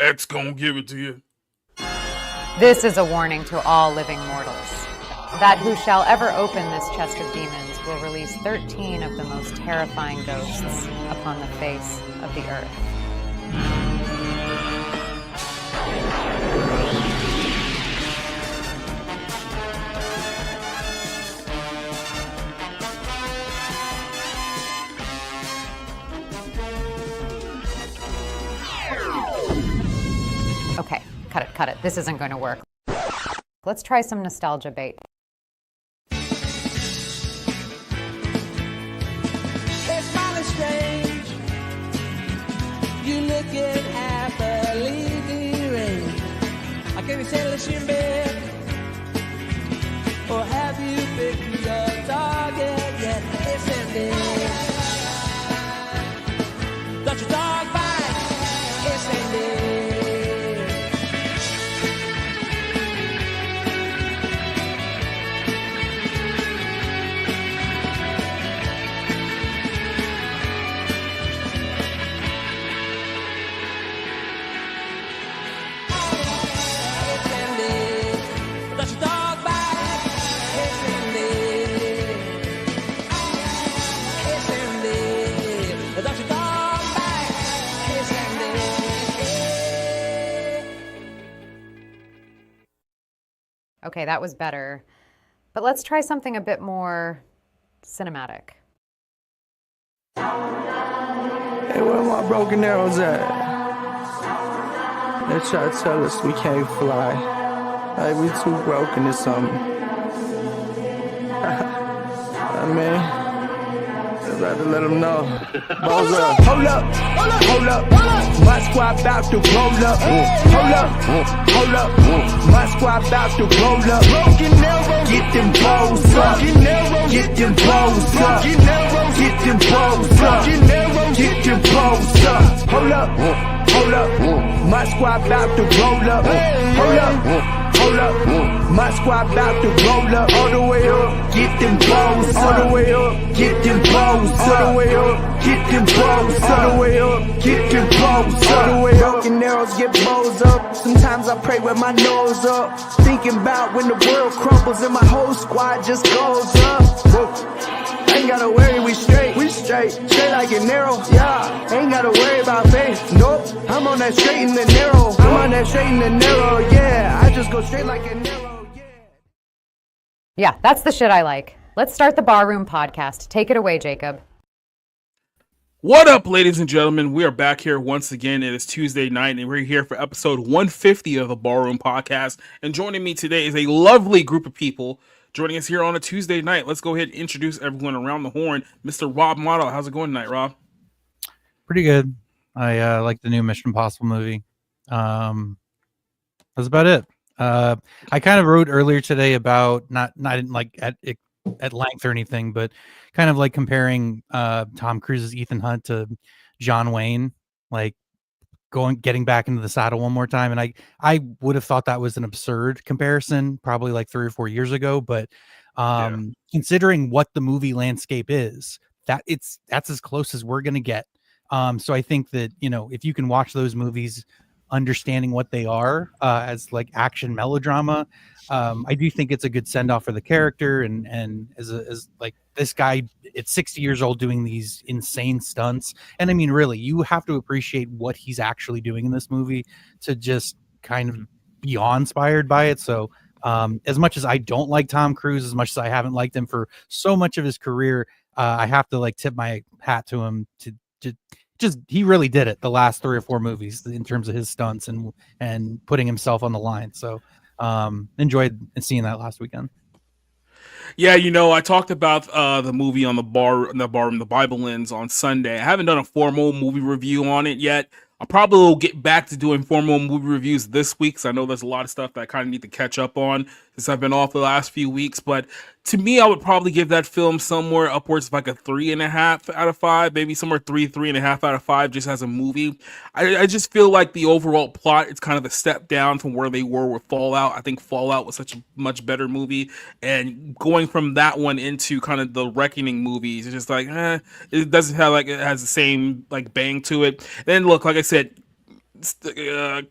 X gonna give it to you. This is a warning to all living mortals. That who shall ever open this chest of demons will release 13 of the most terrifying ghosts upon the face of the earth. Okay, cut it. This isn't going to work. Let's try some nostalgia bait. It's mighty strange. You looking at the leafy rain. I can't be saying listen in bed. Or have you picked your target yet? It's in there. Got your dog bite. It's in there. Okay, that was better. But let's try something a bit more cinematic. Hey, where my broken arrows at? They try to tell us we can't fly. Like we too broken or something. I mean, I'd rather let them know. Balls up. Hold up. My squad about to roll up. Hold up. My squad about to roll up. Get them balls up. Get them balls up. Get them balls up. Get them balls up. Hold up. My squad about to roll up. Hold up. My squad about to roll up. All the way up. Get them balls all the way up. Get them balls all the way up. Get them balls all the way up. Get them balls all the way up. Broken arrows get bows up. Sometimes I pray with my nose up. Thinking about when the world crumbles and my whole squad just goes up. Ain't gotta worry, we straight like an arrow, yeah. Ain't gotta worry about faith, nope. I'm on that straight and the narrow, yeah. I just go straight like an arrow, yeah. Yeah, that's the shit I like. Let's start the Barroom podcast. Take it away, Jacob. What up, ladies and gentlemen? We are back here once again. It is Tuesday night, and we're here for episode 150 of the Barroom podcast. And joining me today is a lovely group of people joining us here on a Tuesday night. Let's go ahead and introduce everyone around the horn. Mr. Rob Model, how's it going tonight, Rob? Pretty good. I like the new Mission Impossible movie. That's about it. I kind of wrote earlier today about not like at length or anything, but kind of like comparing Tom Cruise's Ethan Hunt to John Wayne, like getting back into the saddle one more time. And I would have thought that was an absurd comparison probably like 3 or 4 years ago, but considering what the movie landscape is, that's as close as we're going to get. So I think that, if you can watch those movies understanding what they are as like action melodrama, I do think it's a good send off for the character and as like this guy at 60 years old doing these insane stunts. And I mean, really, you have to appreciate what he's actually doing in this movie to just kind of be awe-inspired by it. So as much as I don't like Tom Cruise, as much as I haven't liked him for so much of his career, I have to like tip my hat to him to just he really did it the last 3 or 4 movies in terms of his stunts and putting himself on the line. So enjoyed seeing that last weekend. Yeah, I talked about the movie on the Bible Lens on Sunday. I haven't done a formal movie review on it yet. I probably will get back to doing formal movie reviews this week, because I know there's a lot of stuff that I kind of need to catch up on since I've been off the last few weeks. But to me, I would probably give that film somewhere upwards of like a 3.5 out of 5, maybe somewhere 3.5 out of 5, just as a movie. I just feel like the overall plot, it's kind of a step down from where they were with Fallout. I think Fallout was such a much better movie, and going from that one into kind of the Reckoning movies, it's just like, it doesn't have like, it has the same like bang to it. Then look, like I said,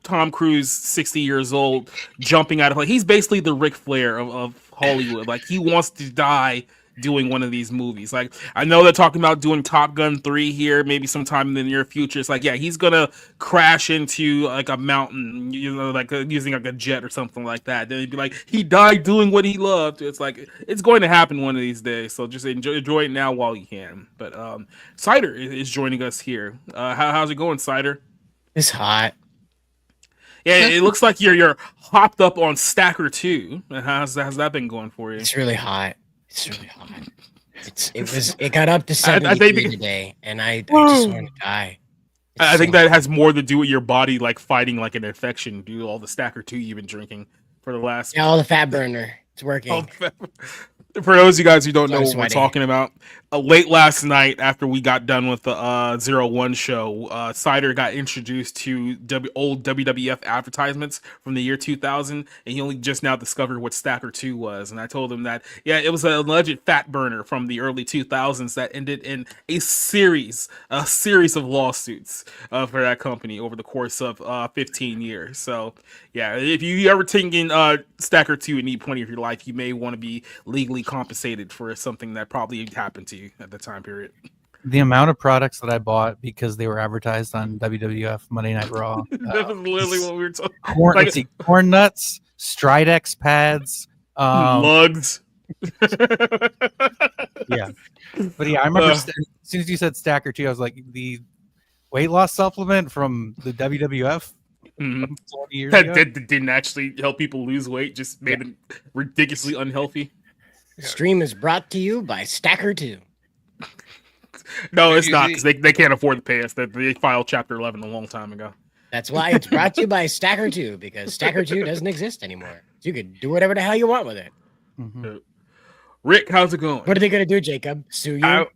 Tom Cruise, 60 years old, jumping out of like he's basically the Ric Flair of Hollywood. Like he wants to die doing one of these movies. Like I know they're talking about doing Top Gun 3 here, maybe sometime in the near future. It's like, yeah, he's gonna crash into like a mountain, like using like a jet or something like that. Then he'd be like, he died doing what he loved. It's like it's going to happen one of these days. So just enjoy it now while you can. But Cider is joining us here. How's it going, Cider? It's hot. Yeah, it looks like you're hopped up on Stacker 2. How's that been going for you? It's really hot. It's really hot. It got up to 73 today, and I just want to die. I think that has more to do with your body like fighting like an infection due to all the Stacker 2 you've been drinking for the last. Yeah, all the fat burner. It's working. For those of you guys who don't know what we're talking about, late last night after we got done with the 01 show, Cider got introduced to old WWF advertisements from the year 2000, and he only just now discovered what Stacker 2 was. And I told him that, yeah, it was an alleged fat burner from the early 2000s that ended in a series of lawsuits for that company over the course of 15 years. So, yeah, if you ever taking Stacker 2 at any point of your life, you may want to be legally compensated for something that probably happened to you at the time period. The amount of products that I bought because they were advertised on WWF Monday Night Raw. That was literally what we were talking about. Corn nuts, Stridex pads, lugs. Yeah. But yeah, I remember as soon as you said Stacker 2, I was like, the weight loss supplement from the WWF. Mm-hmm. That didn't actually help people lose weight, just made them ridiculously unhealthy. The stream is brought to you by Stacker 2. No, it's not, because they can't afford to pay us. They filed Chapter 11 a long time ago. That's why it's brought to you by Stacker 2, because Stacker 2 doesn't exist anymore. So you could do whatever the hell you want with it. Mm-hmm. Rick, how's it going? What are they going to do, Jacob? Sue you?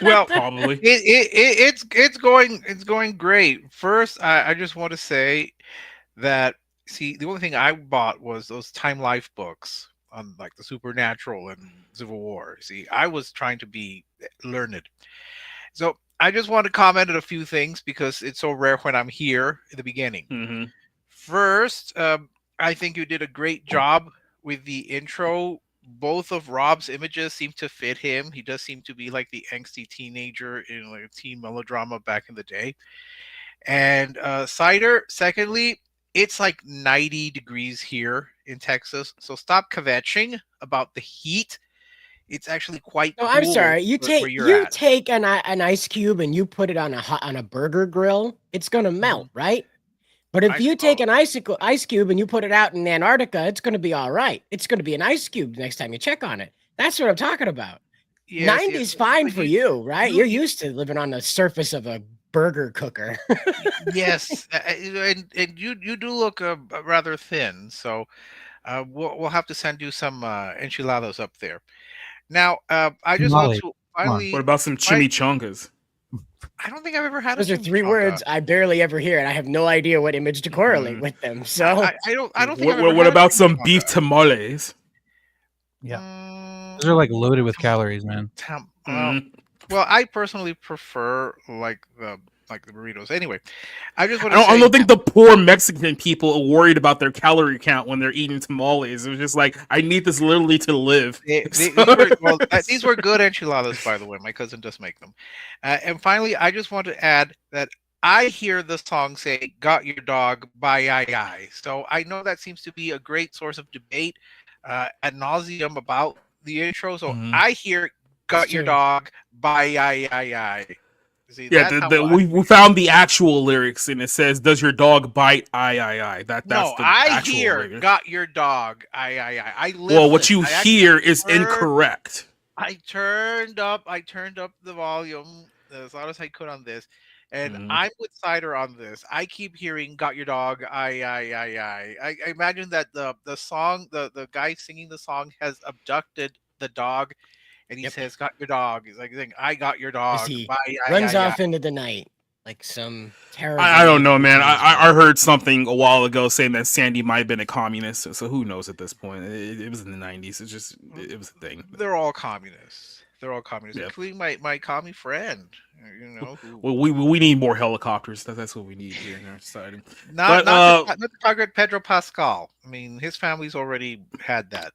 Well, probably. It's going great. First, I just want to say that the only thing I bought was those Time Life books on like the Supernatural and Civil War. See, I was trying to be learned, so I just want to comment on a few things because it's so rare when I'm here at the beginning. Mm-hmm. First, I think you did a great job with the intro. Both of Rob's images seem to fit him. He does seem to be like the angsty teenager in like a teen melodrama back in the day. And Cider, secondly, it's like 90 degrees here in Texas, so stop kvetching about the heat. It's actually quite cool. I'm sorry. You take an ice cube and you put it on a burger grill, it's gonna melt, right? But if you take an ice cube and you put it out in Antarctica, it's going to be all right. It's going to be an ice cube next time you check on it. That's what I'm talking about. Yes, 90's fine for you, right? You're used to living on the surface of a burger cooker. Yes, and you do look rather thin, so we'll have to send you some enchiladas up there. Now, I just want to finally. What about some chimichangas? I don't think I've ever had. Those are three words I barely ever hear, and I have no idea what image to correlate with them. So I don't think. What about some beef tamales? Yeah, those are like loaded with calories, man. Well, I personally prefer like the burritos. Anyway, I just want to I don't think the poor Mexican people are worried about their calorie count when they're eating tamales. It was just like, I need this literally to live. These were good enchiladas, by the way. My cousin does make them. And finally, I just want to add that I hear the song say, "Got Your Dog" by I. So I know that seems to be a great source of debate ad nauseum about the intro. So I hear "Got Your Dog" by I. See, yeah, we found the actual lyrics, and it says, "Does your dog bite? I." That's the actual hear lyrics. "Got your dog." I well, what you hear is incorrect. I turned up the volume as loud as I could on this, and I'm with Cider on this. I keep hearing "Got your dog." I imagine that the song, the guy singing the song has abducted the dog. And he says, "Got your dog." He's like saying, "I got your dog." He runs off into the night like some terror. I don't know, man. I heard something a while ago saying that Sandy might have been a communist. So who knows at this point? It was in the 90s. It was a thing. They're all communists. They're all communists, Yeah. including my commie friend. You know, Well, we need more helicopters. That's what we need here in our society. not But not to target Pedro Pascal. I mean, his family's already had that.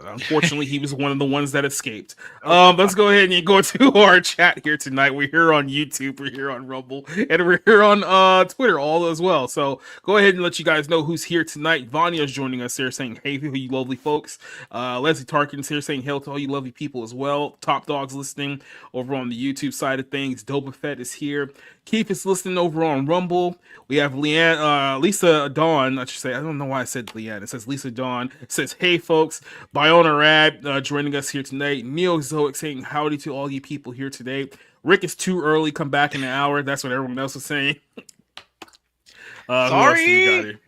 Unfortunately, he was one of the ones that escaped. Let's go ahead and go to our chat here tonight. We're here on YouTube, we're here on Rumble, and we're here on Twitter all as well. So go ahead and let you guys know who's here tonight. Vanya's joining us here saying, hey, you lovely folks. Leslie Tarkin's here saying, hail to all you lovely people as well. Top Dog's listening over on the YouTube side of things. Doba Fett is here. Keith is listening over on Rumble. We have Lisa Dawn, I should say. I don't know why I said Leanne. It says Lisa Dawn. It says, hey, folks. Biona Rad joining us here tonight. Neozoic saying, howdy to all you people here today. Rick is too early. Come back in an hour. That's what everyone else was saying. Sorry.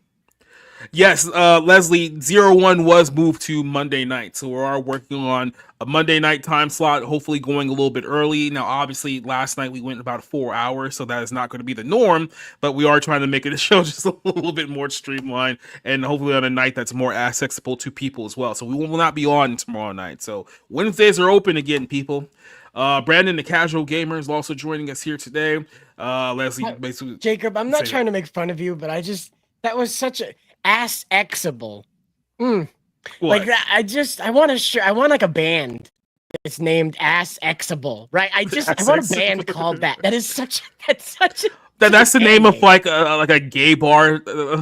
Yes, Leslie, 01 was moved to Monday night. So we are working on a Monday night time slot, hopefully going a little bit early. Now, obviously, last night we went about 4 hours, so that is not going to be the norm, but we are trying to make it a show just a little bit more streamlined and hopefully on a night that's more accessible to people as well. So we will not be on tomorrow night. So Wednesdays are open again, people. Brandon, the casual gamer, is also joining us here today. Leslie, basically, Jacob, I'm not trying to make fun of you, but that was such a ass-exable. Like that, I want like a band that's named Ass-exable, right? I want a band called that. That's such that's the name of like a gay bar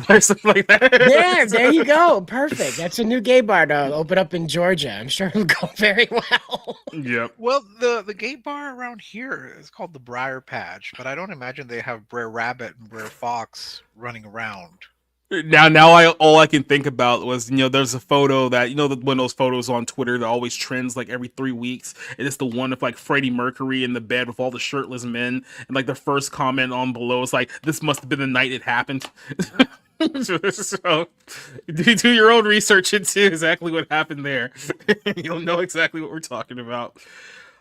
or something like that. There you go. Perfect. That's a new gay bar to open up in Georgia. I'm sure it'll go very well. Yep. Well, the gay bar around here is called the Briar Patch, but I don't imagine they have Brer Rabbit and Brer Fox running around. Now all I can think about was, there's a photo that, one of those photos on Twitter that always trends like every 3 weeks. And it's the one of like Freddie Mercury in the bed with all the shirtless men. And like the first comment on below is like, this must have been the night it happened. So do your own research into exactly what happened there. You'll know exactly what we're talking about.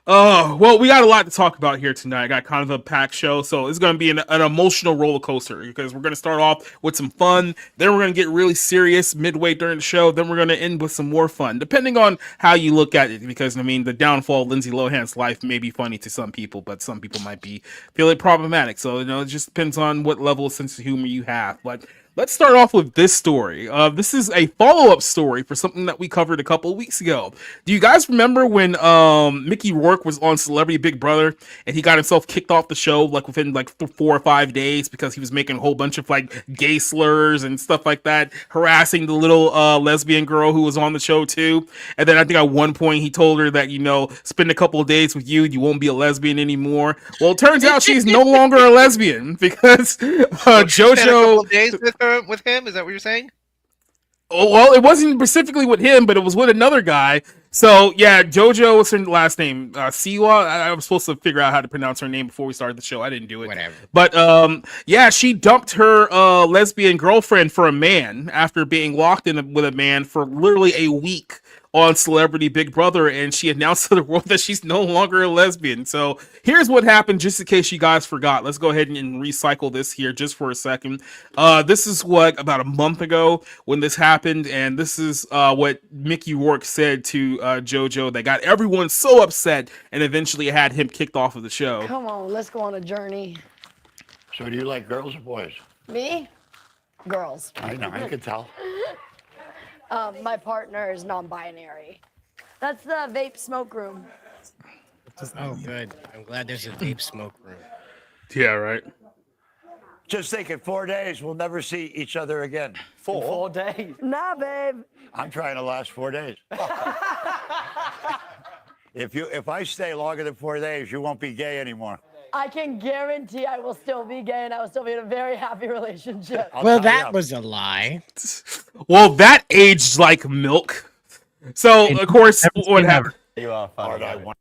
Well, we got a lot to talk about here tonight. I got kind of a packed show, so it's going to be an emotional roller coaster because we're going to start off with some fun, then we're going to get really serious midway during the show, then we're going to end with some more fun, depending on how you look at it, because, the downfall of Lindsay Lohan's life may be funny to some people, but some people might feel it problematic, so, it just depends on what level of sense of humor you have, but let's start off with this story. This is a follow-up story for something that we covered a couple of weeks ago. Do you guys remember when Mickey Rourke was on Celebrity Big Brother and he got himself kicked off the show like within like 4 or 5 days because he was making a whole bunch of like gay slurs and stuff like that, harassing the little lesbian girl who was on the show too? And then I think at one point he told her that, spend a couple of days with you won't be a lesbian anymore. Well, it turns out she's no longer a lesbian because JoJo with him, is that what you're saying? Oh, well, it wasn't specifically with him, but it was with another guy. So yeah, JoJo, what's her last name? Siwa. I was supposed to figure out how to pronounce her name before we started the show. I didn't do it. Whatever. But yeah, she dumped her lesbian girlfriend for a man after being locked in with a man for literally a week on Celebrity Big Brother, and she announced to the world that she's no longer a lesbian. So here's what happened, just in case you guys forgot. Let's go ahead and recycle this here just for a second. This is about a month ago when this happened, and this is what Mickey Rourke said to JoJo that got everyone so upset and eventually had him kicked off of the show. Come on, let's go on a journey. So do you like girls or boys? Me? Girls. I know, I could tell. My partner is non-binary. That's the vape smoke room. Oh, good. I'm glad there's a vape smoke room. Yeah, right. Just think, in 4 days, we'll never see each other again. 4 days? Nah, babe. I'm trying to last 4 days. If I stay longer than 4 days, you won't be gay anymore. I can guarantee I will still be gay and I will still be in a very happy relationship. Well, that was a lie. Well, that aged like milk. So, of course, what happened? You are funny.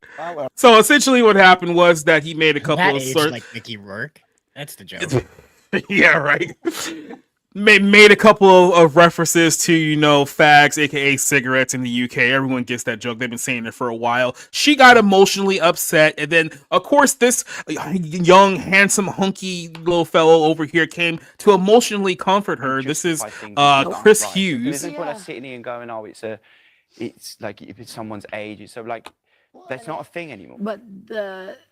So, essentially, what happened was that he made a couple That of aged like Mickey Rourke. That's the joke. Yeah, right. Made a couple of references to, fags, aka cigarettes in the UK. Everyone gets that joke. They've been saying it for a while. She got emotionally upset. And then, of course, this young, handsome, hunky little fellow over here came to emotionally comfort her. This is Chris Hughes. There's no point us sitting here and going, it's like if it's someone's age, it's so like that's not a thing anymore. But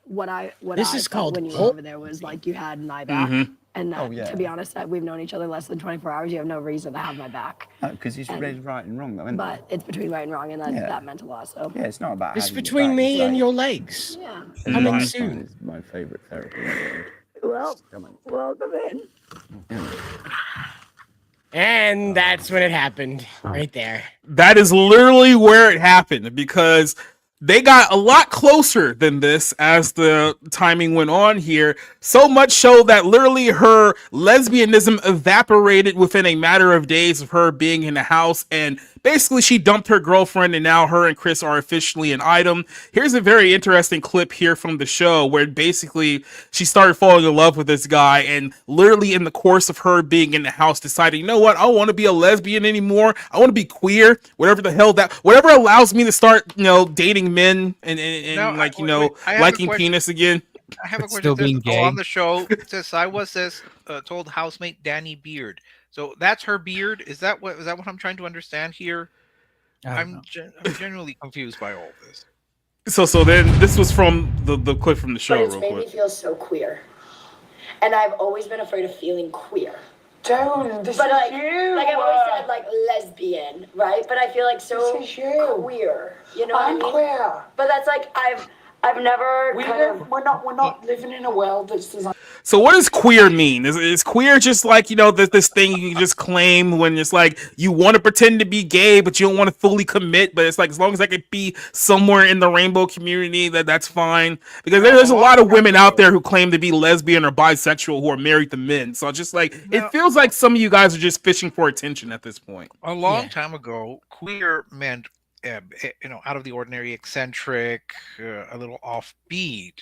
what This I is felt called when you were whole- over there was like you had my back, and that, to be honest, we've known each other less than 24 hours. You have no reason to have my back. Because it's right and wrong, though, isn't But it's between right and wrong, and that meant a lot. So it? Yeah, it's not about. It's having your between back, me it's and like- your legs. yeah. Coming Lifeline soon. is my favorite therapy in the world. Well, Come on. welcome in. And that's when it happened, right there. That is literally where it happened, because they got a lot closer than this as the timing went on here. So much so that literally her lesbianism evaporated within a matter of days of her being in the house. And basically she dumped her girlfriend, and now her and Chris are officially an item. Here's a very interesting clip here from the show where basically she started falling in love with this guy, and literally in the course of her being in the house decided, you know what, I don't want to be a lesbian anymore. I want to be queer, whatever the hell that, whatever allows me to start, dating men and Now, like, I have a liking question. penis again. I have a But question. still being gay. On the show, Siwa says told housemate Danny Beard. So that's her beard. Is that what I'm trying to understand here? I'm genuinely confused by all this. So then this was from the clip from the show, But it's real made me quick. feel so queer, and I've always been afraid of feeling queer. Dude, this But is you. like I've always said, like lesbian, right? But I feel like so This is you. queer. You know I'm what I mean? queer. But that's like I've never We're not living in a world that's designed. So what does queer mean? Is queer just like, this thing you can just claim when it's like you want to pretend to be gay, but you don't want to fully commit, but it's like as long as I could be somewhere in the rainbow community, that's fine. Because there's a lot of women out there who claim to be lesbian or bisexual who are married to men. So it's just like, it feels like some of you guys are just fishing for attention at this point. A long time ago, queer meant out of the ordinary, eccentric, a little offbeat.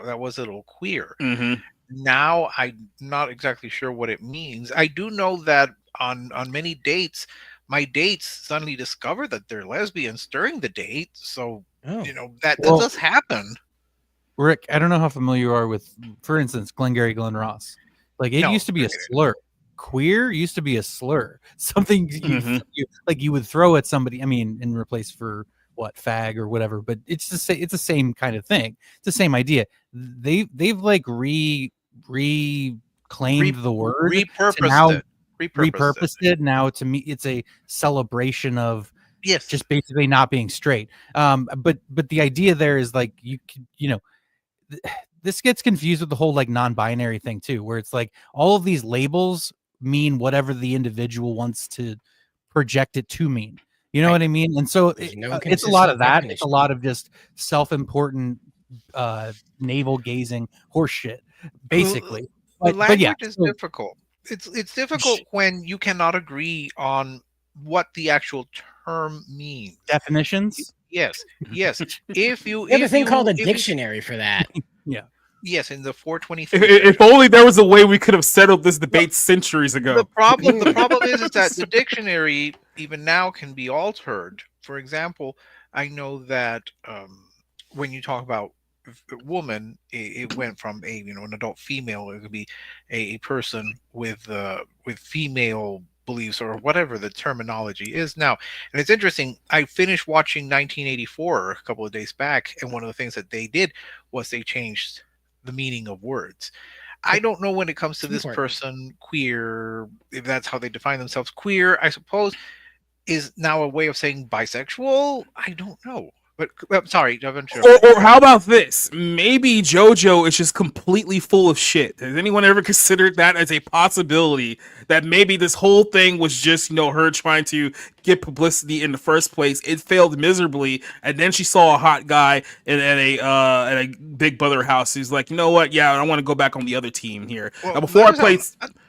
That was a little queer. Mm-hmm. Now I'm not exactly sure what it means. I do know that on many dates, my dates suddenly discover that they're lesbians during the date. So that does happen. Rick, I don't know how familiar you are with, for instance, Glengarry Glen Ross. Like it used to be a slur. Queer used to be a slur. Something you would throw at somebody. I mean, in replace for what, fag or whatever. But it's the same kind of thing. It's the same idea. They've like reclaimed the word, repurposed it. Now to me, it's a celebration of just basically not being straight. But the idea there is like this gets confused with the whole like non-binary thing too, where it's like all of these labels mean whatever the individual wants to project it to mean. You know what I mean? And so it's a lot of that. It's a lot of just self-important navel gazing horseshit, basically. Language is difficult. It's difficult when you cannot agree on what the actual term means. Definitions? Yes. If you have a thing called a dictionary for that. Yeah. Yes, in the 423. If only there was a way we could have settled this debate centuries ago. The problem is that the dictionary even now can be altered. For example, I know that when you talk about woman, it went from an adult female. It could be a person with female beliefs or whatever the terminology is now. And it's interesting. I finished watching 1984 a couple of days back, and one of the things that they did was they changed the meaning of words. I don't know when it comes to this person, queer, if that's how they define themselves. Queer, I suppose, is now a way of saying bisexual. I don't know. But I'm sorry, or how about this? Maybe JoJo is just completely full of shit. Has anyone ever considered that as a possibility? That maybe this whole thing was just, her trying to get publicity in the first place. It failed miserably, and then she saw a hot guy at a Big Brother house. Who's like, you know what? Yeah, I want to go back on the other team here. Well, now, before I play,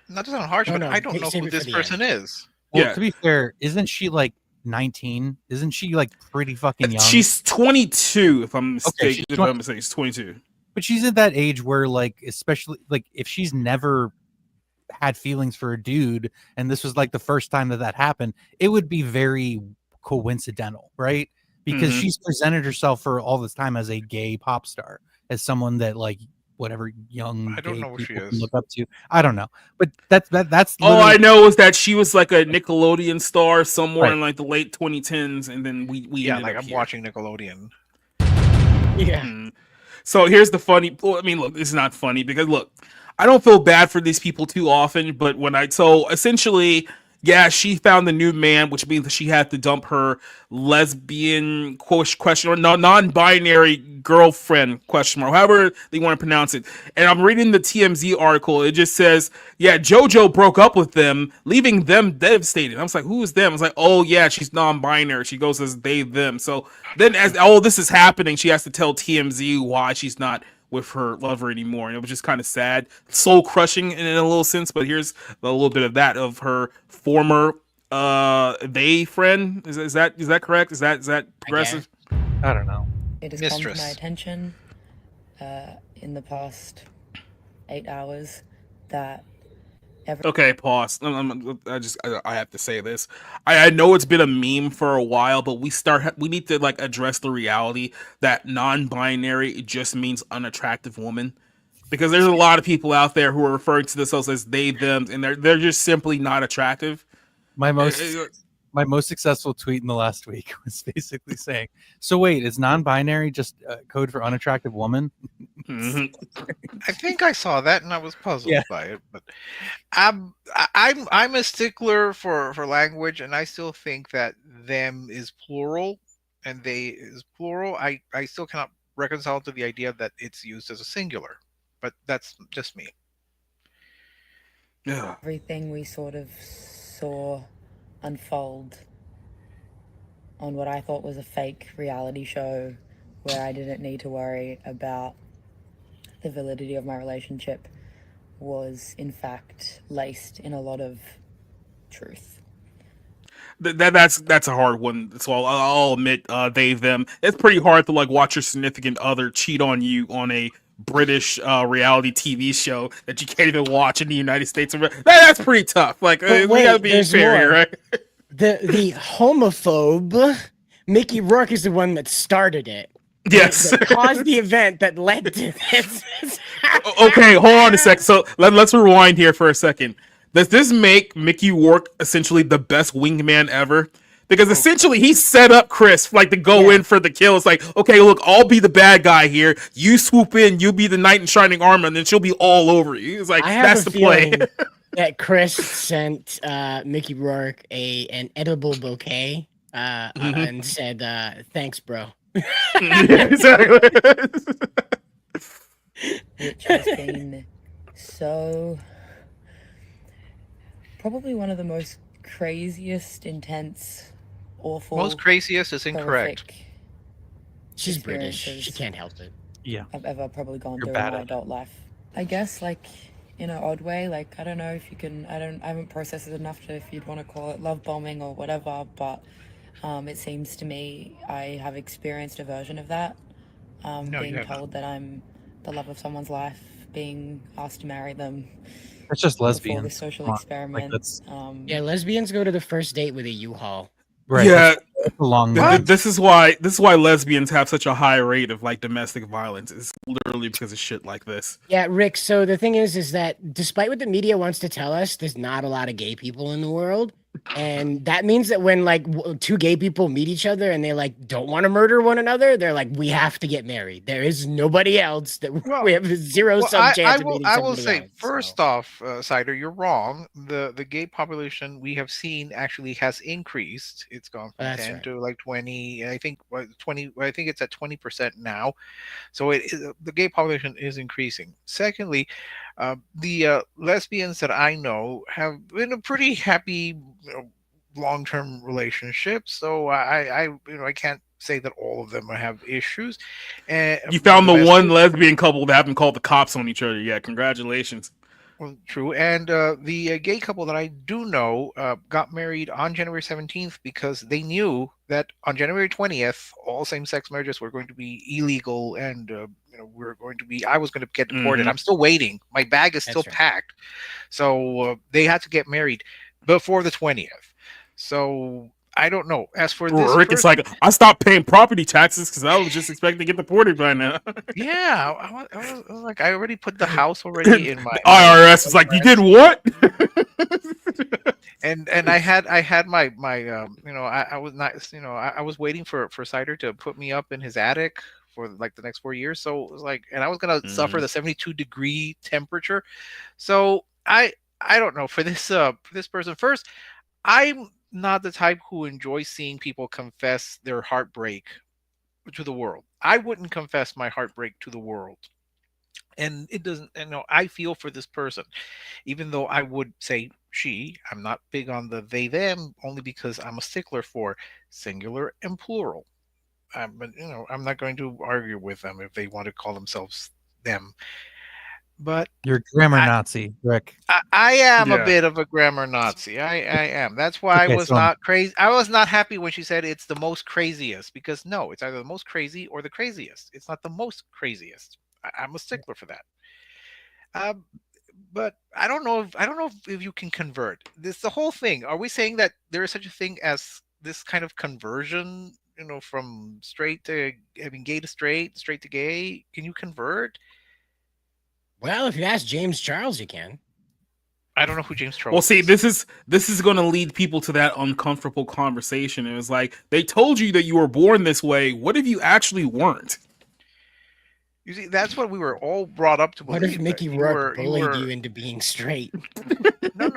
not to sound harsh, but I don't know who this person is. Well, to be fair, isn't she like 19? Isn't she like pretty fucking young? She's 22, if I'm mistaken. She's 22. But she's at that age where, like, especially like if she's never had feelings for a dude, and this was like the first time that happened, it would be very coincidental, right? Because she's presented herself for all this time as a gay pop star, as someone that like whatever young I don't gay know who she people is. can look up to. I don't know, but that's All I literally- know is that she was like a Nickelodeon star somewhere Right. in like the late 2010s, and then we Yeah, ended like up I'm here. watching Nickelodeon. Yeah. So here's the funny. Well, I mean, look, this is not funny because look, I don't feel bad for these people too often, but so essentially, yeah, she found the new man, which means that she had to dump her lesbian question or non-binary girlfriend question mark, however they want to pronounce it. And I'm reading the TMZ article. It just says, yeah, JoJo broke up with them, leaving them devastated. I was like, who is them? I was like, oh yeah, she's non-binary. She goes as they them. So then as all this is happening, she has to tell TMZ why she's not with her lover anymore, and it was just kind of sad, soul crushing in a little sense. But here's a little bit of that of her former they friend. Is that correct? Is that progressive? I don't know. It has come to my attention in the past 8 hours that Okay, pause. I have to say this. I know it's been a meme for a while, but we need to like address the reality that non-binary just means unattractive woman, because there's a lot of people out there who are referring to themselves as they them, and they're just simply not attractive. My most successful tweet in the last week was basically saying, "So wait, is non-binary just code for unattractive woman?" I think I saw that and I was puzzled by it, but I'm a stickler for language, and I still think that them is plural and they is plural. I still cannot reconcile to the idea that it's used as a singular, but that's just me. Yeah. Everything we sort of saw unfold on what I thought was a fake reality show where I didn't need to worry about the validity of my relationship was in fact laced in a lot of truth. That's a hard one. So I'll admit, they them. It's pretty hard to like watch your significant other cheat on you on a British reality TV show that you can't even watch in the United States. That's pretty tough. Like we gotta be fair here, right? The homophobe Mickey Rourke is the one that started it. Yes, that caused the event that led to this. Okay, hold on a sec. So let's rewind here for a second. Does this make Mickey Rourke essentially the best wingman ever? Because essentially he set up Chris like to go in for the kill. It's like, okay, look, I'll be the bad guy here. You swoop in, you be the knight in shining armor, and then she'll be all over you. It's like that's the play. That Chris sent Mickey Rourke an edible bouquet and said, "Thanks, bro." Exactly. Which has been so probably one of the most craziest, intense, awful. Most craziest is incorrect. She's British. She can't help it. Yeah. I've ever probably gone You're through bad in my at it. adult life. I guess like in an odd way, like I don't know if you can I haven't processed it enough to if you'd want to call it love bombing or whatever, but it seems to me I have experienced a version of that. Being told that I'm the love of someone's life, being asked to marry them. It's just before lesbians. the social Come on, experiment. like Yeah, lesbians go to the first date with a U-Haul. Right. Yeah, that's a long. This is why lesbians have such a high rate of like domestic violence. It's literally because of shit like this. Yeah, Rick. So the thing is that despite what the media wants to tell us, there's not a lot of gay people in the world. And that means that when like two gay people meet each other and they like don't want to murder one another, they're like, we have to get married. There is nobody else that we have zero chance of meeting I will somebody say else, first off, Cider, you're wrong. The gay population we have seen actually has increased. It's gone from 10 to like 20. I think 20. I think it's at 20% now. So the gay population is increasing. Secondly, the lesbians that I know have been a pretty happy, long-term relationship. So I can't say that all of them have issues. And you found the one lesbian couple that haven't called the cops on each other yet. Congratulations. Well, true. And the gay couple that I do know got married on January 17th because they knew that on January 20th, all same-sex marriages were going to be illegal, and I was going to get deported. I'm still waiting. My bag is still packed. So they had to get married before the 20th. So I don't know. As for this, Rick is like, I stopped paying property taxes because I was just expecting to get deported by now. yeah, I was like, I already put the house already in my The IRS is like, you did what? and I had my I was not I was waiting for Cider to put me up in his attic for like the next 4 years. So it was like, and I was gonna suffer the 72-degree temperature. So I don't know for this person. First, I'm not the type who enjoys seeing people confess their heartbreak to the world. I wouldn't confess my heartbreak to the world. And it doesn't, I feel for this person, even though I would say she. I'm not big on the they them, only because I'm a stickler for singular and plural. But I'm not going to argue with them if they want to call themselves them. But you're a grammar Nazi, Rick. I am a bit of a grammar Nazi. I am. That's why I was not crazy. I was not happy when she said it's the most craziest, because no, it's either the most crazy or the craziest. It's not the most craziest. I'm a stickler for that. But I don't know if you can convert. This the whole thing. Are we saying that there is such a thing as this kind of conversion? From straight to gay to straight, straight to gay. Can you convert? Well, if you ask James Charles, you can. I don't know who James Charles. Well, see, this is going to lead people to that uncomfortable conversation. It was like, they told you that you were born this way. What if you actually weren't? You see, that's what we were all brought up to believe. What if Mickey Rourke bullied you into being straight? No.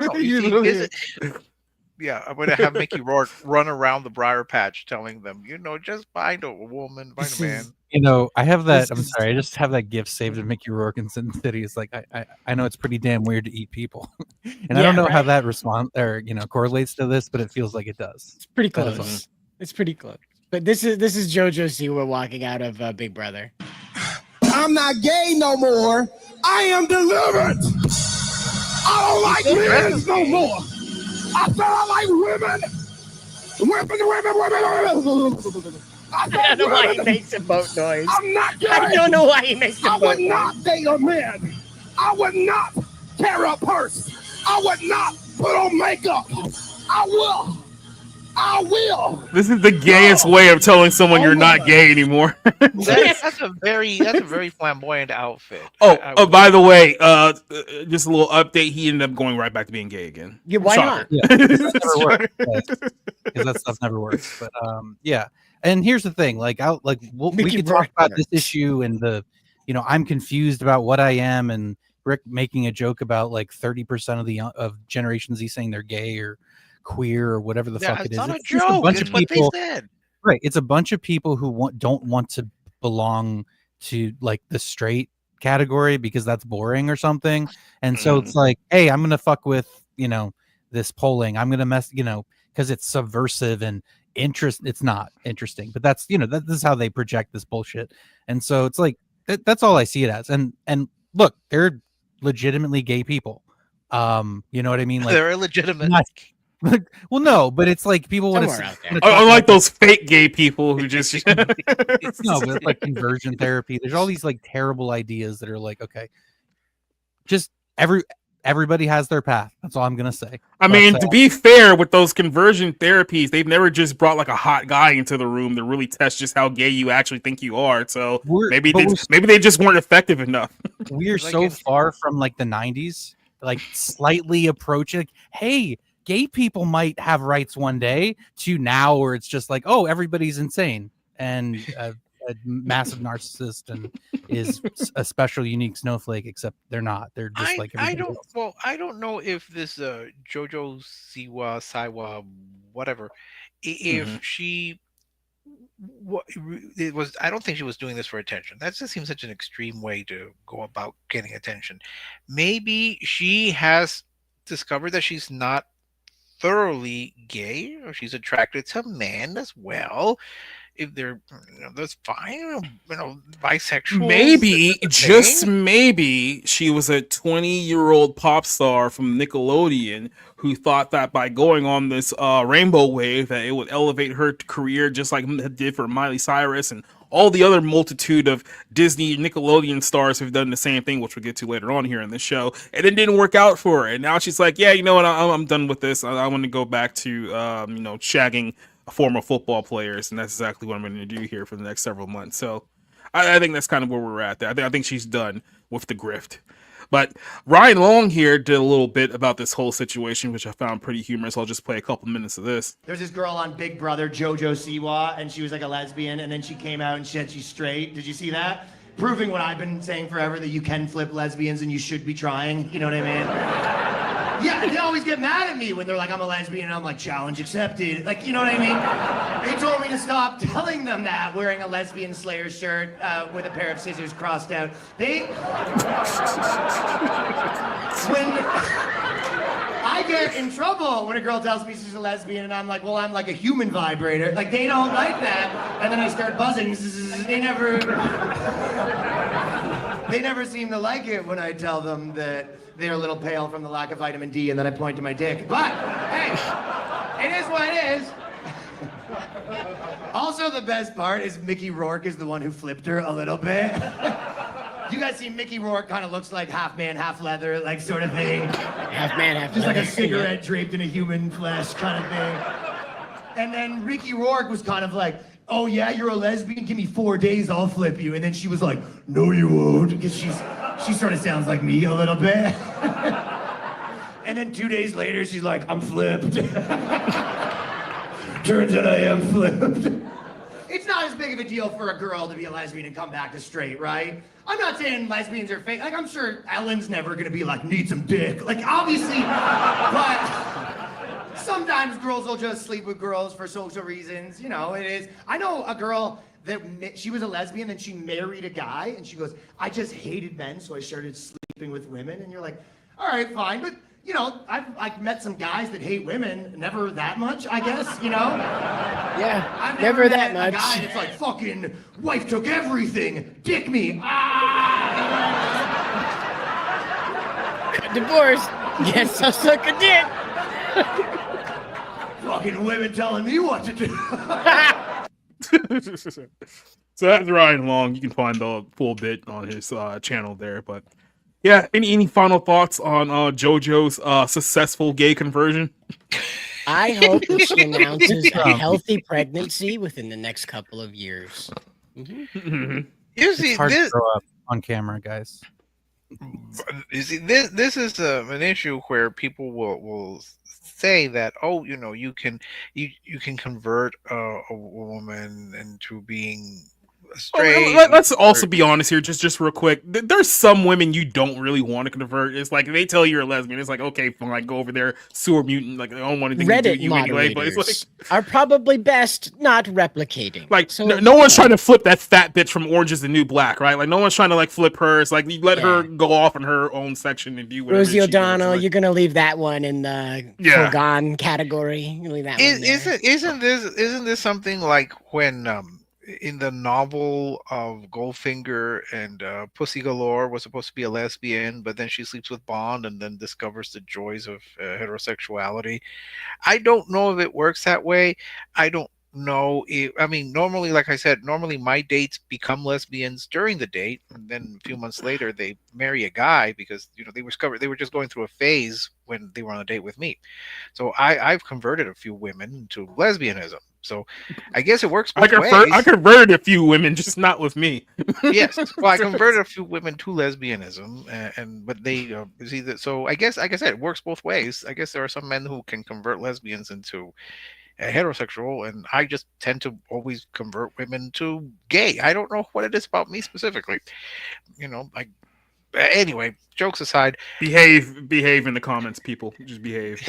Yeah, I'm going to have Mickey Rourke run around the Briar Patch telling them, just find a woman, find a man. I have that. I'm sorry. I just have that gift saved of Mickey Rourke in Sin City. It's like, I know it's pretty damn weird to eat people. And I don't know how that correlates to this, but it feels like it does. It's pretty close. It's pretty close. But this is JoJo Siwa walking out of Big Brother. I'm not gay no more. I am delivered. I don't like men no more. I said I like women. Women. I don't know why he makes a boat noise. I'm not gay. I don't know why he makes a boat noise. I would not date a man. I would not carry a purse. I would not put on makeup. I will. This is the gayest way of telling someone you're not gay anymore. That's a very flamboyant outfit. By the way, just a little update. He ended up going right back to being gay again. Yeah, why not? Yeah, that never works. Because that stuff never works. But yeah. And here's the thing: we could talk about this issue and I'm confused about what I am, and Rick making a joke about like 30% of Generation Z saying they're gay or queer or whatever the fuck it is. It's not a joke. joke. It's what they said. Right. It's a bunch of people who don't want to belong to like the straight category because that's boring or something. And so it's like, hey, I'm gonna fuck with this polling. I'm gonna mess because it's subversive and it's not interesting, but that's this is how they project this bullshit. And so it's like that's all I see it as. And look, they're legitimately gay people. You know what I mean? Like they're illegitimate. Well, no, but it's like people want to. Unlike those fake gay people who just no, but it's like conversion therapy. There's all these like terrible ideas that are like, okay, just everybody has their path. That's all I'm gonna say. I mean, to be fair, with those conversion therapies, they've never just brought like a hot guy into the room to really test just how gay you actually think you are. So maybe they just weren't effective enough. We're so far from like the 90s, like slightly approaching. Hey, gay people might have rights one day, to now where it's just like, oh, everybody's insane and a massive narcissist and is a special unique snowflake, except they're not. They're just like everybody else. Well, I don't know if this JoJo Siwa, whatever, if she it was, I don't think she was doing this for attention. That just seems such an extreme way to go about getting attention. Maybe she has discovered that she's not thoroughly gay, or she's attracted to men as well. If they're, that's fine. Bisexual. Maybe, just maybe, she was a 20-year-old pop star from Nickelodeon who thought that by going on this rainbow wave that it would elevate her career, just like it did for Miley Cyrus and all the other multitude of Disney, Nickelodeon stars have done the same thing, which we'll get to later on here in this show, and it didn't work out for her. And now she's like, yeah, you know what, I'm done with this. I want to go back to, shagging former football players, and that's exactly what I'm going to do here for the next several months. So I think that's kind of where we're at there. I think she's done with the grift. But Ryan Long here did a little bit about this whole situation, which I found pretty humorous. I'll just play a couple minutes of this. There's this girl on Big Brother, JoJo Siwa, and she was like a lesbian, and then she came out and said she's straight. Did you see that? Proving what I've been saying forever, that you can flip lesbians and you should be trying. You know what I mean? Yeah, they always get mad at me when they're like, I'm a lesbian, and I'm like, challenge accepted. Like, you know what I mean? They told me to stop telling them that, wearing a lesbian Slayer shirt with a pair of scissors crossed out. When I get in trouble when a girl tells me she's a lesbian, and I'm like, well, I'm like a human vibrator. Like, they don't like that. And then I start buzzing. They never seem to like it when I tell them that they're a little pale from the lack of vitamin D, and then I point to my dick. But, hey, it is what it is. Also, the best part is Mickey Rourke is the one who flipped her a little bit. You guys see Mickey Rourke kind of looks like half man, half leather, like sort of thing. Half man, half just leather. Like a cigarette draped in a human flesh kind of thing. And then Mickey Rourke was kind of like, oh yeah, you're a lesbian? Give me 4 days, I'll flip you. And then she was like, no you won't, because she sort of sounds like me a little bit. And then 2 days later, she's like, I'm flipped. Turns out I am flipped. It's not as big of a deal for a girl to be a lesbian and come back to straight, right? I'm not saying lesbians are fake. Like, I'm sure Ellen's never gonna be like, need some dick. Like, obviously, but sometimes girls will just sleep with girls for social reasons. You know, it is. I know a girl that she was a lesbian, then she married a guy, and she goes, I just hated men, so I started sleeping with women. And you're like, all right, fine, but you know, I've met some guys that hate women, never that much, I guess, you know? Yeah, I've never that met much. A guy that's like, fucking, wife took everything, dick me, Divorce, guess I'll suck a dick. Fucking women telling me what to do. So that's Ryan Long. You can find the full bit on his channel there. But yeah, any final thoughts on JoJo's successful gay conversion? I hope that she announces a healthy pregnancy within the next couple of years. You It's see, hard to this, grow up on camera, guys. you see, this is an issue where people will say that, oh, you know, you can convert a woman into being straight. Let's also be honest here, just real quick. There's some women you don't really want to convert. It's like they tell you're a lesbian. It's like, okay, fine, go over there, sewer mutant. Like I don't want anything to do with you anyway. But it's like are probably best not replicating. Like so, no one's trying to flip that fat bitch from Orange Is the New Black, right? Like no one's trying to like flip her. It's like you let her go off in her own section and do whatever. Rosie O'Donnell, you're gonna leave that one in the foregone category. You leave that one there. Isn't this something like when in the novel of Goldfinger and Pussy Galore was supposed to be a lesbian, but then she sleeps with Bond and then discovers the joys of heterosexuality? I don't know if it works that way. I don't know if, I mean, normally, like I said, normally my dates become lesbians during the date, and then a few months later they marry a guy because, you know, they were just going through a phase when they were on a date with me. So I've converted a few women to lesbianism. So I guess it works both ways. I converted a few women, just not with me. Yes, well, I converted a few women to lesbianism, but they see that. So I guess, like I said, it works both ways. I guess there are some men who can convert lesbians into heterosexual, and I just tend to always convert women to gay. I don't know what it is about me specifically. You know, like anyway, jokes aside, behave in the comments, people. Just behave.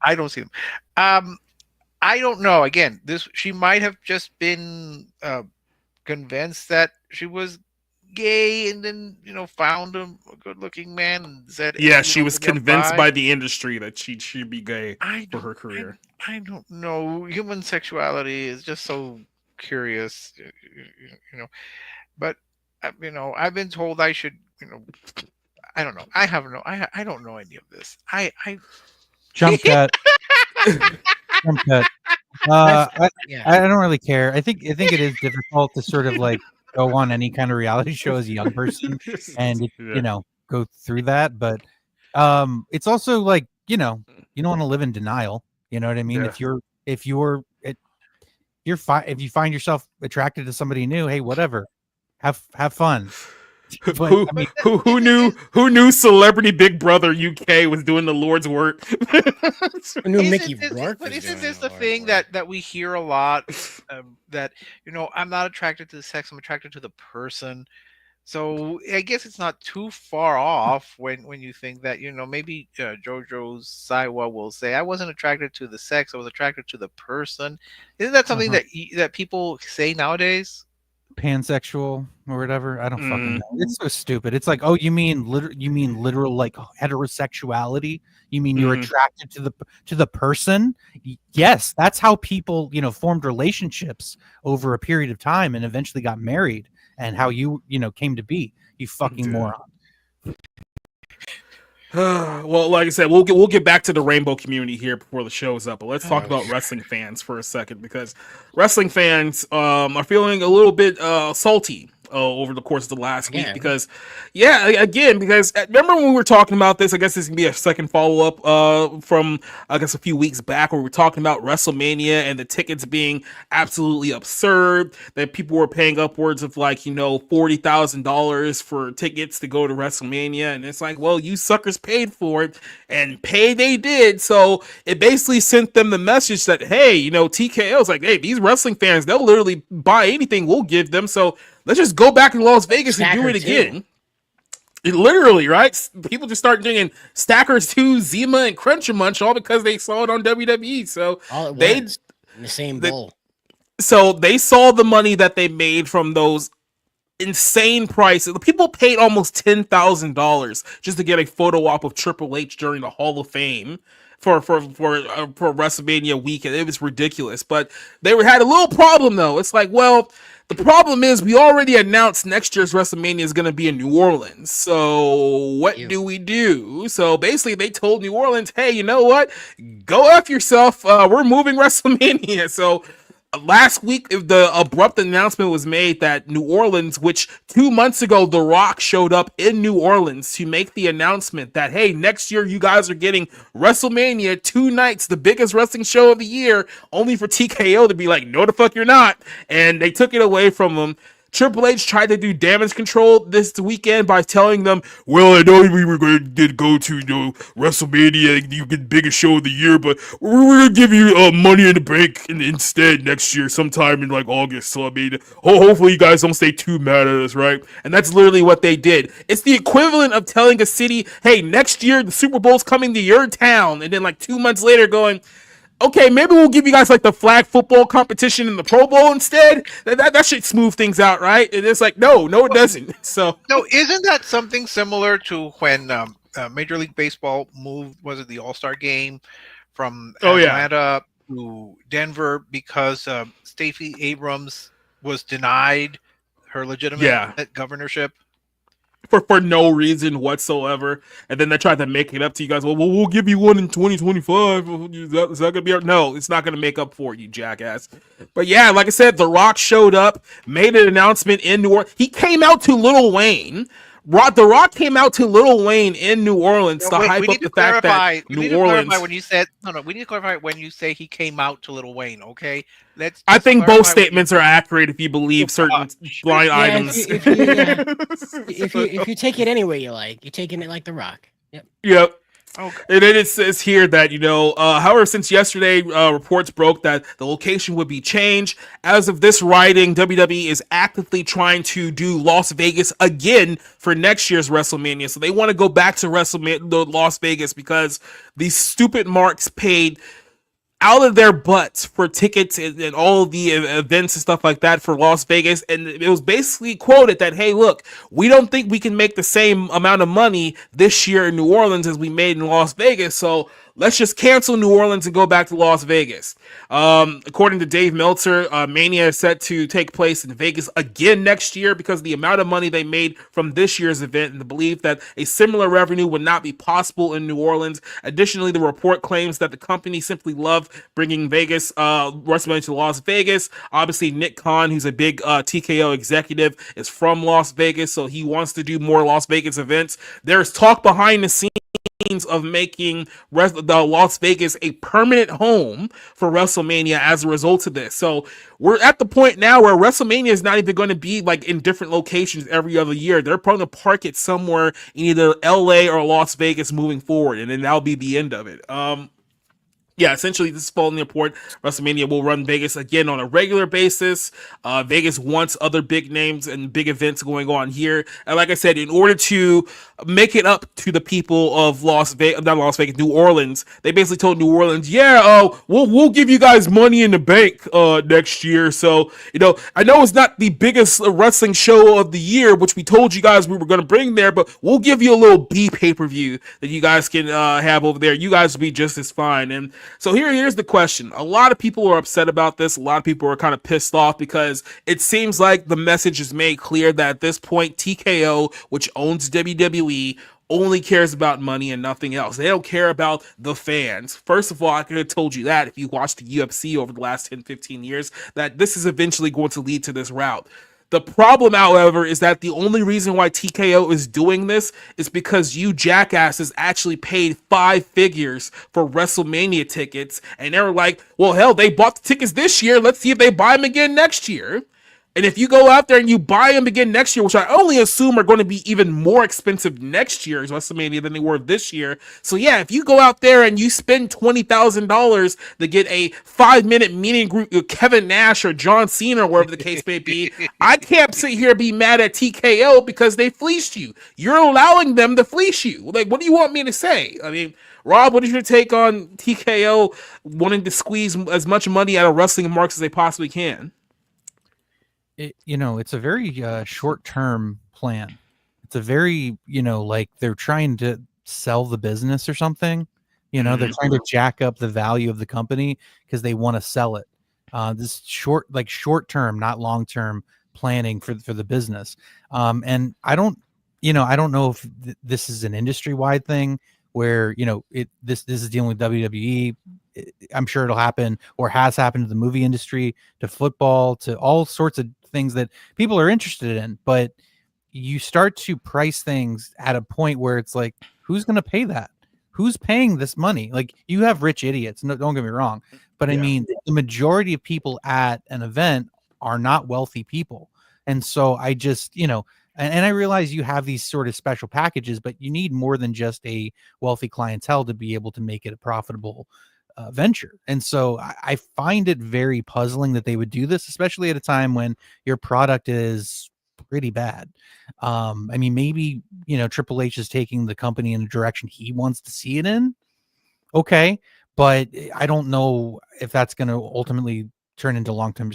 I don't see them. I don't know. Again, she might have just been convinced that she was gay, and then, you know, found a good-looking man and said, yeah, she was convinced by the industry that she'd be gay for her career. I don't know. Human sexuality is just so curious, you know. But you know, I've been told I should, you know, I don't know. I don't know any of this. I jump cut. Jump cut. I don't really care. I think it is difficult to sort of like go on any kind of reality show as a young person and go through that. But it's also like you don't want to live in denial. You know what I mean? Yeah. If you find yourself attracted to somebody new, hey, whatever, have fun. But, who knew Celebrity Big Brother UK was doing the Lord's work? Isn't this the thing that we hear a lot? That I'm not attracted to the sex, I'm attracted to the person. So I guess it's not too far off when you think that maybe JoJo Siwa will say, I wasn't attracted to the sex, I was attracted to the person. Isn't that something that people say nowadays? Pansexual or whatever. I don't fucking know. It's so stupid. It's like, oh, you mean literal like heterosexuality? You mean you're attracted to the person? Yes, that's how people formed relationships over a period of time and eventually got married, and how you came to be. You fucking moron. Well, like I said, we'll get back to the rainbow community here before the show is up. But let's talk about wrestling fans for a second, because wrestling fans are feeling a little bit salty over the course of the last week. Because remember when we were talking about this? I guess this can be a second follow up from I guess a few weeks back, where we were talking about WrestleMania and the tickets being absolutely absurd. That people were paying upwards of like $40,000 for tickets to go to WrestleMania, and it's like, well, you suckers paid for it, and pay they did. So it basically sent them the message that, hey, TKO is like, hey, these wrestling fans, they'll literally buy anything we'll give them. So let's just go back to Las Vegas and do it again. It literally, right? People just start doing Stackers 2, Zima, and Cruncher Munch all because they saw it on WWE. So all at once in the same bowl. So they saw the money that they made from those insane prices. People paid almost $10,000 just to get a photo op of Triple H during the Hall of Fame for WrestleMania weekend. It was ridiculous. But they had a little problem though. It's like, well, the problem is we already announced next year's WrestleMania is going to be in New Orleans. So what do we do? So basically they told New Orleans, hey, you know what? Go F yourself. We're moving WrestleMania. So last week, the abrupt announcement was made that New Orleans, which 2 months ago, The Rock showed up in New Orleans to make the announcement that, hey, next year you guys are getting WrestleMania 2 nights, the biggest wrestling show of the year, only for TKO to be like, no, the fuck you're not. And they took it away from them. Triple H tried to do damage control this weekend by telling them, well, I know we were going to go to WrestleMania, you get the biggest show of the year, but we're going to give you Money in the Bank instead next year, sometime in like August. So I mean, hopefully you guys don't stay too mad at us, right? And that's literally what they did. It's the equivalent of telling a city, hey, next year the Super Bowl's coming to your town, and then like 2 months later going, okay, maybe we'll give you guys like the flag football competition in the Pro Bowl instead. That should smooth things out, right? And it's like, no, it doesn't. So no, isn't that something similar to when Major League Baseball moved? Was it the All-Star Game from Atlanta to Denver because Stacey Abrams was denied her legitimate governorship? For no reason whatsoever, and then they tried to make it up to you guys. Well, we'll give you one in 2025. Is that gonna be? No, it's not gonna make up for you, jackass. But yeah, like I said, The Rock showed up, made an announcement in New Orleans. He came out to Lil Wayne. The Rock came out to Lil Wayne in New Orleans to hype up the fact that New Orleans. When you said we need to clarify when you say he came out to Lil Wayne. Okay, I think both statements are accurate if you believe certain blind items. If you take it any way you like, you're taking it like The Rock. Yep. Okay. And then it says here that, however, since yesterday, reports broke that the location would be changed. As of this writing, WWE is actively trying to do Las Vegas again for next year's WrestleMania. So they want to go back to Las Vegas because these stupid marks paid out of their butts for tickets and all of the events and stuff like that for Las Vegas. And it was basically quoted that, hey, look, we don't think we can make the same amount of money this year in New Orleans as we made in Las Vegas. So let's just cancel New Orleans and go back to Las Vegas. According to Dave Meltzer, Mania is set to take place in Vegas again next year because of the amount of money they made from this year's event and the belief that a similar revenue would not be possible in New Orleans. Additionally, the report claims that the company simply loved bringing WrestleMania to Las Vegas. Obviously, Nick Khan, who's a big TKO executive, is from Las Vegas, so he wants to do more Las Vegas events. There's talk behind the scenes of making the Las Vegas a permanent home for WrestleMania as a result of this. So we're at the point now where WrestleMania is not even going to be like in different locations every other year. They're probably going to park it somewhere in either LA or Las Vegas moving forward, and then that'll be the end of it. Yeah, essentially, this is following the report. WrestleMania will run Vegas again on a regular basis. Vegas wants other big names and big events going on here. And like I said, in order to make it up to the people of New Orleans, they basically told New Orleans, we'll give you guys money in the bank next year. So, I know it's not the biggest wrestling show of the year, which we told you guys we were going to bring there, but we'll give you a little B pay-per-view that you guys can have over there. You guys will be just as fine. And so here's the question. A lot of people are upset about this. A lot of people are kind of pissed off because it seems like the message is made clear that at this point, TKO, which owns WWE, only cares about money and nothing else. They don't care about the fans. First of all, I could have told you that if you watched the UFC over the last 10, 15 years, that this is eventually going to lead to this route. The problem, however, is that the only reason why TKO is doing this is because you jackasses actually paid 5 figures for WrestleMania tickets, and they were like, well, hell, they bought the tickets this year. Let's see if they buy them again next year. And if you go out there and you buy them again next year, which I only assume are going to be even more expensive next year's WrestleMania than they were this year. So yeah, if you go out there and you spend $20,000 to get a 5-minute meet and greet with Kevin Nash or John Cena or whatever the case may be, I can't sit here and be mad at TKO because they fleeced you. You're allowing them to fleece you. Like, what do you want me to say? I mean, Rob, what is your take on TKO wanting to squeeze as much money out of wrestling marks as they possibly can? It's a very short-term plan. It's a very, like they're trying to sell the business or something. They're trying to jack up the value of the company because they want to sell it. This short-term, not long-term planning for the business. And I don't know if this is an industry-wide thing where, this is dealing with WWE. I'm sure it'll happen or has happened to the movie industry, to football, to all sorts of things that people are interested in. But you start to price things at a point where it's like, who's going to pay that? Who's paying this money? Like, you have rich idiots. No, don't get me wrong. But I mean, the majority of people at an event are not wealthy people. And so I just, and I realize you have these sort of special packages, but you need more than just a wealthy clientele to be able to make it a profitable venture. And so I find it very puzzling that they would do this, especially at a time when your product is pretty bad. I mean, maybe, Triple H is taking the company in a direction he wants to see it in. Okay. But I don't know if that's going to ultimately turn into long-term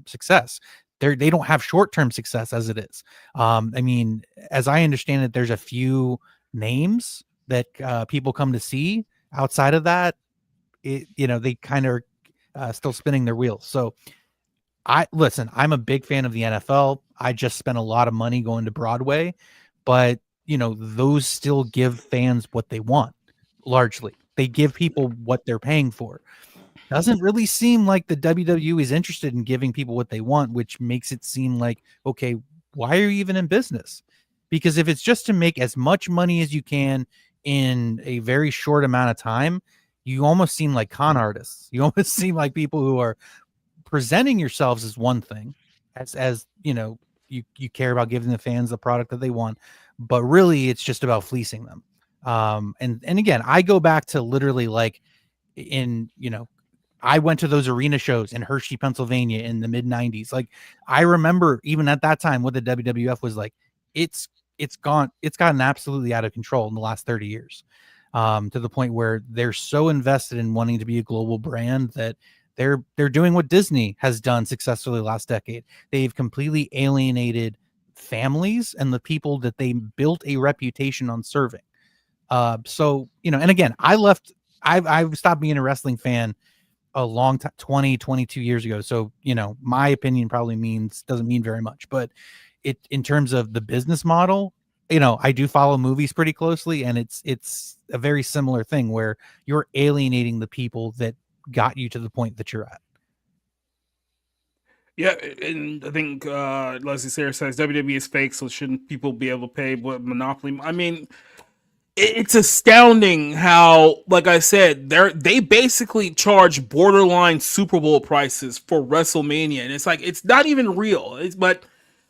success. They don't have short-term success as it is. I mean, as I understand it, there's a few names that people come to see. Outside of that, they kind of are still spinning their wheels. So I'm a big fan of the NFL. I just spent a lot of money going to Broadway, but those still give fans what they want. Largely, they give people what they're paying for. Doesn't really seem like the WWE is interested in giving people what they want, which makes it seem like, okay, why are you even in business? Because if it's just to make as much money as you can in a very short amount of time, you almost seem like con artists. You almost seem like people who are presenting yourselves as one thing, as you care about giving the fans the product that they want, but really it's just about fleecing them. And again, I go back to literally like I went to those arena shows in Hershey, Pennsylvania in the mid 90s. Like, I remember even at that time what the WWF was like. It's gotten absolutely out of control in the last 30 years. To the point where they're so invested in wanting to be a global brand that they're doing what Disney has done successfully last decade. They've completely alienated families and the people that they built a reputation on serving. So, and again, I left I've stopped being a wrestling fan a long time, 20, 22 years ago. So, my opinion probably doesn't mean very much, but in terms of the business model, I do follow movies pretty closely, and it's a very similar thing where you're alienating the people that got you to the point that you're at. Yeah, and I think Leslie Sayre says WWE is fake, so shouldn't people be able to pay what Monopoly? I mean, it's astounding how, like I said, they basically charge borderline Super Bowl prices for WrestleMania, and it's like it's not even real. But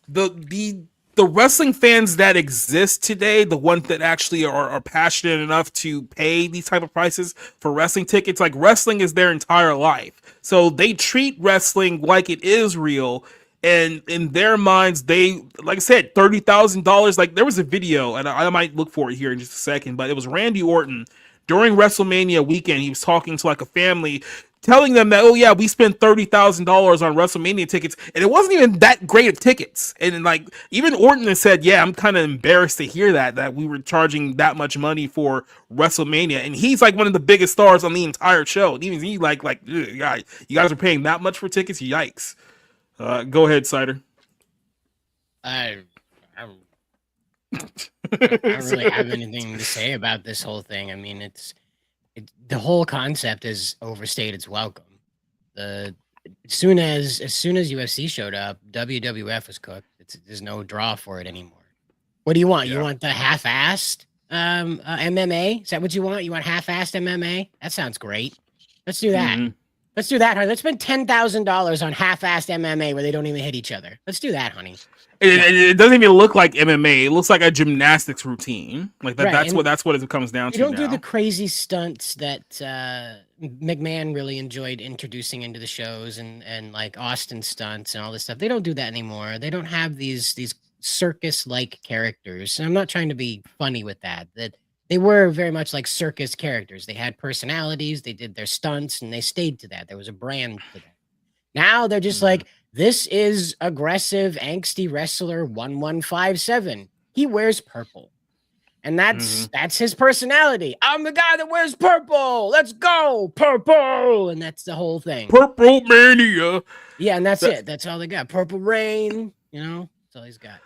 the wrestling fans that exist today, the ones that actually are passionate enough to pay these type of prices for wrestling tickets, like wrestling is their entire life, so they treat wrestling like it is real. And in their minds, they, like I said, $30,000. Like there was a video, and I might look for it here in just a second, but it was Randy Orton during WrestleMania weekend. He was talking to like a family, telling them that, oh yeah, we spent $30,000 on WrestleMania tickets, and it wasn't even that great of tickets. And like even Orton has said, yeah, I'm kind of embarrassed to hear that we were charging that much money for WrestleMania, and he's like one of the biggest stars on the entire show. And even he like, you guys are paying that much for tickets? Yikes. Go ahead, Cider. I don't really have anything to say about this whole thing. I mean, the whole concept is overstayed its welcome. As soon as UFC showed up, WWF was cooked. There's no draw for it anymore. What do you want? Yeah. You want the half-assed MMA? Is that what you want? You want half-assed MMA? That sounds great. Let's do that. Mm-hmm. Let's do that, honey. Let's spend $10,000 on half-assed MMA where they don't even hit each other. Let's do that, honey. It doesn't even look like MMA. It looks like a gymnastics routine. Like that. Right. That's what it comes down to. You don't do the crazy stunts that McMahon really enjoyed introducing into the shows, and like Austin stunts and all this stuff. They don't do that anymore. They don't have these circus-like characters. And I'm not trying to be funny with that. They were very much like circus characters. They had personalities, they did their stunts, and they stayed to that. There was a brand to that. Now they're just like, this is aggressive, angsty wrestler 1157. He wears purple. And that's his personality. I'm the guy that wears purple. Let's go, purple. And that's the whole thing. Purple mania. Yeah, and that's it. That's all they got. Purple rain, that's all he's got.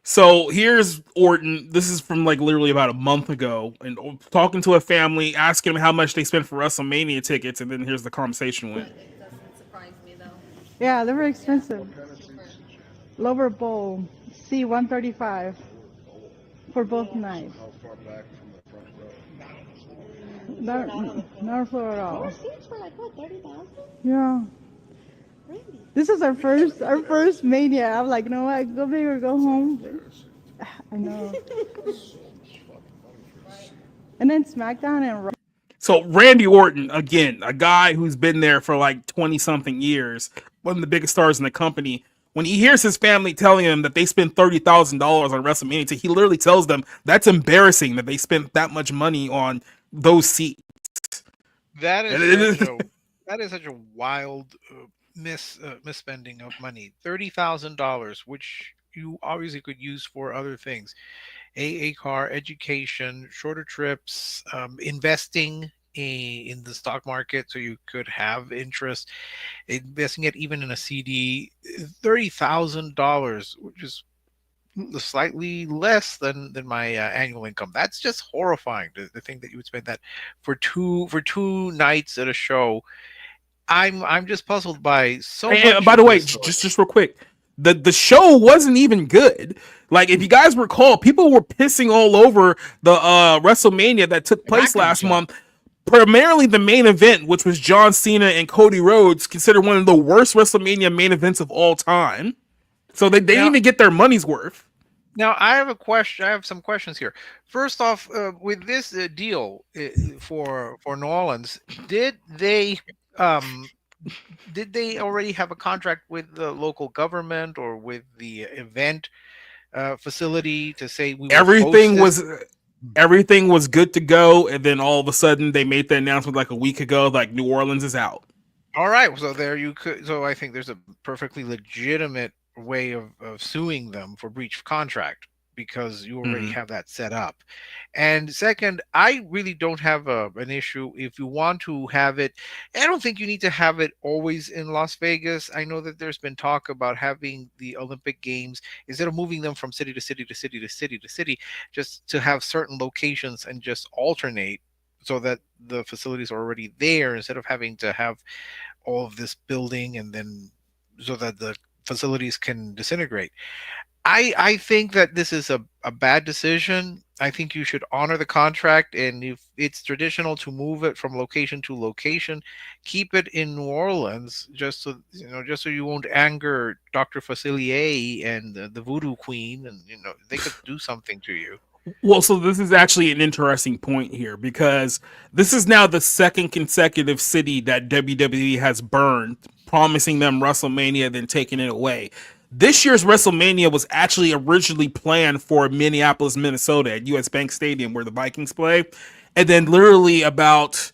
So here's Orton. This is from like literally about a month ago, and talking to a family, asking them how much they spent for WrestleMania tickets, and then here's the conversation went. Doesn't surprise me though. Yeah, they were expensive. Lower bowl, C135 for both nights. Not floor at all. 4 seats for like what, 30,000? Yeah. Really? This is our first Mania. I'm like, no, I go big or go home. I know. And then SmackDown and Raw. So Randy Orton, again, a guy who's been there for like 20 something years, one of the biggest stars in the company. When he hears his family telling him that they spent $30,000 on WrestleMania, he literally tells them that's embarrassing that they spent that much money on those seats. That is such a wild misspending of money. $30,000, which you obviously could use for other things. A car, education, shorter trips, investing in the stock market so you could have interest, investing it even in a CD. $30,000, which is slightly less than my annual income. That's just horrifying to think that you would spend that for two nights at a show. I'm just puzzled by so much. And by the way, just real quick, the show wasn't even good. Like if you guys recall, people were pissing all over the WrestleMania that took place last month. Primarily the main event, which was John Cena and Cody Rhodes, considered one of the worst WrestleMania main events of all time. So they didn't even get their money's worth. Now I have a question. I have some questions here. First off, with this deal for New Orleans, did they already have a contract with the local government or with the event facility to say everything was good to go, and then all of a sudden they made the announcement like a week ago, like New Orleans is out. All right, so there you could. So I think there's a perfectly legitimate way of suing them for breach of contract. because you already have that set up. And second, I really don't have an issue if you want to have it. I don't think you need to have it always in Las Vegas. I know that there's been talk about having the Olympic Games, instead of moving them from city to city to city to city to city, just to have certain locations and just alternate so that the facilities are already there instead of having to have all of this building and then so that the facilities can disintegrate. I think that this is a bad decision. I think you should honor the contract, and if it's traditional to move it from location to location, keep it in New Orleans, just so just so you won't anger Dr. Facilier and the Voodoo Queen, and they could do something to you. Well, so this is actually an interesting point here because this is now the second consecutive city that WWE has burned, promising them WrestleMania, then taking it away. This year's WrestleMania was actually originally planned for Minneapolis, Minnesota at US Bank Stadium where the Vikings play. And then literally about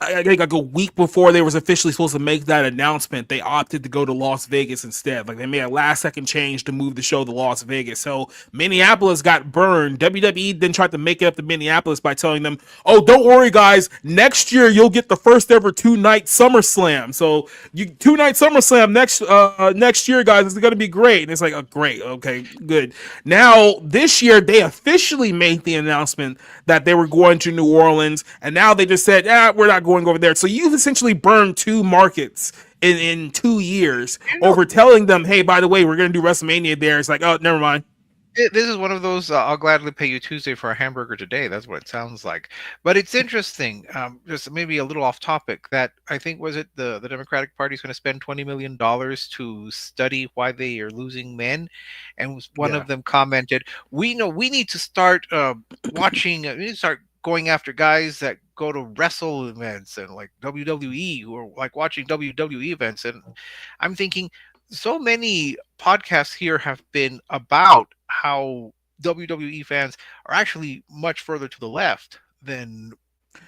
I think like a week before they was officially supposed to make that announcement, they opted to go to Las Vegas instead. Like they made a last second change to move the show to Las Vegas. So Minneapolis got burned. WWE then tried to make it up to Minneapolis by telling them, "Oh, don't worry, guys. Next year you'll get the first ever 2-night SummerSlam. So you 2-night SummerSlam next year, guys. It's gonna be great." And it's like, "Oh, great, okay, good." Now this year they officially made the announcement that they were going to New Orleans, and now they just said, we're not going over there. So you've essentially burned two markets in 2 years over telling them, hey, by the way, we're going to do WrestleMania there. It's like, oh, never mind. This is one of those I'll gladly pay you Tuesday for a hamburger today. That's what it sounds like. But it's interesting, just maybe a little off topic, that I think, was it the Democratic Party is going to spend $20 million to study why they are losing men. And one of them commented, we need to start watching, we need to start going after guys that go to wrestle events and like WWE, who are like watching WWE events. And I'm thinking, so many podcasts here have been about how WWE fans are actually much further to the left than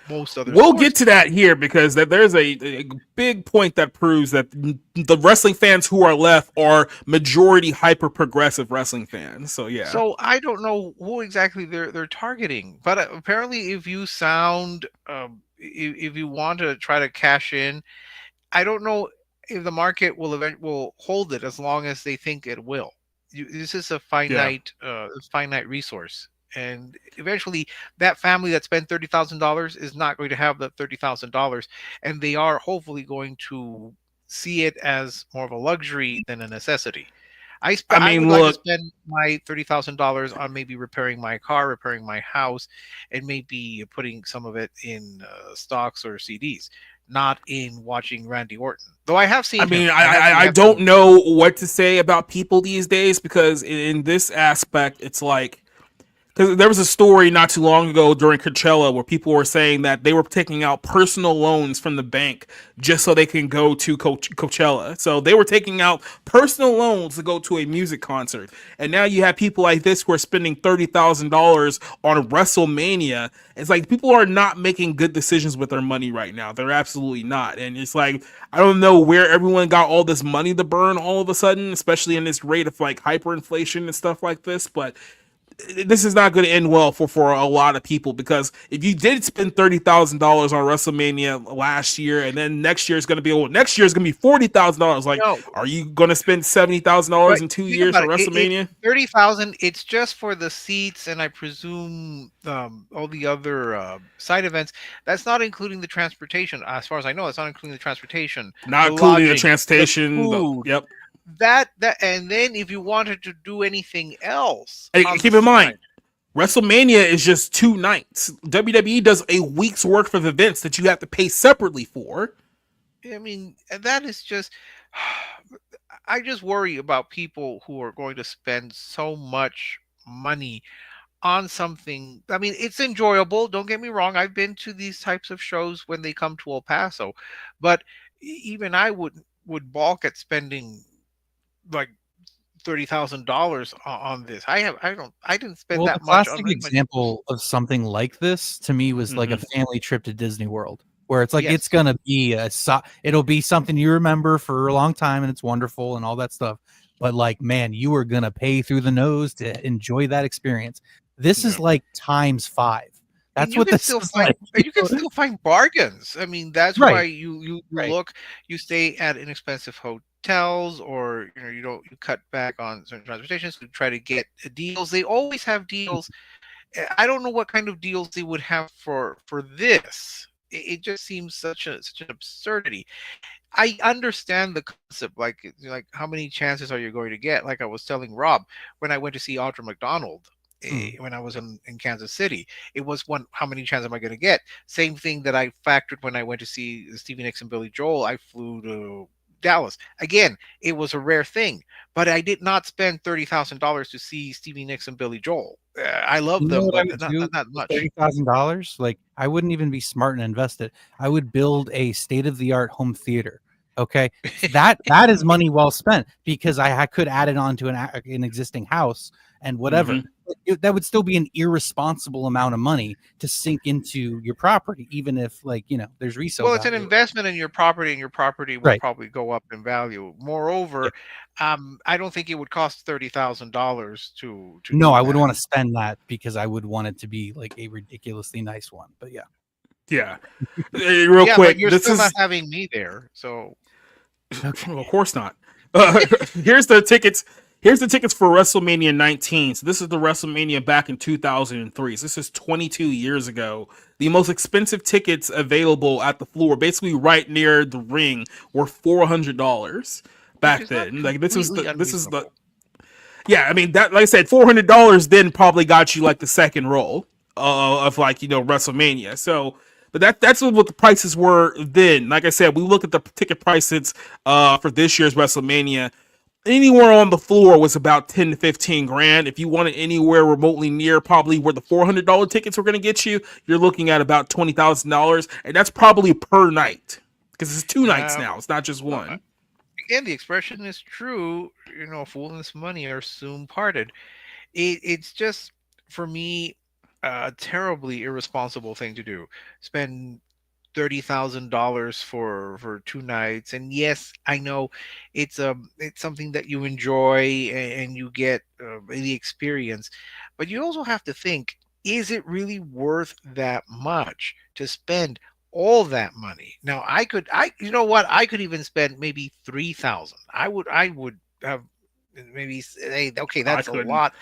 most other We'll sports. get to that here because there's a big point that proves that the wrestling fans who are left are majority hyper progressive wrestling fans. So yeah. So I don't know who exactly they're targeting, but apparently, if you sound if you want to try to cash in, I don't know if the market will hold it as long as they think it will. This is a finite finite resource, and eventually that family that spent $30,000 is not going to have that $30,000, and they are hopefully going to see it as more of a luxury than a necessity. I would like to spend my $30,000 on maybe repairing my car, repairing my house, and maybe putting some of it in stocks or CDs, not in watching Randy Orton. Though I have seen I don't know what to say about people these days because in this aspect, it's like, because there was a story not too long ago during Coachella where people were saying that they were taking out personal loans from the bank just so they can go to Coachella. So they were taking out personal loans to go to a music concert. And now you have people like this who are spending $30,000 on WrestleMania. It's like people are not making good decisions with their money right now. They're absolutely not. And it's like, I don't know where everyone got all this money to burn all of a sudden, especially in this rate of like hyperinflation and stuff like this. But this is not going to end well for a lot of people, because if you did spend $30,000 on WrestleMania last year, and then next year is going to be $40,000, like, are you going to spend $70,000 in 2 years for WrestleMania? $30,000. It's just for the seats, and I presume all the other side events. That's not including the transportation, as far as I know. It's not including the transportation, not including the transportation. Yep. That and then if you wanted to do anything else, keep in mind, WrestleMania is just 2 nights. WWE does a week's worth of events that you have to pay separately for. I mean, that is just, I just worry about people who are going to spend so much money on something. I mean, it's enjoyable, don't get me wrong. I've been to these types of shows when they come to El Paso, but even I would balk at spending like $30,000 on this. I didn't spend that much. The classic example of something like this to me was like a family trip to Disney World, where it's like it's gonna be it'll be something you remember for a long time, and it's wonderful and all that stuff. but like, man, you are gonna pay through the nose to enjoy that experience. This is like times 5. That's And you what can this still is find like. you can still find bargains. I mean, that's Right. why you look, you stay at inexpensive hotels, or you cut back on certain transportations to try to get deals. They always have deals. I don't know what kind of deals they would have for this. It just seems such an absurdity. I understand the concept, like how many chances are you going to get? Like I was telling Rob when I went to see Audra McDonald when I was in Kansas City, it was one. How many chances am I going to get? Same thing that I factored when I went to see Stevie Nicks and Billy Joel. I flew to Dallas. Again, it was a rare thing, but I did not spend $30,000 to see Stevie Nicks and Billy Joel. I love You know them, what I but would not, do not, not with much. $30,000? Like, I wouldn't even be smart and invest it. I would build a state-of-the-art home theater. Okay, that is money well spent, because I could add it on to an existing house and whatever. That would still be an irresponsible amount of money to sink into your property, even if there's resale. Well, it's an value. investment in your property, and your property will probably go up in value. Moreover, I don't think it would cost $30,000 to. No, do I would that. want to spend that because I would want it to be like a ridiculously nice one. But yeah. Real quick, but you're this still is not having me there, so. Well, of course not. Here's the tickets. Here's the tickets for WrestleMania 19. So this is the WrestleMania back in 2003. So this is 22 years ago. The most expensive tickets available at the floor, basically right near the ring, were $400 back then. Like this is the yeah. I mean that, like I said, $400 then probably got you like the second row of WrestleMania. So. But that's what the prices were then. Like I said, we look at the ticket prices for this year's WrestleMania. Anywhere on the floor was about 10 to 15 grand. If you wanted anywhere remotely near probably where the $400 tickets were going to get you, you're looking at about $20,000, and that's probably per night because it's 2 nights now. It's not just one. Again, the expression is true. Fool and his money are soon parted. It's just, for me, a terribly irresponsible thing to do. Spend $30,000 for 2 nights, and yes, I know it's something that you enjoy and you get the experience, but you also have to think: is it really worth that much to spend all that money? Now, I could even spend maybe 3,000. I would have maybe say, okay, that's a lot.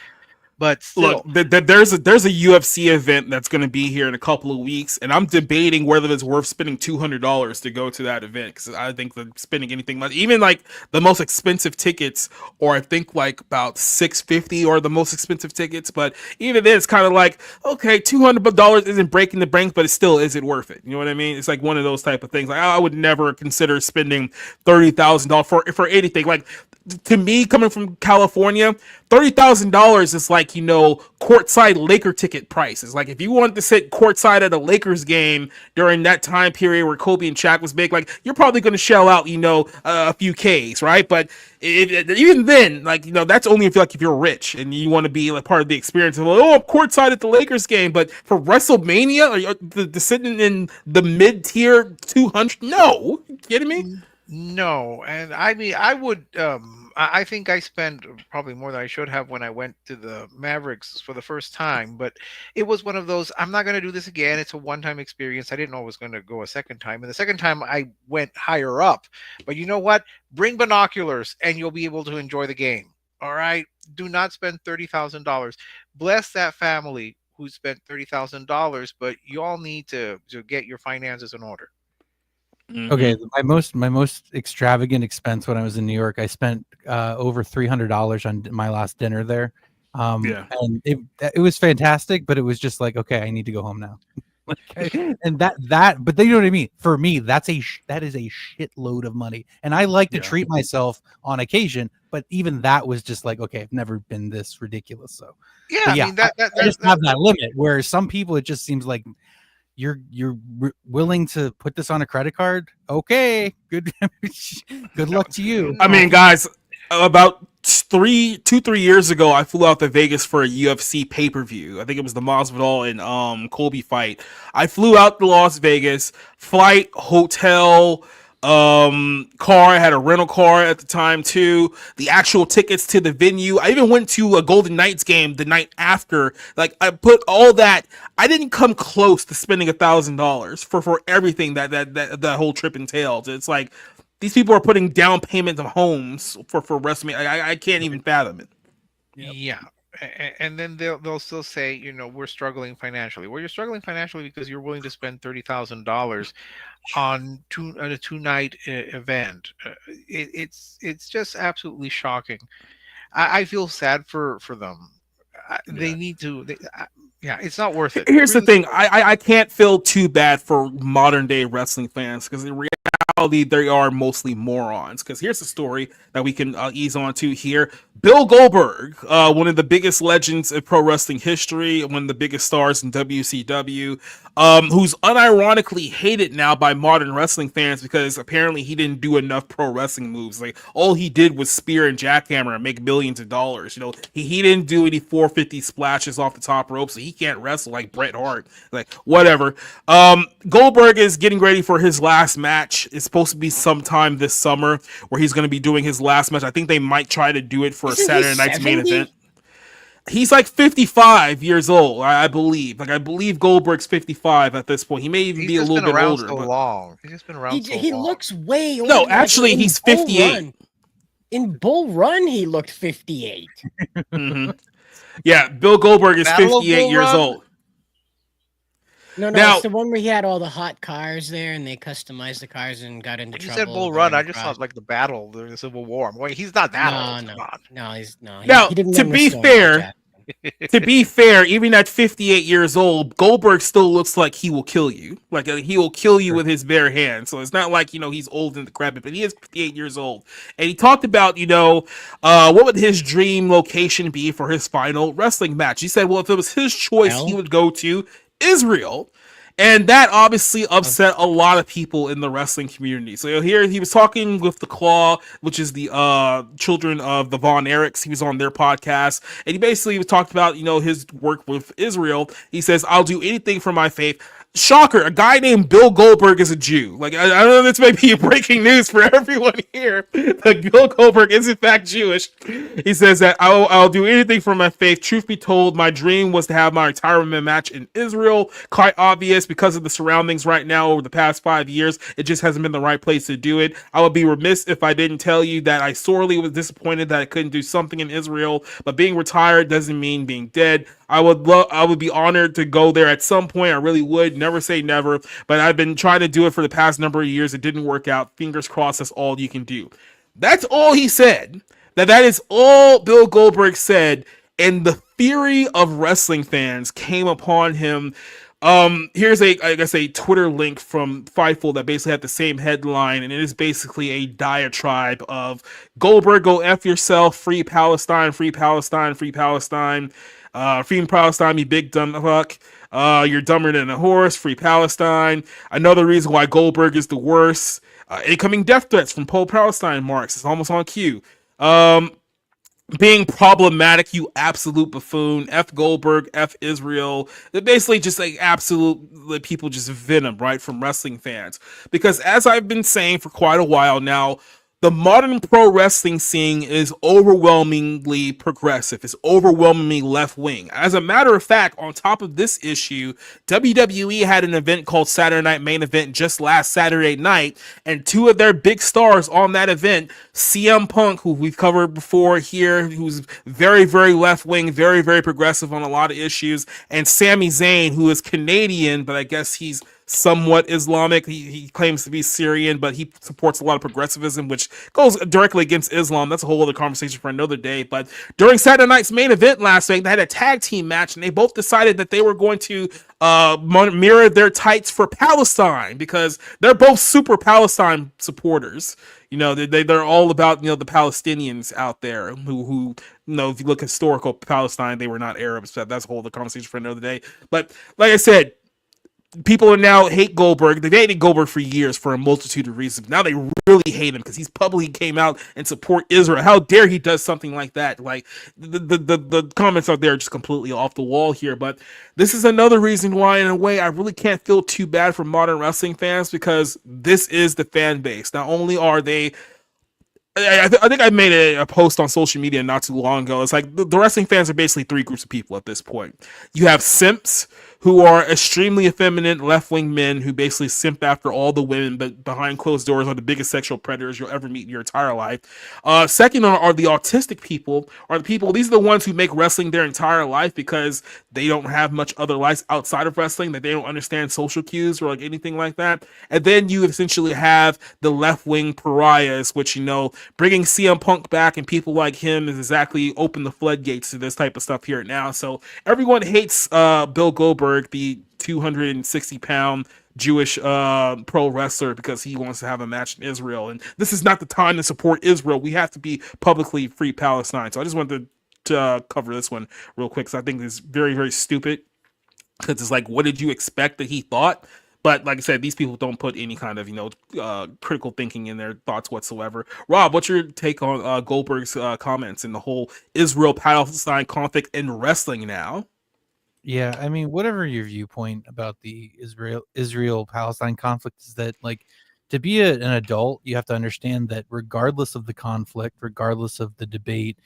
But still, look, there's a UFC event that's going to be here in a couple of weeks, and I'm debating whether it's worth spending $200 to go to that event, because I think that spending anything much, even like the most expensive tickets, or I think like about $650 or the most expensive tickets. But even then, it's kind of like, okay, $200 isn't breaking the bank, but it still isn't worth it. You know what I mean? It's like one of those type of things. Like I would never consider spending $30,000 for anything. Like, to me, coming from California, $30,000 is like, courtside Laker ticket prices. Like if you wanted to sit courtside at a Lakers game during that time period where Kobe and Shaq was big, like you're probably going to shell out, a few Ks, right? But even then, like, that's only if you're rich and you want to be like part of the experience of, I'm courtside at the Lakers game. But for WrestleMania, the sitting in the mid-tier 200, no, you kidding me? No, and I mean, I would. I think I spent probably more than I should have when I went to the Mavericks for the first time. But it was one of those. I'm not going to do this again. It's a one-time experience. I didn't know I was going to go a second time. And the second time I went higher up. But you know what? Bring binoculars, and you'll be able to enjoy the game. All right. Do not spend $30,000. Bless that family who spent $30,000. But you all need to get your finances in order. Okay, my most extravagant expense when I was in New York, I spent over $300 on my last dinner there. And it was fantastic, but it was just like, okay, I need to go home now. And but you know what I mean? For me, that is a shitload of money, and I like to treat myself on occasion. But even that was just like, okay, I've never been this ridiculous. So I mean, I just have that limit. Where some people, it just seems like you're willing to put this on a credit card. Okay, good luck to you. I mean, guys, about 3 years ago, I flew out to Vegas for a UFC pay-per-view. I think it was the Masvidal and Colby fight. I flew out to Las Vegas, flight, hotel, car. I had a rental car at the time too. The actual tickets to the venue. I even went to a Golden Knights game the night after. Like I put all that. I didn't come close to spending $1,000 for everything that whole trip entails. It's like these people are putting down payments of homes for WrestleMania. I can't even fathom it. Yeah. And then they'll still say, we're struggling financially. Well, you're struggling financially because you're willing to spend $30,000 on a 2-night event. It's just absolutely shocking. I feel sad for them. They need to. It's not worth it. Here's the thing. I can't feel too bad for modern day wrestling fans because in reality they are mostly morons. Because here's the story that we can ease on to here. Bill Goldberg, one of the biggest legends of pro wrestling history, one of the biggest stars in WCW, who's unironically hated now by modern wrestling fans because apparently he didn't do enough pro wrestling moves. Like all he did was spear and jackhammer and make millions of dollars. He didn't do any 450 splashes off the top rope, so he can't wrestle like Bret Hart. Like whatever. Goldberg is getting ready for his last match. It's supposed to be sometime this summer where he's going to be doing his last match. I think they might try to do it for a Saturday night's main event. He's like 55 years old, I believe. I believe Goldberg's 55 at this point. He may even be a little bit older. He's just been around so long. He looks way older. No, actually, he's 58. In Bull Run, he looked 58. Mm-hmm. Yeah, Bill Goldberg is 58 years old. No, now, it's the one where he had all the hot cars there, and they customized the cars and got into trouble. You said Bull Run. I just thought like the battle during the Civil War. I'm going, he's not that old. No, he's not. Now, to be fair, even at 58 years old, Goldberg still looks like he will kill you. Like he will kill you with his bare hands. So it's not like he's old and decrepit, but he is 58 years old. And he talked about what would his dream location be for his final wrestling match. He said, well, if it was his choice, he would go to Israel. And that obviously upset a lot of people in the wrestling community. So here he was talking with the Claw, which is the children of the Von Erichs. He was on their podcast, and he basically talked about his work with Israel. He says, "I'll do anything for my faith." Shocker, a guy named Bill Goldberg is a Jew. Like, I know this may be breaking news for everyone here, but Bill Goldberg is in fact Jewish. He says that I'll do anything for my faith. Truth be told, my dream was to have my retirement match in Israel. Quite obvious because of the surroundings right now over the past 5 years. It just hasn't been the right place to do it. I would be remiss if I didn't tell you that I sorely was disappointed that I couldn't do something in Israel, but being retired doesn't mean being dead. I would be honored to go there at some point. I really would. Never say never. But I've been trying to do it for the past number of years. It didn't work out. Fingers crossed. That's all you can do. That's all he said. That is all Bill Goldberg said. And the fury of wrestling fans came upon him. Here's a Twitter link from Fightful that basically had the same headline, and it is basically a diatribe of Goldberg, go F yourself, free Palestine, free Palestine, free Palestine. Free Palestine, you big dumb fuck. You're dumber than a horse. Free Palestine. Another reason why Goldberg is the worst. Incoming death threats from pro-Palestine marks. It's almost on cue. Being problematic, you absolute buffoon. F Goldberg, F Israel. They're basically just like absolute people, just venom, right, from wrestling fans. Because as I've been saying for quite a while now, the modern pro wrestling scene is overwhelmingly progressive. It's overwhelmingly left-wing. As a matter of fact, on top of this issue, WWE had an event called Saturday Night Main Event just last Saturday night, and two of their big stars on that event, CM Punk, who we've covered before here, who's very, very left-wing, very, very progressive on a lot of issues, and Sami Zayn, who is Canadian, but I guess he's somewhat Islamic. He claims to be Syrian, but he supports a lot of progressivism, which goes directly against Islam. That's a whole other conversation for another day. But during Saturday night's main event last week, they had a tag team match, and they both decided that they were going to mirror their tights for Palestine because they're both super Palestine supporters. They're all about the Palestinians out there who if you look historical Palestine, they were not Arabs. So that's a whole other conversation for another day. But like I said, people now hate Goldberg. They've hated Goldberg for years for a multitude of reasons. Now they really hate him because he's publicly came out and support Israel. How dare he does something like that? Like the comments out there are just completely off the wall here. But this is another reason why, in a way, I really can't feel too bad for modern wrestling fans, because this is the fan base. Not only are they, I think I made a post on social media not too long ago. It's like the wrestling fans are basically three groups of people at this point. You have simps, who are extremely effeminate left-wing men who basically simp after all the women, but behind closed doors are the biggest sexual predators you'll ever meet in your entire life. Second are the autistic people, these are the ones who make wrestling their entire life because they don't have much other life outside of wrestling, that they don't understand social cues or like anything like that. And then you essentially have the left-wing pariahs, which, bringing CM Punk back and people like him is exactly open the floodgates to this type of stuff here now. So everyone hates Bill Goldberg, the 260-pound Jewish pro wrestler, because he wants to have a match in Israel. And this is not the time to support Israel. We have to be publicly free Palestine. So I just wanted to cover this one real quick, because I think it's very, very stupid. Because it's like, what did you expect that he thought? But like I said, these people don't put any kind of, critical thinking in their thoughts whatsoever. Rob, what's your take on Goldberg's comments and the whole Israel-Palestine conflict in wrestling now? Yeah, I mean, whatever your viewpoint about the Israel-Palestine conflict is, that, like, to be an adult, you have to understand that regardless of the conflict, regardless of the debate,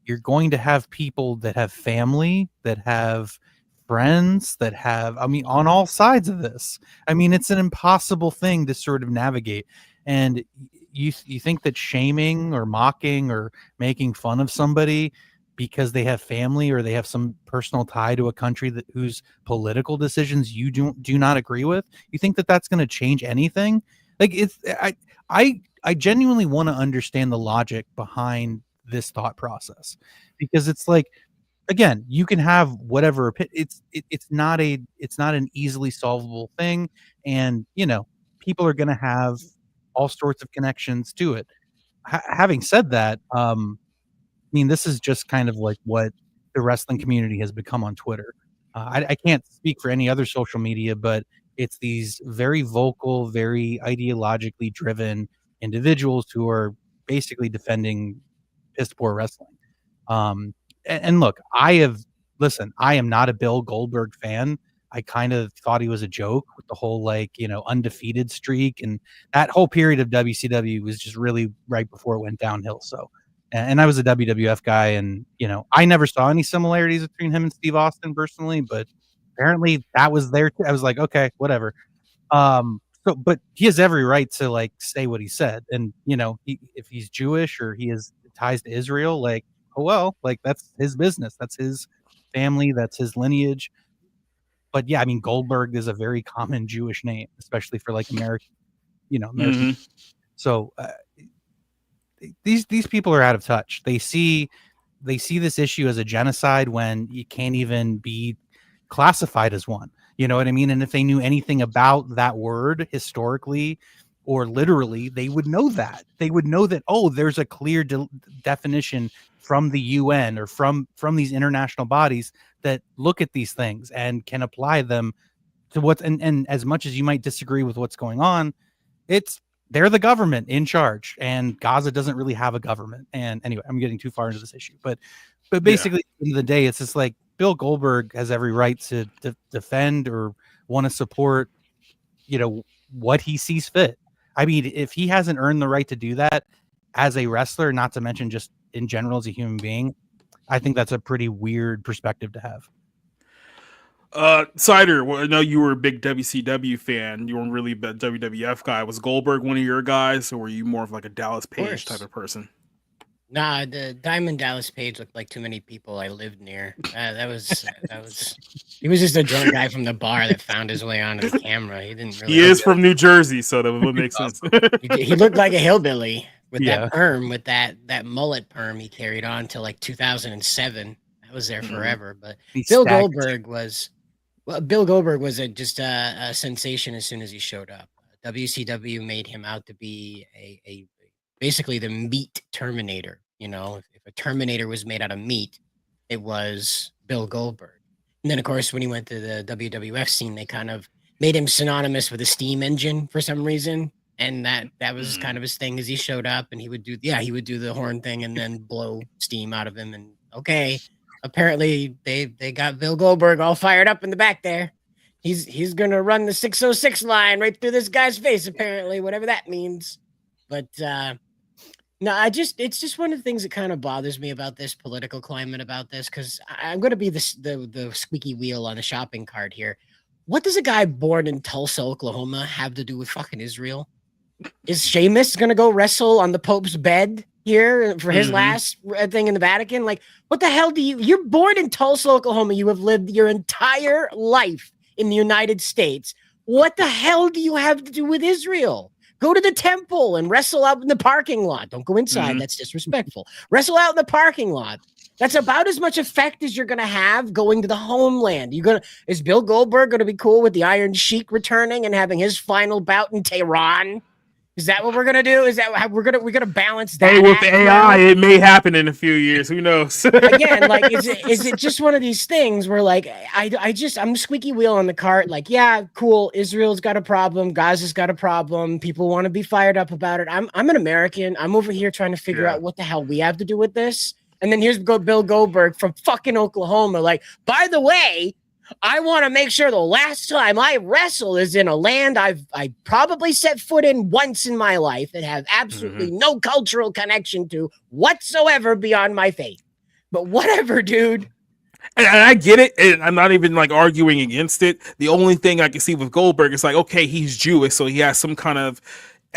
you're going to have people that have family, that have friends, that have, on all sides of this. It's an impossible thing to sort of navigate. And you think that shaming or mocking or making fun of somebody because they have family or they have some personal tie to a country whose political decisions you do not agree with, you think that that's going to change anything? Like, I genuinely want to understand the logic behind this thought process, because it's like, again, you can have whatever it's not an easily solvable thing, and people are going to have all sorts of connections to it. Having said that, this is just kind of like what the wrestling community has become on Twitter. I can't speak for any other social media, but it's these very vocal, very ideologically driven individuals who are basically defending piss poor wrestling. And look, I am not a Bill Goldberg fan. I kind of thought he was a joke with the whole, undefeated streak, and that whole period of WCW was just really right before it went downhill. So, and I was a WWF guy, and I never saw any similarities between him and Steve Austin personally, but apparently that was there too. I was like, okay, whatever. So, but he has every right to say what he said, and if he's Jewish or he has ties to Israel, oh well, that's his business, that's his family, that's his lineage. But yeah, Goldberg is a very common Jewish name, especially for American, American. Mm-hmm. So these people are out of touch. They see this issue as a genocide when you can't even be classified as one. You know what I mean? And if they knew anything about that word historically or literally, they would know that. They would know that, oh, there's a clear definition from the UN or from these international bodies that look at these things and can apply them to what's, and as much as you might disagree with what's going on, they're the government in charge, and Gaza doesn't really have a government. And anyway, I'm getting too far into this issue, but basically, at the end of the day, it's just like Bill Goldberg has every right to defend or want to support, what he sees fit. If he hasn't earned the right to do that as a wrestler, not to mention just in general as a human being, I think that's a pretty weird perspective to have. Cider, well, I know you were a big WCW fan. You weren't really a WWF guy. Was Goldberg one of your guys, or were you more of a Dallas Page type of person? Nah, the Diamond Dallas Page looked like too many people I lived near. That was he was just a drunk guy from the bar that found his way onto the camera. He didn't really. He is from New Jersey, so that would make sense. He looked like a hillbilly with that perm, with that mullet perm he carried on till 2007. That was there forever. But Bill Goldberg was just a sensation as soon as he showed up. WCW made him out to be a basically the meat Terminator. If a Terminator was made out of meat, it was Bill Goldberg. And then, of course, when he went to the WWF scene, they kind of made him synonymous with a steam engine for some reason. And that was kind of his thing, as he showed up and he would do the horn thing and then blow steam out of him. And okay, apparently they got Bill Goldberg all fired up in the back there. He's gonna run the 606 line right through this guy's face, apparently, whatever that means. But no, it's just one of the things that kind of bothers me about this political climate about this, because I'm gonna be the squeaky wheel on the shopping cart here. What does a guy born in Tulsa, Oklahoma have to do with fucking Israel? Is Sheamus gonna go wrestle on the Pope's bed here for his last thing in the Vatican? Like, what the hell you're born in Tulsa, Oklahoma. You have lived your entire life in the United States. What the hell do you have to do with Israel? Go to the temple and wrestle out in the parking lot. Don't go inside. That's disrespectful. Wrestle out in the parking lot. That's about as much effect as you're going to have going to the homeland. Is Bill Goldberg going to be cool with the Iron Sheik returning and having his final bout in Tehran? Is that what we're gonna do? Is that how we're gonna balance that? Hey, with the AI, it may happen in a few years. Who knows? Again, like, is it just one of these things where, like, I'm the squeaky wheel on the cart? Like, yeah, cool. Israel's got a problem. Gaza's got a problem. People want to be fired up about it. I'm an American. I'm over here trying to figure out what the hell we have to do with this. And then here's Bill Goldberg from fucking Oklahoma. Like, by the way, I want to make sure the last time I wrestle is in a land I probably set foot in once in my life and have absolutely no cultural connection to whatsoever beyond my faith. But whatever, dude. And I get it, and I'm not even like arguing against it. The only thing I can see with Goldberg is like, okay, he's Jewish, so he has some kind of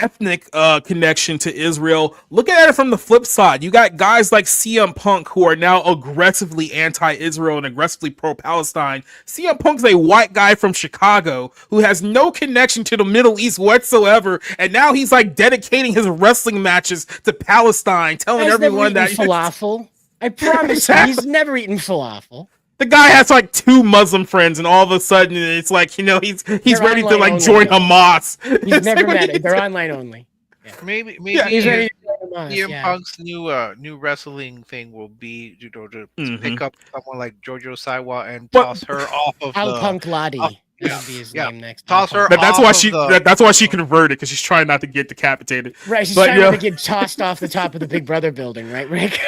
ethnic connection to Israel. Look at it from the flip side. You got guys like CM Punk who are now aggressively anti-Israel and aggressively pro-Palestine. CM Punk's a white guy from Chicago who has no connection to the Middle East whatsoever, and now he's like dedicating his wrestling matches to Palestine, telling everyone that falafel. I promise you, he's never eaten falafel. The guy has like 2 Muslim friends, and all of a sudden it's like, you know, he's ready to like join Hamas. He's never met it. They're online only. Yeah. Maybe he's ready to join Hamas, CM Punk's new wrestling thing will be, you know, to pick up someone like JoJo Siwa and toss her off of Punk Lottie. That'll be his name next. Toss her. That's why she converted, because she's trying not to get decapitated. Right, she's trying not to get tossed off the top of the Big Brother building, right, Rick?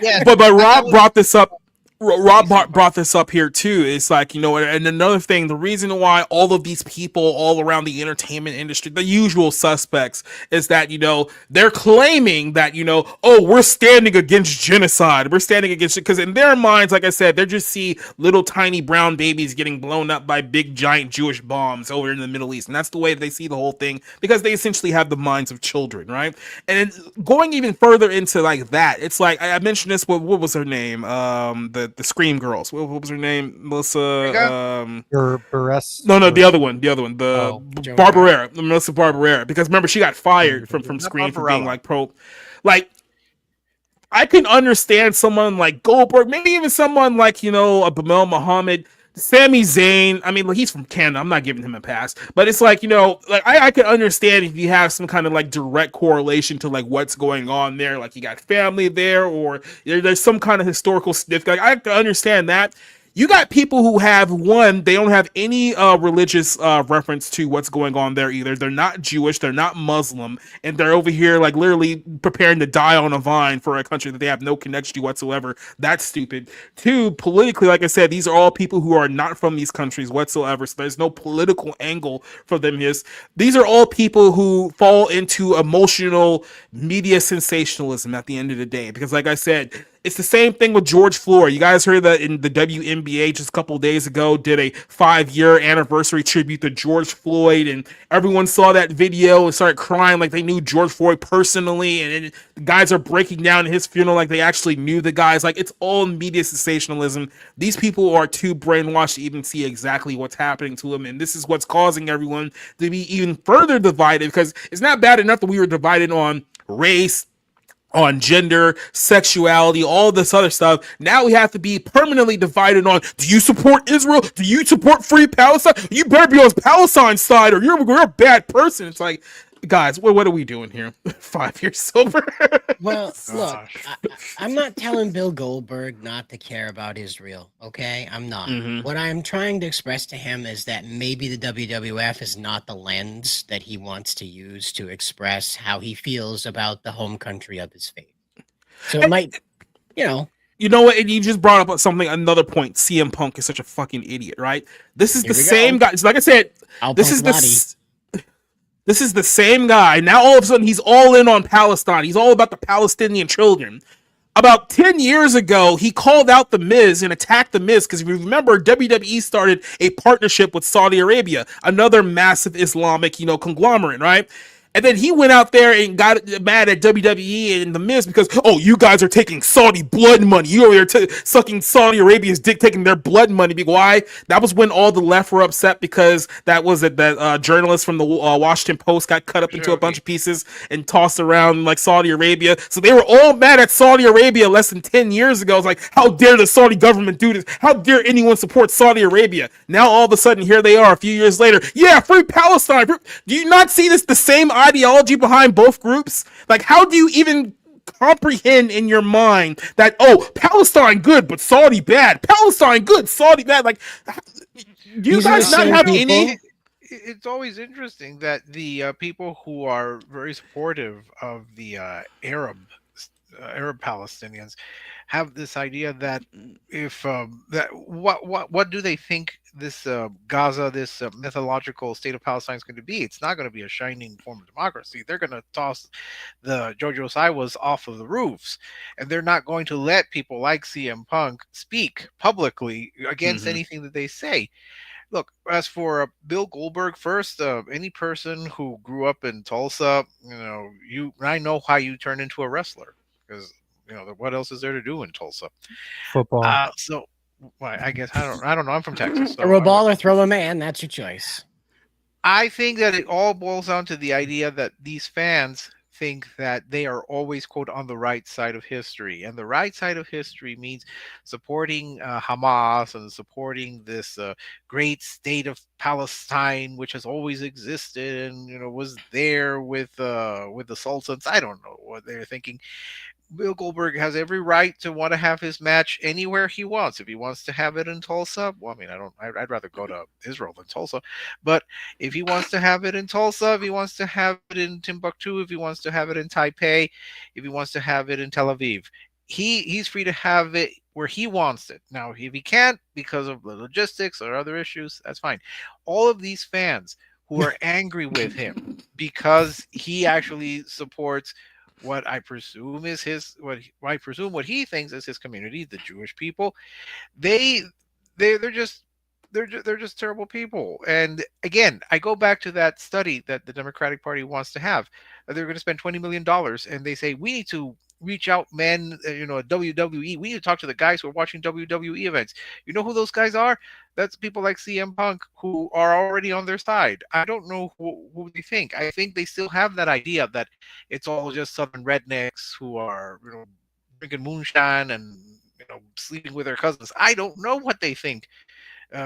Yeah. But Rob brought this up. Rob brought this up here too. It's like, you know, and another thing, the reason why all of these people all around the entertainment industry, the usual suspects, is that, you know, they're claiming that, you know, oh, we're standing against genocide. We're standing against it. Because in their minds, like I said, they just see little tiny brown babies getting blown up by big giant Jewish bombs over in the Middle East. And that's the way they see the whole thing, because they essentially have the minds of children, right? And going even further into like that, it's like, I mentioned this, what was her name? The Scream Girls. What was her name? Melissa. Buress. No, the other one. The Barbarera. Melissa Barbarera. Because remember, she got fired from Scream for being like pro. Like, I can understand someone like Goldberg, maybe even someone like, you know, a Bilal Muhammad, Sami Zayn. I mean, look, he's from Canada. I'm not giving him a pass, but it's like, you know, like I could understand if you have some kind of like direct correlation to like what's going on there, like you got family there, or there's some kind of historical significance. I can understand that. You got people who have they don't have any religious reference to what's going on there either. They're not Jewish, they're not Muslim, and they're over here like literally preparing to die on a vine for a country that they have no connection to whatsoever. That's stupid. 2, politically, like I said, these are all people who are not from these countries whatsoever, so there's no political angle for them. These are all people who fall into emotional media sensationalism at the end of the day, because like I said, it's the same thing with George Floyd. You guys heard that in the WNBA just a couple of days ago did a 5-year anniversary tribute to George Floyd, and everyone saw that video and started crying like they knew George Floyd personally, and the guys are breaking down his funeral like they actually knew the guys. Like, it's all media sensationalism. These people are too brainwashed to even see exactly what's happening to them, and this is what's causing everyone to be even further divided, because it's not bad enough that we were divided on race, on gender, sexuality, all this other stuff. Now we have to be permanently divided on, do you support Israel? Do you support free Palestine? You better be on Palestine's side, or you're a bad person. It's like, Guys, what are we doing here? 5 years sober. Well, look, Gosh. I'm not telling Bill Goldberg not to care about Israel, okay? I'm not. Mhm. What I'm trying to express to him is that maybe the WWF is not the lens that he wants to use to express how he feels about the home country of his faith. So it might, you know. You know what? And you just brought up another point. CM Punk is such a fucking idiot, right? This is Here the we same go. guy. Like I said, Al this is Punk this is the same guy. Now all of a sudden he's all in on Palestine. He's all about the Palestinian children. About 10 years ago, he called out The Miz and attacked The Miz because if you remember, WWE started a partnership with Saudi Arabia, another massive Islamic, conglomerate, right? And then he went out there and got mad at WWE and The Miz because, oh, you guys are taking Saudi blood money. You over there sucking Saudi Arabia's dick, taking their blood money. Why? That was when all the left were upset because that was that journalist from the Washington Post got cut up into a bunch of pieces and tossed around like Saudi Arabia. So they were all mad at Saudi Arabia less than 10 years ago. It's like, how dare the Saudi government do this? How dare anyone support Saudi Arabia? Now all of a sudden, here they are a few years later. Yeah, free Palestine. Do you not see this the same ideology behind both groups? Like, how do you even comprehend in your mind that, oh, Palestine good but Saudi bad, Palestine good, Saudi bad? Like, do you guys not have any? It's always interesting that the people who are very supportive of the Arab Palestinians have this idea that if that what do they think this Gaza, this mythological state of Palestine is going to be? It's not going to be a shining form of democracy. They're going to toss the JoJo Siwas off of the roofs, and they're not going to let people like CM Punk speak publicly against anything that they say. Look, as for Bill Goldberg, first, any person who grew up in Tulsa, I know how you turn into a wrestler because what else is there to do in Tulsa? Football. So, well, I guess I don't know. I'm from Texas. So throw a ball or throw a man. That's your choice. I think that it all boils down to the idea that these fans think that they are always, quote, on the right side of history. And the right side of history means supporting Hamas and supporting this great state of Palestine, which has always existed and, was there with the Sultans. I don't know what they're thinking. Bill Goldberg has every right to want to have his match anywhere he wants. If he wants to have it in Tulsa, well, I mean, I'd rather go to Israel than Tulsa. But if he wants to have it in Tulsa, if he wants to have it in Timbuktu, if he wants to have it in Taipei, if he wants to have it in Tel Aviv, he's free to have it where he wants it. Now, if he can't because of the logistics or other issues, that's fine. All of these fans who are angry with him because he actually supports what I presume is what he thinks is his community, the Jewish people, they're just terrible people. And again, I go back to that study that the Democratic Party wants to have. They're going to spend $20 million, and they say we need to reach out, men, WWE. We need to talk to the guys who are watching WWE events. You know who those guys are? That's people like CM Punk who are already on their side. I don't know who they think. I think they still have that idea that it's all just Southern rednecks who are, drinking moonshine and, sleeping with their cousins. I don't know what they think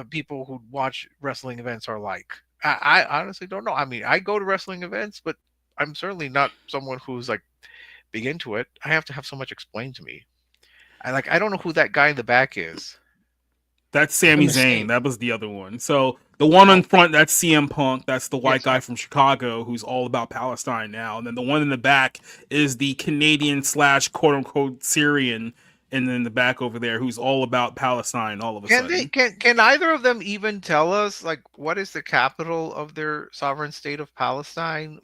people who watch wrestling events are like. I honestly don't know. I mean, I go to wrestling events, but I'm certainly not someone who's like big into it. I have to have so much explained to me. I don't know who that guy in the back is. That's Sami Zayn. That was the other one. So the one in front, that's CM Punk. That's the white guy from Chicago who's all about Palestine now. And then the one in the back is the Canadian / quote unquote Syrian. And then the back over there who's all about Palestine all of a sudden. Can either of them even tell us like what is the capital of their sovereign state of Palestine?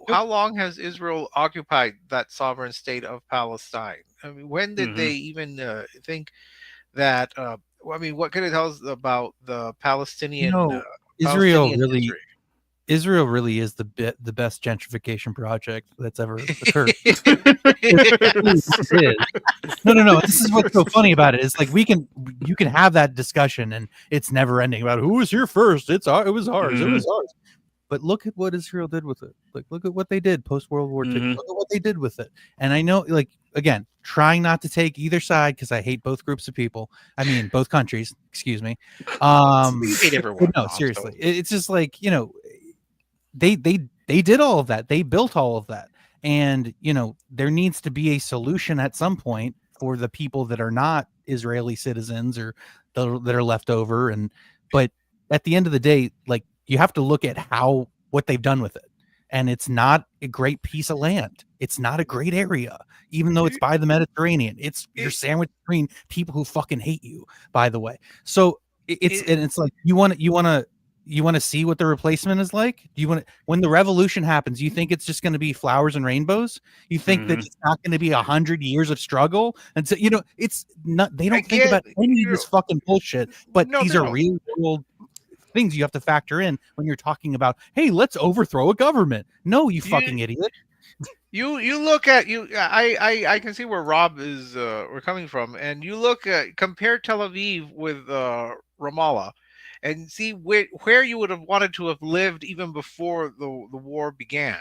How long has Israel occupied that sovereign state of Palestine? I mean, when did they even think that what can it tell us about the Palestinian Israel Palestinian really history? Israel really is the best gentrification project that's ever occurred. No. This is what's so funny about it. It's like you can have that discussion and it's never ending about who was here first. It was ours. It was ours. But look at what Israel did with it. Like, look at what they did post World War II. Look at what they did with it. And I know, like, again, trying not to take either side because I hate both groups of people. I mean, both countries. Excuse me. You hate everyone. No, seriously, it's just like they They did all of that. They built all of that. And, there needs to be a solution at some point for the people that are not Israeli citizens or that are left over. But at the end of the day, like, you have to look at what they've done with it. And it's not a great piece of land. It's not a great area, even though it's by the Mediterranean. You're sandwiched between people who fucking hate you, by the way. So it's like, you want to see what the replacement is like? Do you want to, when the revolution happens, you think it's just going to be flowers and rainbows? You think that it's not going to be 100 years of struggle? And so, it's not, they don't think about any of this fucking bullshit, but these are real world things you have to factor in when you're talking about, hey, let's overthrow a government. No, you fucking idiot. You look at I can see where Rob is we're coming from, and you look at, compare Tel Aviv with Ramallah, and see where you would have wanted to have lived even before the war began.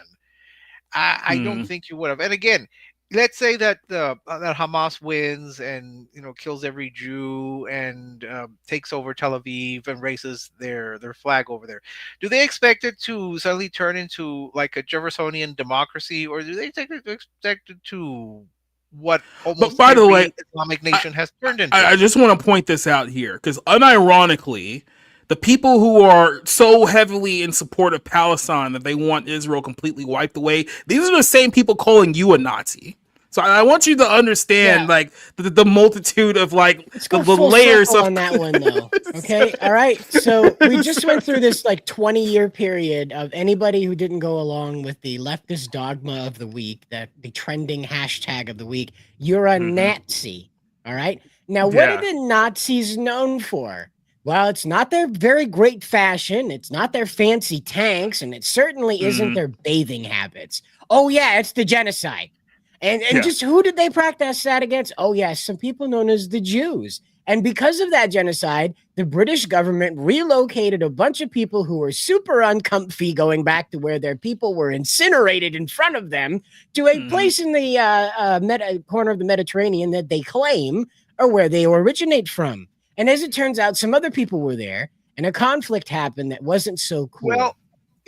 I don't think you would have. And again, let's say that that Hamas wins and kills every Jew and takes over Tel Aviv and raises their flag over there. Do they expect it to suddenly turn into like a Jeffersonian democracy, or do they expect it to what almost by the way, Islamic nation has turned into? I just want to point this out here, because unironically, the people who are so heavily in support of Palestine that they want Israel completely wiped away, these are the same people calling you a Nazi. So I want you to understand, like, the multitude of, like, the layers of on that one, though. Okay, all right. So we just went through this like 20-year period of anybody who didn't go along with the leftist dogma of the week, the trending hashtag of the week. You're a Nazi. All right. Now, what are the Nazis known for? Well, it's not their very great fashion. It's not their fancy tanks, and it certainly isn't their bathing habits. Oh yeah, it's the genocide. And just who did they practice that against? Oh, yes, some people known as the Jews. And because of that genocide, the British government relocated a bunch of people who were super uncomfy going back to where their people were incinerated in front of them to a place in the corner of the Mediterranean that they claim are where they originate from. And as it turns out, some other people were there, and a conflict happened that wasn't so cool. Well,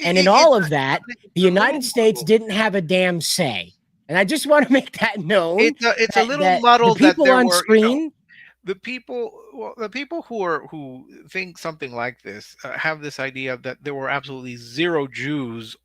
and in all of that, the United States didn't have a damn say. And I just want to make that known. It's a little muddled. The people on screen, the people who think something like this have this idea that there were absolutely zero Jews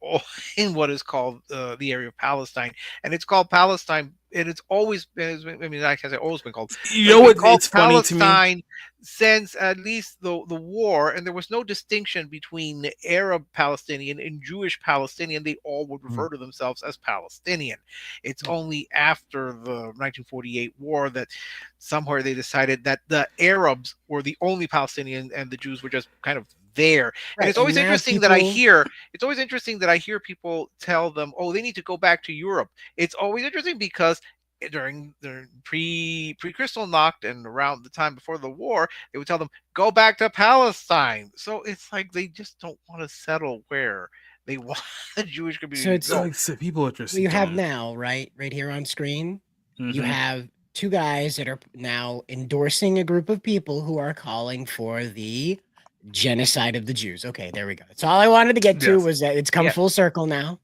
in what is called the area of Palestine, and it's called Palestine. And it's always been, I mean, like I said, always been called. It's funny to me. Since at least the war, and there was no distinction between Arab Palestinian and Jewish Palestinian. They all would refer to themselves as Palestinian. It's only after the 1948 war that somewhere they decided that the Arabs were the only Palestinian and the Jews were just kind of there. Right. And it's always interesting that I hear people tell them, oh, they need to go back to Europe. It's always interesting because during the pre-Kristallnacht and around the time before the war, they would tell them, go back to Palestine. So it's like they just don't want to settle where they want the Jewish community to go. So people are just you have now, right here on screen, you have two guys that are now endorsing a group of people who are calling for the genocide of the Jews. Okay, there we go. That's all I wanted to get to was that it's come full circle now.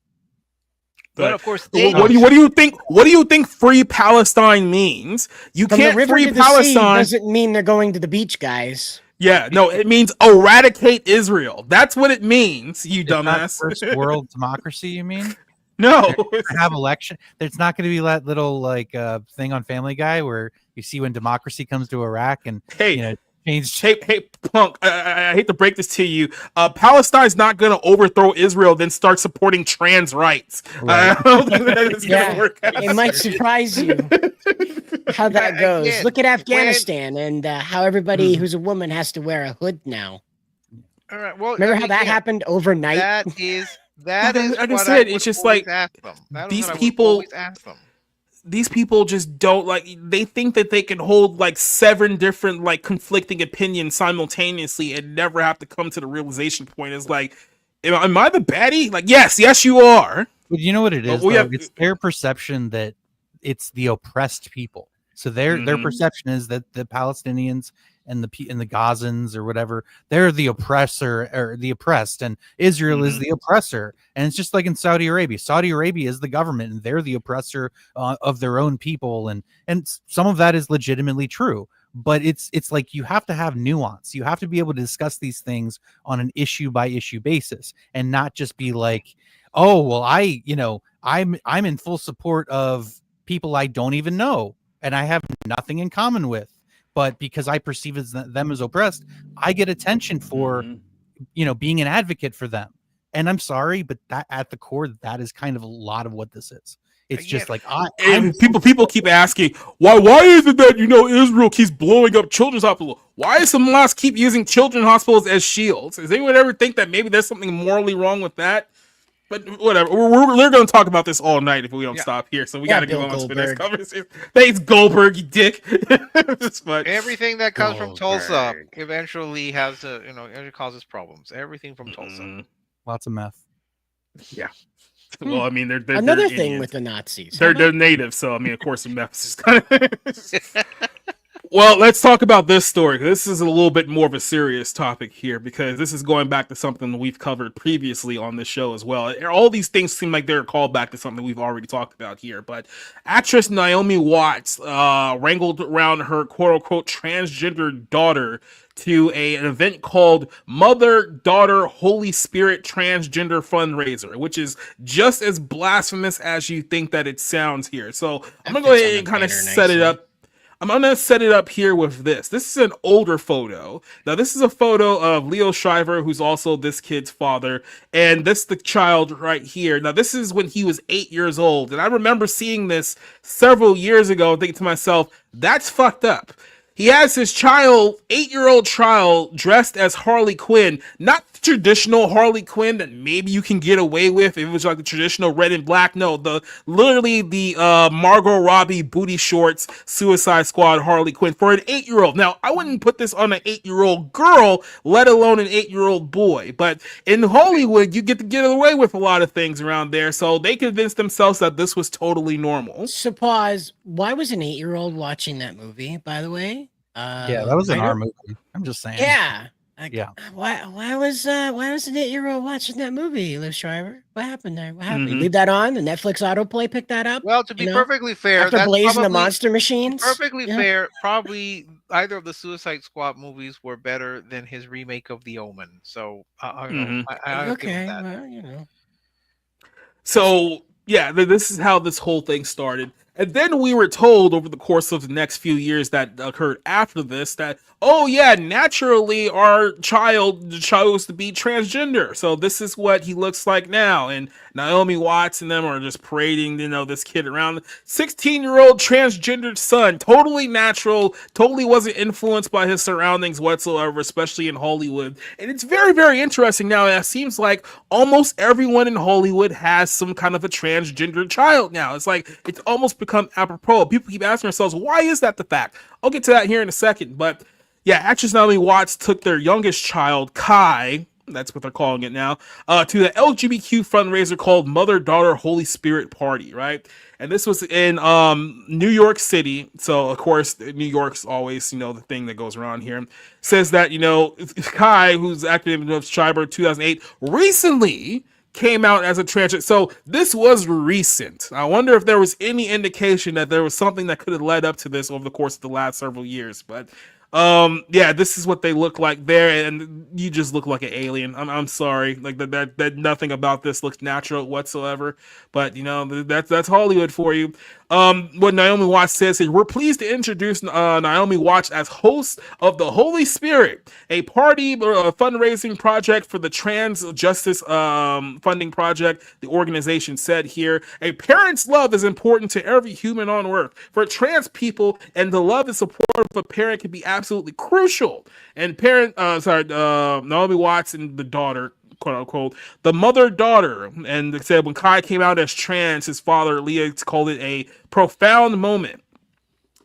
But of course, what do you think? What do you think free Palestine means? You can't free Palestine. Doesn't mean they're going to the beach, guys. Yeah, no, it means eradicate Israel. That's what it means. You dumbass. First world democracy, you mean? No, have election. There's not going to be that little thing on Family Guy where you see when democracy comes to Iraq and Hey, punk! I hate to break this to you. Palestine's not going to overthrow Israel, then start supporting trans rights. Right. I don't think that is going to work out. It might surprise you how that goes. Again, look at Afghanistan and how everybody who's a woman has to wear a hood now. All right. Well, remember how that happened overnight? That is. Like I said, it's just like these people. These people just don't they think that they can hold like 7 different like conflicting opinions simultaneously and never have to come to the realization point. It's like, am I the baddie? Like, yes, you are. But you know what it is? It's their perception that it's the oppressed people. So their perception is that the Palestinians and the Gazans or whatever, they're the oppressor or the oppressed, and Israel is the oppressor. And it's just like in Saudi Arabia. Saudi Arabia is the government, and they're the oppressor of their own people. And some of that is legitimately true. But it's like you have to have nuance. You have to be able to discuss these things on an issue by issue basis, and not just be like, oh, well, I'm in full support of people I don't even know and I have nothing in common with, but because I perceive them as oppressed, I get attention for being an advocate for them. And I'm sorry, but that at the core, that is kind of a lot of what this is. It's just like people keep asking why is it that Israel keeps blowing up children's hospitals? Why does Hamas keep using children's hospitals as shields? Does anyone ever think that maybe there's something morally wrong with that? But whatever, we're going to talk about this all night if we don't stop here. So we got to go on to the next conversation. Thanks, Goldberg, you dick. Everything that comes from Tulsa eventually has it causes problems. Everything from Tulsa, lots of meth. Yeah. Well, I mean, they're another thing Indians. With the Nazis. They're native, so I mean, of course, the meth is kind of. Well, let's talk about this story. This is a little bit more of a serious topic here because this is going back to something we've covered previously on this show as well. All these things seem like they're called back to something we've already talked about here. But actress Naomi Watts wrangled around her quote-unquote transgender daughter to an event called Mother, Daughter, Holy Spirit Transgender Fundraiser, which is just as blasphemous as you think that it sounds here. So I'm going to go ahead and kind of set it up. I'm going to set it up here with this. This is an older photo. Now, this is a photo of Leo Shriver, who's also this kid's father. And this is the child right here. Now, this is when he was 8 years old. And I remember seeing this several years ago and thinking to myself, that's fucked up. He has his child, 8-year-old child, dressed as Harley Quinn. Not the traditional Harley Quinn that maybe you can get away with if it was like the traditional red and black. No, literally the Margot Robbie booty shorts Suicide Squad Harley Quinn for an 8-year-old. Now, I wouldn't put this on an 8-year-old girl, let alone an 8-year-old boy. But in Hollywood, you get to get away with a lot of things around there. So they convinced themselves that this was totally normal. So pause. Why was an 8-year-old watching that movie, by the way? Yeah, that was an R movie. I'm just saying. Yeah. Yeah. Why was an 8-year-old watching that movie, Liv Shriver? What happened there? What happened? Leave that on. The Netflix autoplay picked that up. Well, to be perfectly fair, after blazing the monster machines. Perfectly fair. Probably either of the Suicide Squad movies were better than his remake of The Omen. So I okay. Well, So yeah, this is how this whole thing started. And then we were told over the course of the next few years that occurred after this that, oh yeah, naturally our child chose to be transgender. So this is what he looks like now. And Naomi Watts and them are just parading, this kid around. 16-year-old transgendered son, totally natural, totally wasn't influenced by his surroundings whatsoever, especially in Hollywood. And it's very, very interesting now. It seems like almost everyone in Hollywood has some kind of a transgender child now. It's like, it's almost become apropos. People keep asking themselves, why is that the fact? I'll get to that here in a second. But yeah, actress Naomi Watts took their youngest child, Kai, that's what they're calling it now, to the LGBTQ fundraiser called Mother, Daughter, Holy Spirit Party, right? And this was in New York City. So, of course, New York's always, the thing that goes around here. Says that, Kai, who's active in Schreiber 2008, recently came out as a transgender. So this was recent. I wonder if there was any indication that there was something that could have led up to this over the course of the last several years. But yeah, this is what they look like there, and you just look like an alien. I'm sorry, like that nothing about this looks natural whatsoever. But that's Hollywood for you. What Naomi Watts says is, we're pleased to introduce Naomi Watts as host of the Holy Spirit, a party fundraising project for the Trans Justice funding project. The organization said here, a parent's love is important to every human on earth. For trans people, and the love and support of a parent can be absolutely crucial. And Naomi Watts and the daughter, quote unquote, the mother-daughter, and they said when Kai came out as trans, his father Leah called it a profound moment.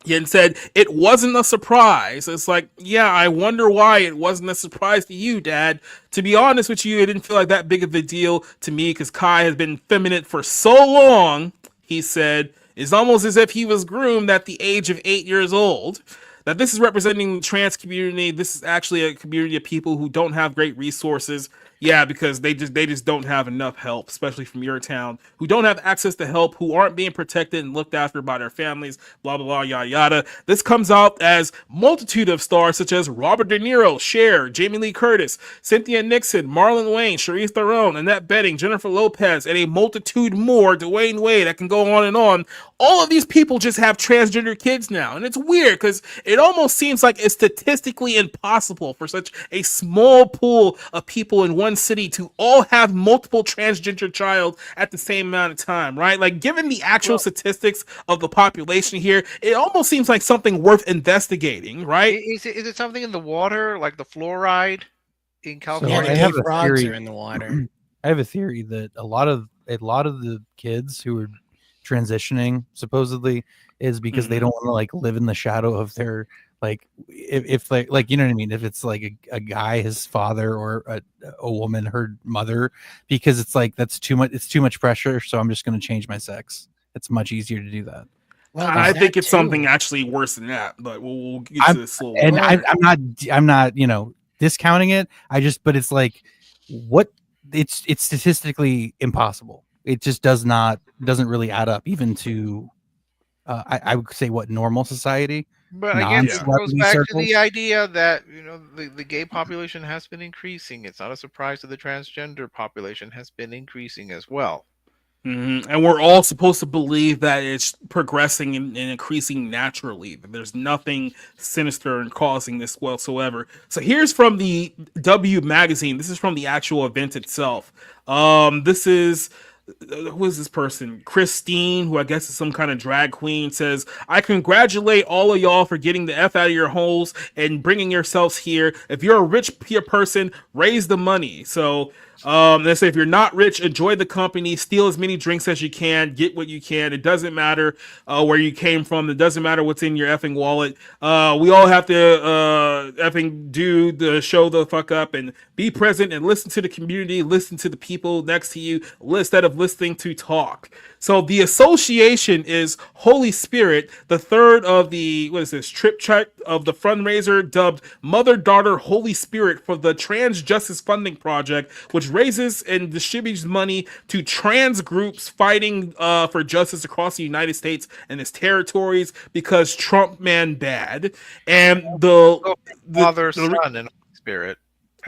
And said it wasn't a surprise. It's like, yeah, I wonder why it wasn't a surprise to you, Dad. To be honest with you, it didn't feel like that big of a deal to me because Kai has been feminine for so long. He said it's almost as if he was groomed at the age of 8 years old. that this is representing the trans community. This is actually a community of people who don't have great resources. Yeah, because they just don't have enough help, especially from your town, who don't have access to help, who aren't being protected and looked after by their families, blah, blah, blah, yada, yada. This comes out as multitude of stars such as Robert De Niro, Cher, Jamie Lee Curtis, Cynthia Nixon, Marlon Wayne, Charlize Theron, Annette Bening, Jennifer Lopez, and a multitude more, Dwayne Wade, that can go on and on. All of these people just have transgender kids now. And it's weird because it almost seems like it's statistically impossible for such a small pool of people in one city to all have multiple transgender child at the same amount of time, right? Like, given the actual statistics of the population here, it almost seems like something worth investigating, right? Is it something in the water, like the fluoride in So California? I have a frogs theory. are in the water. I have a theory that a lot of the kids who are transitioning supposedly is because they don't want to like live in the shadow of their like if like you know what I mean, if it's like a guy, his father, or a woman, her mother, because it's like it's too much pressure, so I'm just going to change my sex. It's much easier to do that. Well, I think it's something actually worse than that, but we'll get to this slowly. And I'm not discounting it. But it's like it's statistically impossible. It just doesn't really add up even to I would say normal society. But again, it goes back to the idea that the gay population has been increasing. It's not a surprise that the transgender population has been increasing as well. Mm-hmm. And we're all supposed to believe that it's progressing and increasing naturally, that there's nothing sinister in causing this whatsoever. So here's from the W magazine. This is from the actual event itself. This is who is this person? Christine, who I guess is some kind of drag queen, says, I congratulate all of y'all for getting the F out of your holes and bringing yourselves here. If you're a rich person, raise the money. So they say if you're not rich, enjoy the company, steal as many drinks as you can, get what you can. It doesn't matter where you came from. It doesn't matter what's in your effing wallet. We all have to effing do the show the fuck up and be present and listen to the community, listen to the people next to you instead of listening to talk. So the association is Holy Spirit, the third of the, triptych of the fundraiser dubbed Mother Daughter Holy Spirit for the Trans Justice Funding Project, which raises and distributes money to trans groups fighting for justice across the United States and its territories because Trump man bad. And the Father, Son, and Holy Spirit.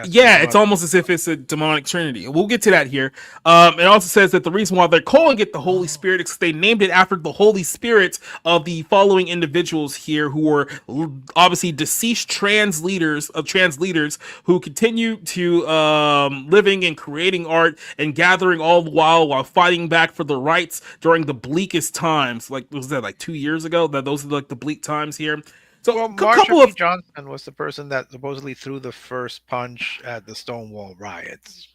Yeah, it's almost as if it's a demonic trinity. We'll get to that here. It also says that the reason why they're calling it the Holy Spirit is they named it after the Holy Spirits of the following individuals here who were obviously deceased trans leaders who continue to living and creating art and gathering all the while fighting back for the rights during the bleakest times. Like, was that like 2 years ago? That those are like the bleak times here. So Marsha P. Johnson was the person that supposedly threw the first punch at the Stonewall riots.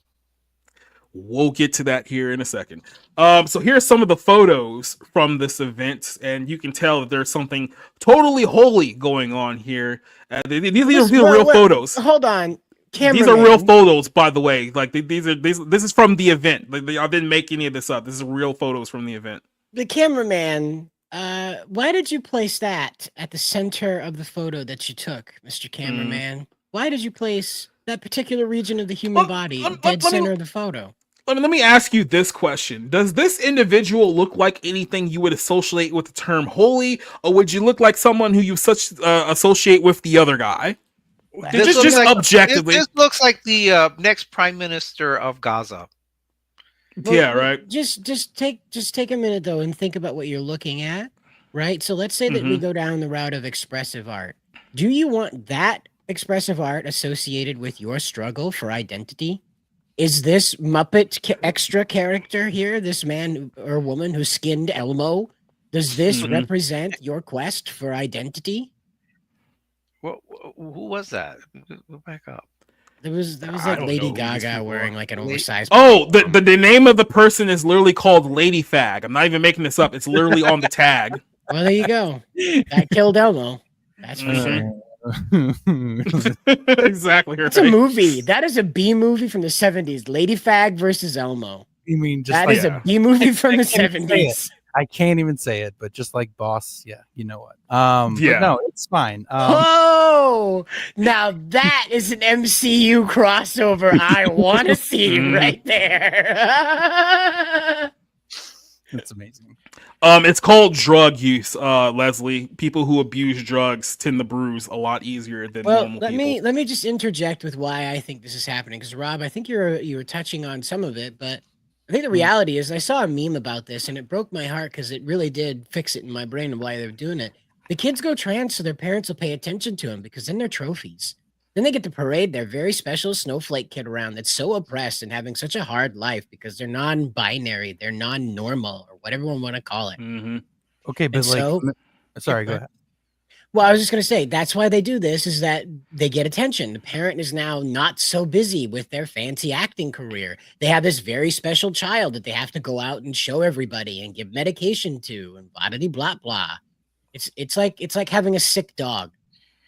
We'll get to that here in a second. So here's some of the photos from this event, and you can tell that there's something totally holy going on here. These are real photos. Hold on. These are real photos, by the way. Like this is from the event. I didn't make any of this up. This is real photos from the event. The cameraman. Why did you place that at the center of the photo that you took, Mr. Cameraman? Why did you place that particular region of the human body dead center of the photo? Let me ask you this question. Does this individual look like anything you would associate with the term holy, or would you look like someone who you associate with the other guy? Just objectively. This looks like the next prime minister of Gaza. Well, yeah, right. Just take a minute though and think about what you're looking at, right? So let's say that we go down the route of expressive art. Do you want that expressive art associated with your struggle for identity? Is this Muppet extra character here, this man or woman who skinned Elmo, does this represent your quest for identity? Well, who was that? Go back up. There was like Lady Gaga wearing like an oversized. Oh, the name of the person is literally called Lady Fag. I'm not even making this up. It's literally on the tag. Well, there you go. That killed Elmo. That's for sure. Exactly. That's a movie. That is a B movie from the 70s. Lady Fag versus Elmo. You mean just that is a B movie from the 70s? I can't even say it, but just like boss, yeah, you know what? Yeah. But no, it's fine. Oh, now that is an MCU crossover I want to see right there. It's amazing. It's called drug use, Leslie. People who abuse drugs tend to bruise a lot easier than normal people. Let me just interject with why I think this is happening. Because Rob, I think you were touching on some of it, but I think the reality is I saw a meme about this and it broke my heart because it really did fix it in my brain of why they're doing it. The kids go trans so their parents will pay attention to them because then they're trophies. Then they get to parade their very special snowflake kid around that's so oppressed and having such a hard life because they're non-binary, they're non-normal, or whatever one want to call it. Okay, but sorry, go ahead. Well, I was just going to say, that's why they do this, is that they get attention. The parent is now not so busy with their fancy acting career. They have this very special child that they have to go out and show everybody and give medication to and blah, blah, blah, blah. It's like having a sick dog.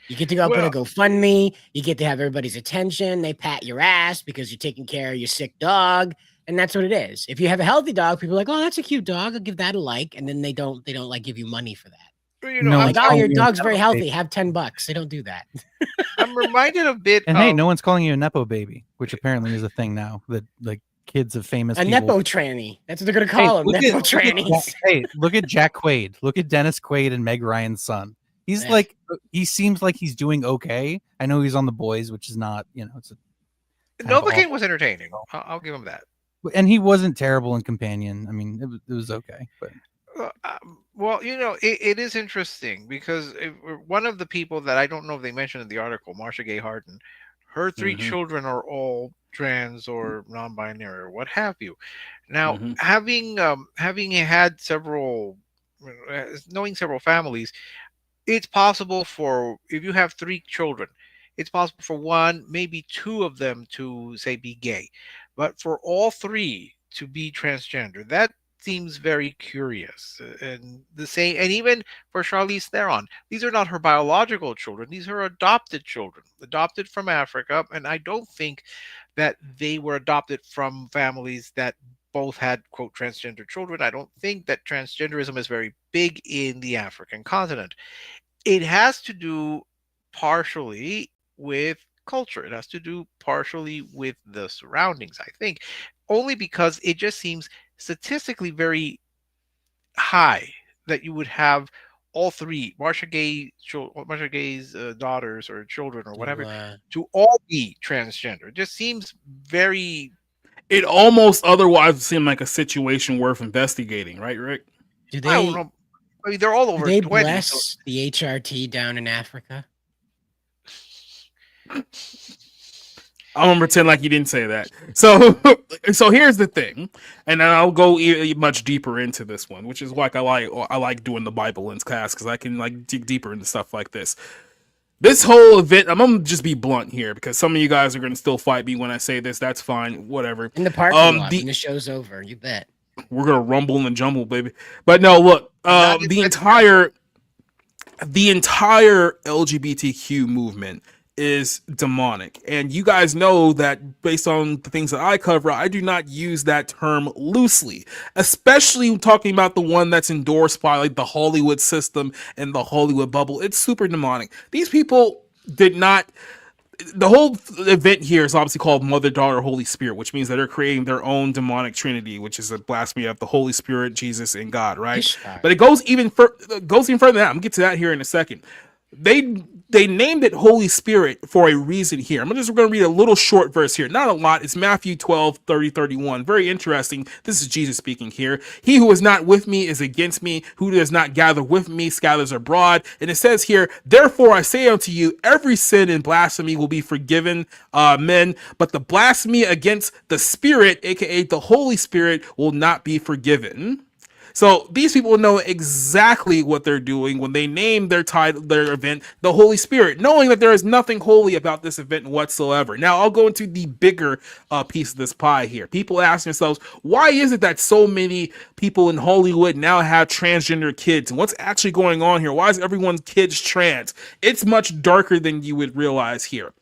You get to go up and a GoFundMe. You get to have everybody's attention. They pat your ass because you're taking care of your sick dog. And that's what it is. If you have a healthy dog, people are like, oh, that's a cute dog. I'll give that a like. And then they don't like give you money for that. You know, like, oh, your dog's very healthy. Have $10. They don't do that. I'm reminded a bit. And hey, no one's calling you a nepo baby, which apparently is a thing now. That like kids of famous a people. nepo tranny. That's what they're gonna call them. Nepo trannies. Hey, look at Jack Quaid. Look at Dennis Quaid and Meg Ryan's son. He's he seems like he's doing okay. I know he's on The Boys, which is not, it's a Novocaine was entertaining. I'll give him that. And he wasn't terrible in Companion. I mean, it was okay, but. Well, it is interesting because one of the people that I don't know if they mentioned in the article, Marcia Gay Harden, her 3 children are all trans or non-binary or what have you. Now, having had knowing several families, it's possible if you have 3 children, it's possible for 1, maybe 2 of them to say be gay, but for all 3 to be transgender, that seems very curious. And even for Charlize Theron, these are not her biological children. These are adopted children, adopted from Africa. And I don't think that they were adopted from families that both had, quote, transgender children. I don't think that transgenderism is very big in the African continent. It has to do partially with culture. It has to do partially with the surroundings, I think, only because it just seems statistically very high that you would have all 3 Marcia Gay's daughters or children or whatever to all be transgender. It just seems very. It almost otherwise seemed like a situation worth investigating, right, Rick? Do they? I don't know. I mean, they're all over. Do they 20, bless the HRT down in Africa? I'm gonna pretend like you didn't say that. So here's the thing, and then I'll go much deeper into this one, which is like I like doing the Bible Lens class because I can like dig deeper into stuff like this. This whole event, I'm gonna just be blunt here because some of you guys are gonna still fight me when I say this. That's fine, whatever. In the parking lot, when the show's over, you bet. We're gonna rumble and jumble, baby. But no, look, the entire LGBTQ movement is demonic, and you guys know that based on the things that I cover, I do not use that term loosely, especially talking about the one that's endorsed by like the Hollywood system and the Hollywood bubble. It's super demonic. These people did not. The whole event here is obviously called Mother, Daughter, Holy Spirit, which means that they're creating their own demonic trinity, which is a blasphemy of the Holy Spirit, Jesus, and God, right? But it goes even further than that. I'm gonna get to that here in a second. They named it Holy Spirit for a reason here. I'm just going to read a little short verse here. Not a lot. It's Matthew 12:30-31. Very interesting. This is Jesus speaking here. He who is not with me is against me. Who does not gather with me scatters abroad. And it says here, therefore I say unto you, every sin and blasphemy will be forgiven men, but the blasphemy against the Spirit, aka the Holy Spirit, will not be forgiven. So these people know exactly what they're doing when they name their event the Holy Spirit, knowing that there is nothing holy about this event whatsoever. Now, I'll go into the bigger piece of this pie here. People ask themselves, why is it that so many people in Hollywood now have transgender kids? And what's actually going on here? Why is everyone's kids trans? It's much darker than you would realize here.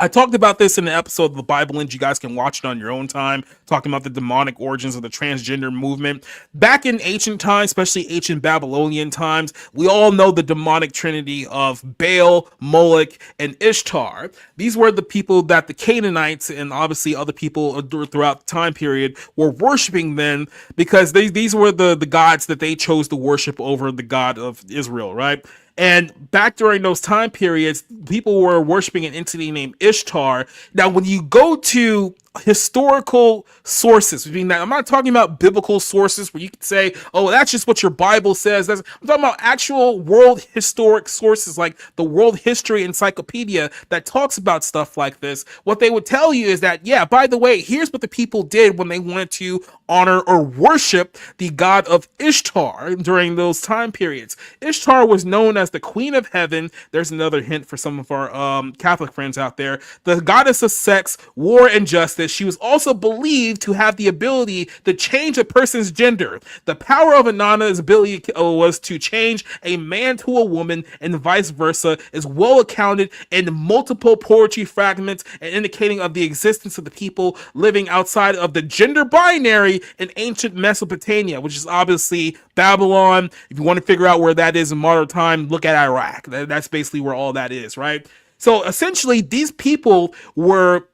I talked about this in the episode of the Bible Lens. You guys can watch it on your own time, talking about the demonic origins of the transgender movement. Back in ancient times, especially ancient Babylonian times, we all know the demonic trinity of Baal, Moloch, and Ishtar. These were the people that the Canaanites and obviously other people throughout the time period were worshiping then, because these were the gods that they chose to worship over the God of Israel, right? And back during those time periods, people were worshiping an entity named Ishtar. Now, when you go to historical sources, I'm not talking about biblical sources where you can say, oh, that's just what your Bible says. I'm talking about actual world historic sources like the World History Encyclopedia that talks about stuff like this. What they would tell you is that, yeah, by the way, here's what the people did when they wanted to honor or worship the god of Ishtar during those time periods. Ishtar was known as the Queen of Heaven. There's another hint for some of our Catholic friends out there. The goddess of sex, war, and justice. She was also believed to have the ability to change a person's gender. The power of Inanna's ability was to change a man to a woman and vice versa, is well accounted in multiple poetry fragments and indicating of the existence of the people living outside of the gender binary in ancient Mesopotamia, which is obviously Babylon. If you want to figure out where that is in modern time, look at Iraq. That's basically where all that is, right? So essentially, these people were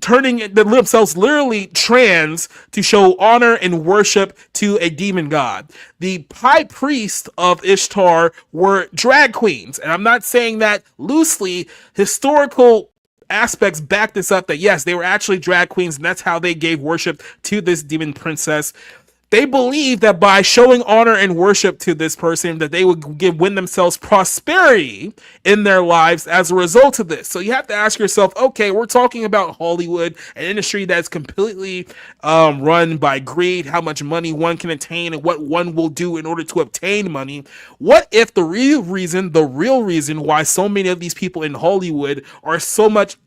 turning themselves literally trans to show honor and worship to a demon god. The high priest of Ishtar were drag queens, and I'm not saying that loosely. Historical aspects back this up, that yes, they were actually drag queens, and that's how they gave worship to this demon princess. They believed that by showing honor and worship to this person, that they would win themselves prosperity in their lives as a result of this. So you have to ask yourself, okay, we're talking about Hollywood, an industry that's completely run by greed, how much money one can attain and what one will do in order to obtain money. What if the real reason why so many of these people in Hollywood are so much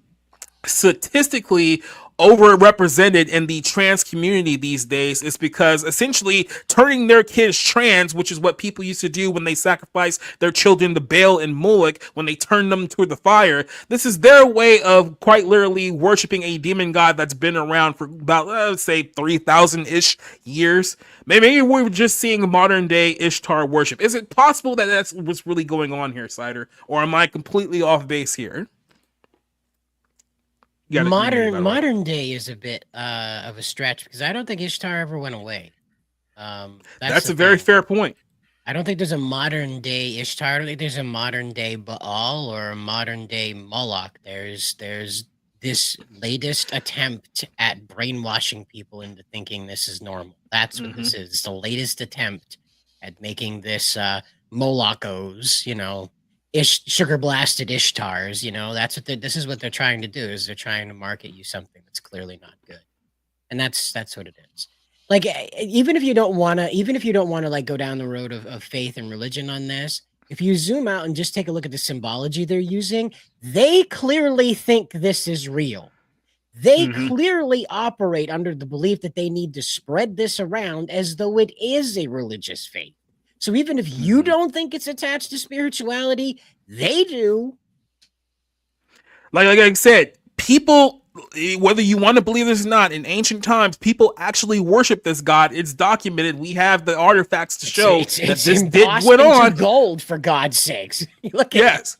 statistically overrepresented in the trans community these days is because essentially turning their kids trans, which is what people used to do when they sacrificed their children to Baal and Moloch, when they turned them to the fire. This is their way of quite literally worshiping a demon god that's been around for about, let's say, 3,000-ish years. Maybe we're just seeing modern day Ishtar worship. Is it possible that that's what's really going on here, Cider? Or am I completely off base here? Modern day is a bit of a stretch because I don't think Ishtar ever went away. That's a very fair point. I don't think there's a modern day Ishtar. I don't think there's a modern day Baal or a modern day Moloch. There's this latest attempt at brainwashing people into thinking this is normal. That's what this is. It's the latest attempt at making this Molochos, sugar blasted Ishtars, that's what this is what they're trying to do, is they're trying to market you something that's clearly not good. And that's what it is. Like, even if you don't want to like go down the road of faith and religion on this, if you zoom out and just take a look at the symbology they're using, they clearly think this is real. They clearly operate under the belief that they need to spread this around as though it is a religious faith. So even if you don't think it's attached to spirituality, they do. Like I said, people, whether you want to believe this or not, in ancient times, people actually worship this god. It's documented. We have the artifacts to show that this did went on. Gold, for God's sakes. Look at yes.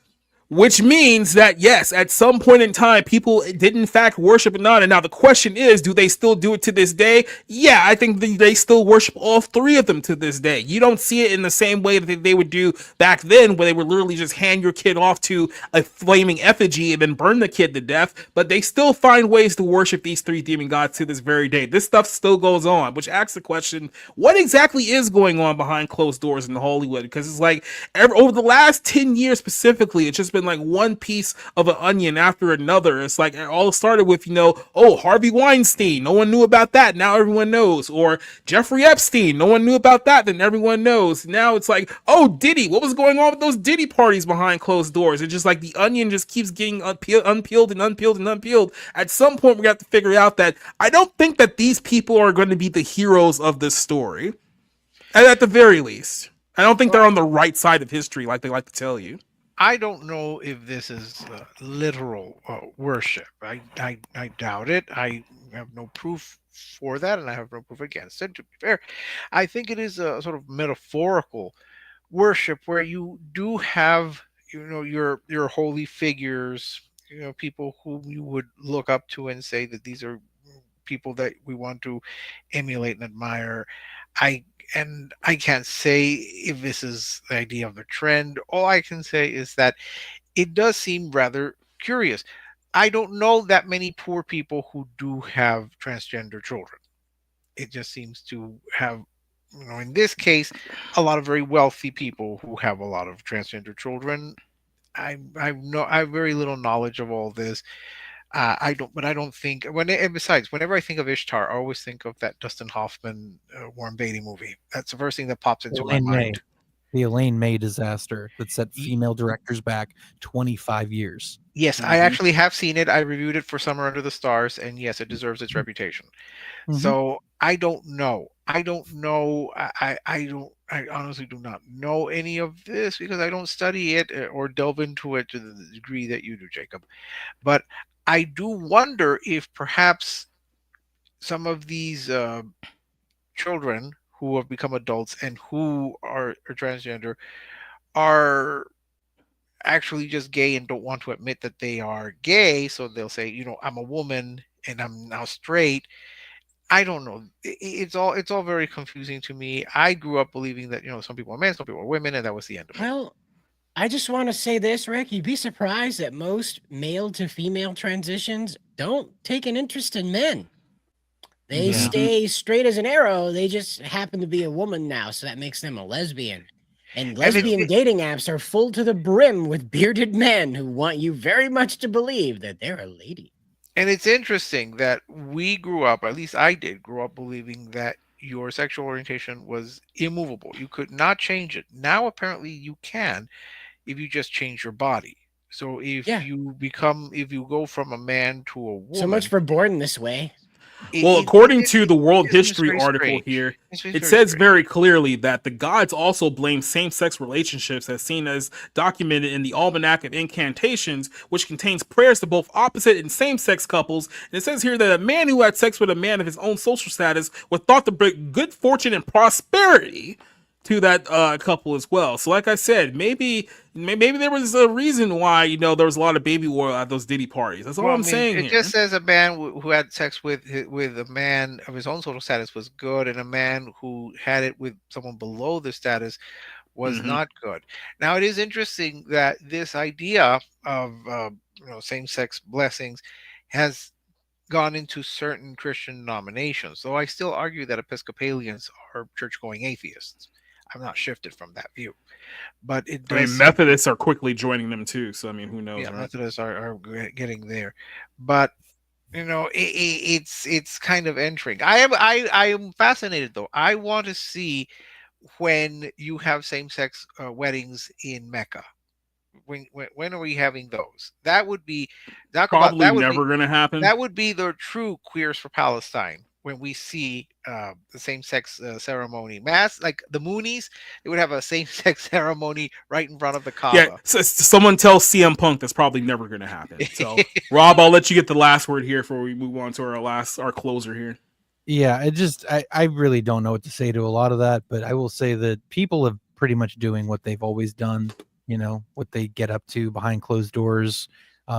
Which means that, yes, at some point in time, people did in fact worship Inanna. Now, the question is, do they still do it to this day? Yeah, I think they still worship all three of them to this day. You don't see it in the same way that they would do back then, where they would literally just hand your kid off to a flaming effigy and then burn the kid to death. But they still find ways to worship these three demon gods to this very day. This stuff still goes on, which asks the question, what exactly is going on behind closed doors in Hollywood? Because it's like, over the last 10 years specifically, it's just been like one piece of an onion after another. It's like it all started with, Harvey Weinstein. No one knew about that. Now everyone knows. Or Jeffrey Epstein. No one knew about that. Then everyone knows. Now it's like, Diddy. What was going on with those Diddy parties behind closed doors? It's just like the onion just keeps getting unpeeled and unpeeled and unpeeled. At some point, we have to figure out that I don't think that these people are going to be the heroes of this story. At the very least. I don't think they're on the right side of history like they like to tell you. I don't know if this is literal worship. I doubt it. I have no proof for that, and I have no proof against it. To be fair, I think it is a sort of metaphorical worship where you do have, your holy figures, people whom you would look up to and say that these are people that we want to emulate and admire. I can't say if this is the idea of the trend. All I can say is that it does seem rather curious. I don't know that many poor people who do have transgender children. It just seems to have, in this case, a lot of very wealthy people who have a lot of transgender children. I have very little knowledge of all this. I don't think and besides, whenever I think of Ishtar, I always think of that Dustin Hoffman, Warren Beatty movie. That's the first thing that pops into my mind. The Elaine May disaster that set female directors back 25 years. Yes, I actually have seen it. I reviewed it for Summer Under the Stars, and yes, it deserves its reputation. So I don't know. I don't know. I honestly do not know any of this because I don't study it or delve into it to the degree that you do, Jacob. But I do wonder if perhaps some of these children who have become adults and who are transgender are actually just gay and don't want to admit that they are gay. So they'll say, I'm a woman and I'm now straight. I don't know. It's all very confusing to me. I grew up believing that, some people are men, some people are women, and that was the end of it. Well, I just want to say this, Rick. You'd be surprised that most male to female transitions don't take an interest in men. They stay straight as an arrow. They just happen to be a woman now, so that makes them a lesbian. And lesbian dating apps are full to the brim with bearded men who want you very much to believe that they're a lady. And it's interesting that we grew up, at least I did grow up, believing that your sexual orientation was immovable. You could not change it. Now, apparently, you can if you just change your body. So if you go from a man to a woman. So much for born this way. Well, according to the World History article here, it says very clearly that the gods also blame same-sex relationships as seen as documented in the Almanac of Incantations, which contains prayers to both opposite and same-sex couples. And it says here that a man who had sex with a man of his own social status was thought to bring good fortune and prosperity to that couple as well. So like I said, maybe there was a reason why there was a lot of baby oil at those Diddy parties. That's all I'm saying. It just says a man who had sex with a man of his own social status was good, and a man who had it with someone below the status was not good. Now it is interesting that this idea of same-sex blessings has gone into certain Christian denominations, though I still argue that Episcopalians are church-going atheists. I'm not shifted from that view, but it does. Methodists are quickly joining them too. So who knows? Yeah, right? Methodists are getting there, but it's kind of entering. I am fascinated though. I want to see when you have same-sex weddings in Mecca. When are we having those? That would be probably never going to happen. That would be the true Queers for Palestine. When we see the same-sex ceremony, mass like the Moonies, they would have a same-sex ceremony right in front of the Kaaba. Yeah, someone tell CM Punk that's probably never going to happen. So, Rob, I'll let you get the last word here before we move on to our closer here. Yeah, I really don't know what to say to a lot of that, but I will say that people have pretty much doing what they've always done. What they get up to behind closed doors.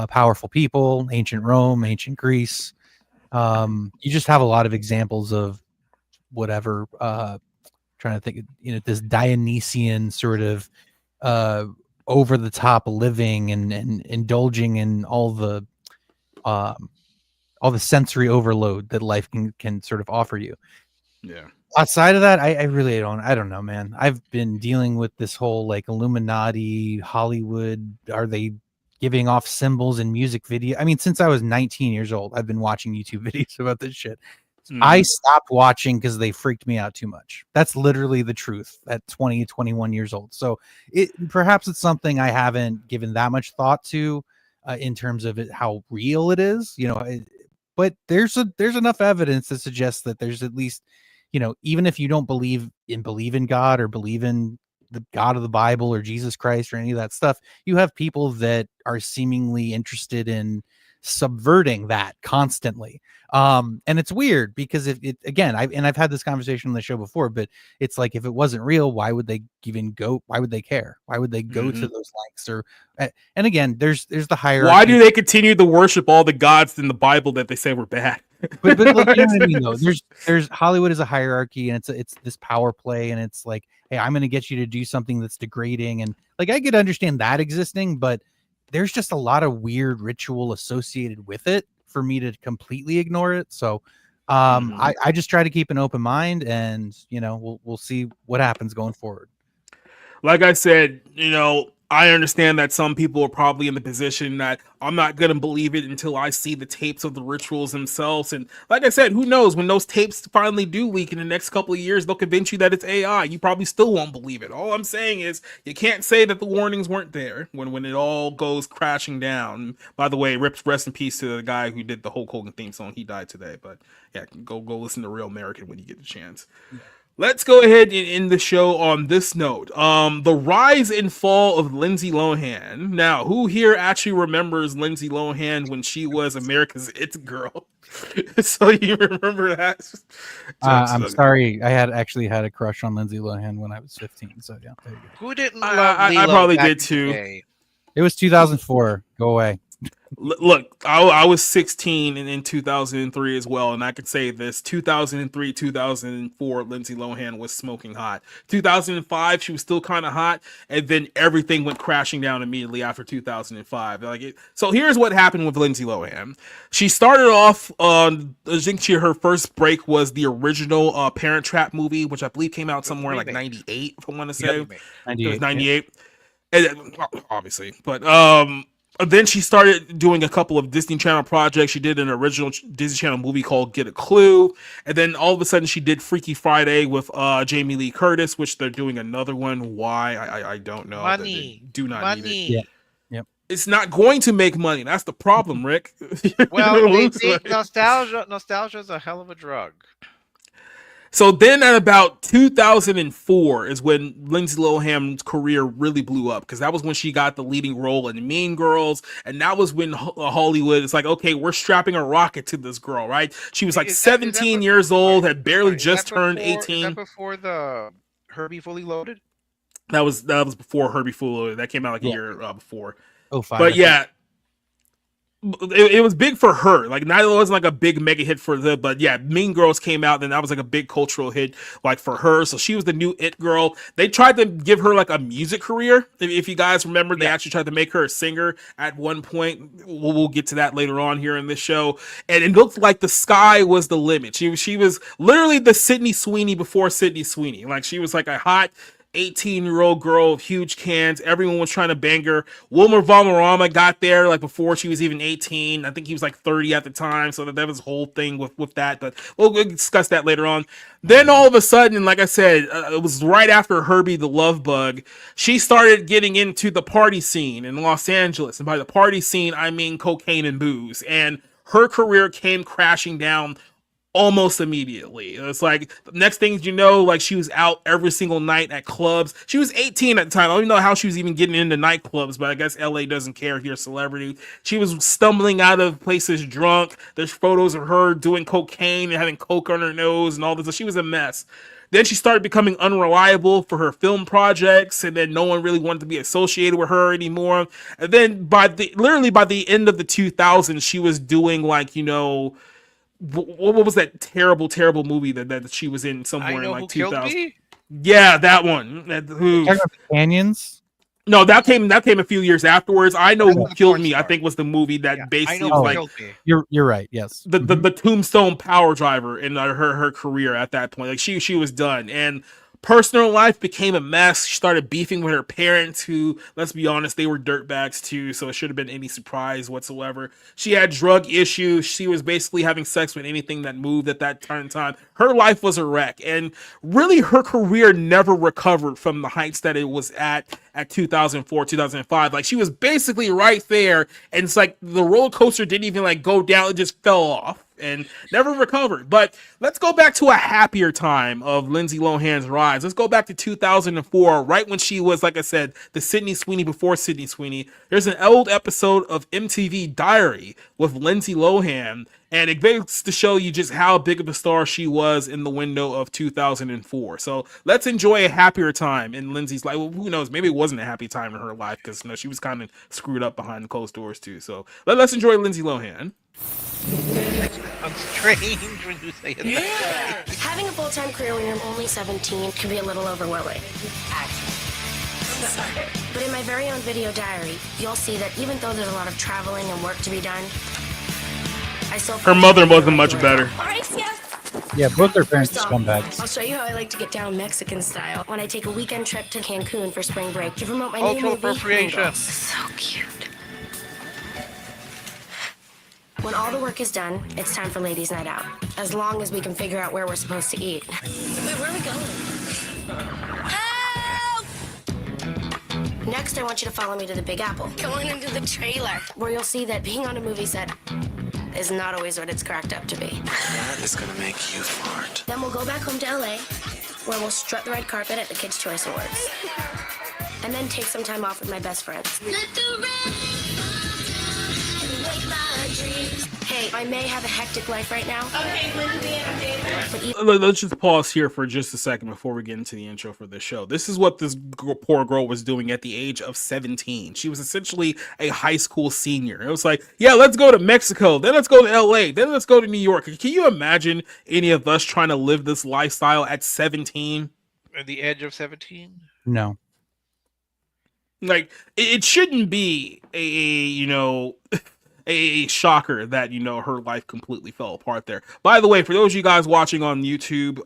Powerful people, ancient Rome, ancient Greece. You just have a lot of examples of whatever, trying to think, this Dionysian sort of over the top living and indulging in all the sensory overload that life can sort of offer you. Yeah. Outside of that, I really don't know, man. I've been dealing with this whole like Illuminati, Hollywood. Are they giving off symbols in music video? I mean, since I was 19 years old, I've been watching YouTube videos about this shit. I stopped watching because they freaked me out too much. That's literally the truth at 20, 21 years old. So perhaps it's something I haven't given that much thought to in terms of how real it is, but there's enough evidence to suggest that there's at least, even if you don't believe in God or believe in the God of the Bible or Jesus Christ or any of that stuff. You have people that are seemingly interested in subverting that constantly. And it's weird because if it, again, I've had this conversation on the show before, but it's like, if it wasn't real, why would they even go? Why would they care? Why would they go to those lengths? Or, and again, there's the hierarchy. Why do they continue to worship all the gods in the Bible that they say were bad? but like, you know what I mean, though. There's Hollywood is a hierarchy, and it's this power play, and it's like, hey, I'm going to get you to do something that's degrading, and like I could understand that existing, but there's just a lot of weird ritual associated with it for me to completely ignore it. So I just try to keep an open mind, and we'll see what happens going forward. Like I said, I understand that some people are probably in the position that I'm not going to believe it until I see the tapes of the rituals themselves. And like I said, who knows, when those tapes finally do leak in the next couple of years, they'll convince you that it's AI. You probably still won't believe it. All I'm saying is you can't say that the warnings weren't there when it all goes crashing down. By the way, rest in peace to the guy who did the Hulk Hogan theme song. He died today, but yeah, go listen to Real American when you get the chance. Yeah. Let's go ahead and end the show on this note. The rise and fall of Lindsay Lohan. Now, who here actually remembers Lindsay Lohan when she was America's It Girl? So you remember that? I'm sorry. I actually had a crush on Lindsay Lohan when I was 15. So yeah, there you go. Who didn't I probably did too. It was 2004. Go away. Look, I was 16 in 2003 as well, and I could say this: 2003, 2004, Lindsay Lohan was smoking hot. 2005, she was still kind of hot, and then everything went crashing down immediately after 2005. So here's what happened with Lindsay Lohan. She started off on, I think her first break was the original Parent Trap movie, which I believe came out somewhere like 98, if I want to say. It was 98. Yeah. And, obviously, but then she started doing a couple of Disney Channel projects. She did an original Disney Channel movie called Get a Clue. And then all of a sudden she did Freaky Friday with Jamie Lee Curtis, which they're doing another one. Why? I don't know. Money. Do not need it. Yeah. Yep. It's not going to make money. That's the problem, Rick. Well, they think nostalgia is a hell of a drug. So then at about 2004 is when Lindsay Lohan's career really blew up, because that was when she got the leading role in Mean Girls, and that was when Hollywood is like, okay, we're strapping a rocket to this girl, right? She was like 17 years old, had barely just turned 18. Is that before the Herbie Fully Loaded? That was before Herbie Fully Loaded. That came out like a year before. Oh, 5. But yeah. It was big for her. Like, neither wasn't like a big mega hit for the, but yeah, Mean Girls came out, and that was like a big cultural hit, like for her. So she was the new it girl. They tried to give her like a music career. If you guys remember, they actually tried to make her a singer at one point. We'll get to that later on here in this show. And it looked like the sky was the limit. She was literally the Sydney Sweeney before Sydney Sweeney. Like, she was like a hot 18-year-old girl with huge cans. Everyone was trying to bang her. Wilmer Valderrama got there like before she was even 18. I think he was like 30 at the time, so that was a whole thing with that, but we'll discuss that later on. Then all of a sudden, like I said, it was right after Herbie the Love Bug, she started getting into the party scene in Los Angeles, and by the party scene I mean cocaine and booze, and her career came crashing down almost immediately. It's like, the next thing you know, like, she was out every single night at clubs. She was 18 at the time. I don't even know how she was even getting into nightclubs, but I guess LA doesn't care if you're a celebrity. She was stumbling out of places drunk. There's photos of her doing cocaine and having coke on her nose and all this. So she was a mess. Then she started becoming unreliable for her film projects, and then no one really wanted to be associated with her anymore. And then by the end of the 2000s, she was doing like, what was that terrible movie that she was in somewhere in like 2000? Yeah, that one. Canyons? No, that came a few years afterwards. I Know Who Killed Me, I think, was the movie that basically was like, you're right. Yes, the tombstone power driver in her career at that point. Like, she was done, and personal life became a mess. She started beefing with her parents, who, let's be honest, they were dirtbags too, so it should have been any surprise whatsoever. She had drug issues. She was basically having sex with anything that moved at that time. Her life was a wreck, and really her career never recovered from the heights that it was at at 2004, 2005. Like she was basically right there, and it's like the roller coaster didn't even like go down; it just fell off and never recovered. But let's go back to a happier time of Lindsay Lohan's rise. Let's go back to 2004, right when she was, like I said, the Sydney Sweeney before Sydney Sweeney. There's an old episode of MTV Diary with Lindsay Lohan, and it goes to show you just how big of a star she was in the window of 2004. So let's enjoy a happier time in Lindsay's life. Well, who knows? Maybe it wasn't a happy time in her life because she was kind of screwed up behind closed doors too. So let's enjoy Lindsay Lohan. I'm strange when you say it. Yeah. Having a full-time career when you're only 17 can be a little overwhelming. But in my very own video diary, you'll see that even though there's a lot of traveling and work to be done, I still. Her mother wasn't much better. All right, yeah. Yeah, both their parents are scumbags. I'll show you how I like to get down Mexican style when I take a weekend trip to Cancun for spring break to promote my new Cultural movie. appropriation. So cute. When all the work is done, it's time for ladies' night out. As long as we can figure out where we're supposed to eat. Wait, where are we going? Help! Next, I want you to follow me to the Big Apple. Going into the trailer, where you'll see that being on a movie set is not always what it's cracked up to be. That is gonna make you fart. Then we'll go back home to LA, where we'll strut the red carpet at the Kids' Choice Awards. And then take some time off with my best friends. Hey, I may have a hectic life right now. Okay, Lindsay, Let's just pause here for just a second before we get into the intro for this show. This is what this poor girl was doing at the age of 17. She was essentially a high school senior. It was like, yeah, let's go to Mexico, then let's go to LA, then let's go to New York. Can you imagine any of us trying to live this lifestyle at 17? At the edge of 17? No. Like, it shouldn't be a shocker that her life completely fell apart there. By the way, for those of you guys watching on YouTube,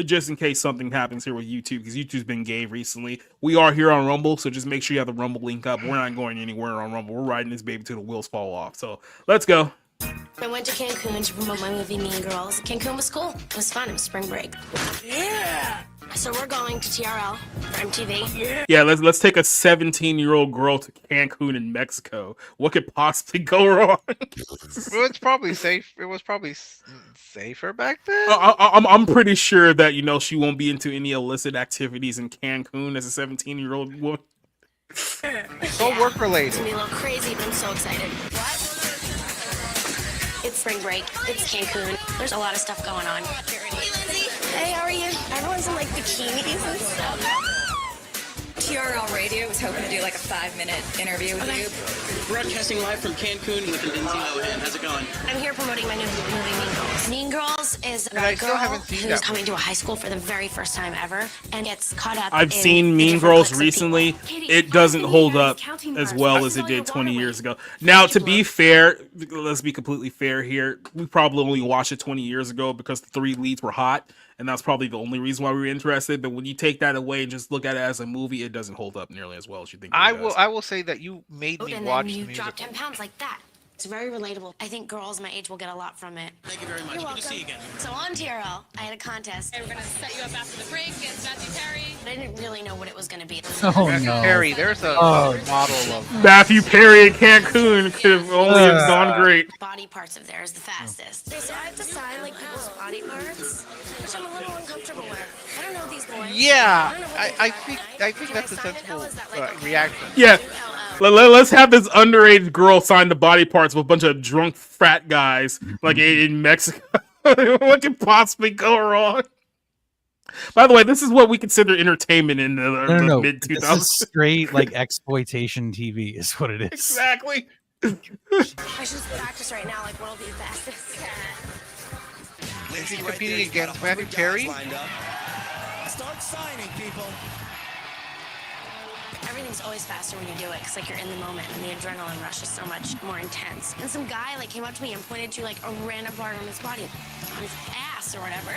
just in case something happens here with YouTube, because YouTube's been gay recently, we are here on Rumble, so just make sure you have the Rumble link up. We're not going anywhere on Rumble. We're riding this baby till the wheels fall off. So let's go. I went to Cancun to promote my movie Mean Girls. Cancun was cool. It was fun. It was spring break. Yeah. So we're going to TRL for MTV. Yeah, let's take a 17-year-old girl to Cancun in Mexico. What could possibly go wrong? Well, it's probably safe. It was probably safer back then. I'm pretty sure that she won't be into any illicit activities in Cancun as a 17-year-old woman. It's all work related. It's gonna be a little crazy, but I'm so excited. It's spring break. It's Cancun. There's a lot of stuff going on. Hey, Lindsay. Hey, how are you? Everyone's in like bikinis and stuff. TRL Radio was hoping to do like a 5-minute interview with you. Broadcasting live from Cancun with Lindsay Lohan. How's it going? I'm here promoting my new movie, Mean Girls. Mean Girls is about a girl who's coming to a high school for the very first time ever and gets caught up. I've seen Mean Girls recently. It doesn't hold up as well as it did 20 years ago. Now, to be fair, let's be completely fair here. We probably only watched it 20 years ago because the three leads were hot. And that's probably the only reason why we were interested. But when you take that away and just look at it as a movie, it doesn't hold up nearly as well as you think. I will say that you made me watch the music. Drop 10 pounds like that. It's very relatable. I think girls my age will get a lot from it. Thank you very much. Good to see you again. So on TRL, I had a contest. We're gonna set you up after the break against Matthew Perry. But I didn't really know what it was gonna be. Oh Matthew no. Perry, there's a model of Matthew Perry in Cancun could have only have gone great. Body parts of theirs the fastest. They said I have to sign like people's body parts, which I'm a little uncomfortable with. I don't know these boys. Yeah, I think that's a sensible reaction. Yeah. Let's have this underage girl sign the body parts with a bunch of drunk frat guys like in Mexico. What could possibly go wrong? By the way, this is what we consider entertainment in the mid 2000s. This is straight like exploitation TV is what it is. Exactly. I should practice right now, like what'll be fastest. Is he competing against Matthew Perry? Start signing, people. Everything's always faster when you do it, because like you're in the moment and the adrenaline rush is so much more intense. And some guy like came up to me and pointed to like a random part on his body, on his ass or whatever.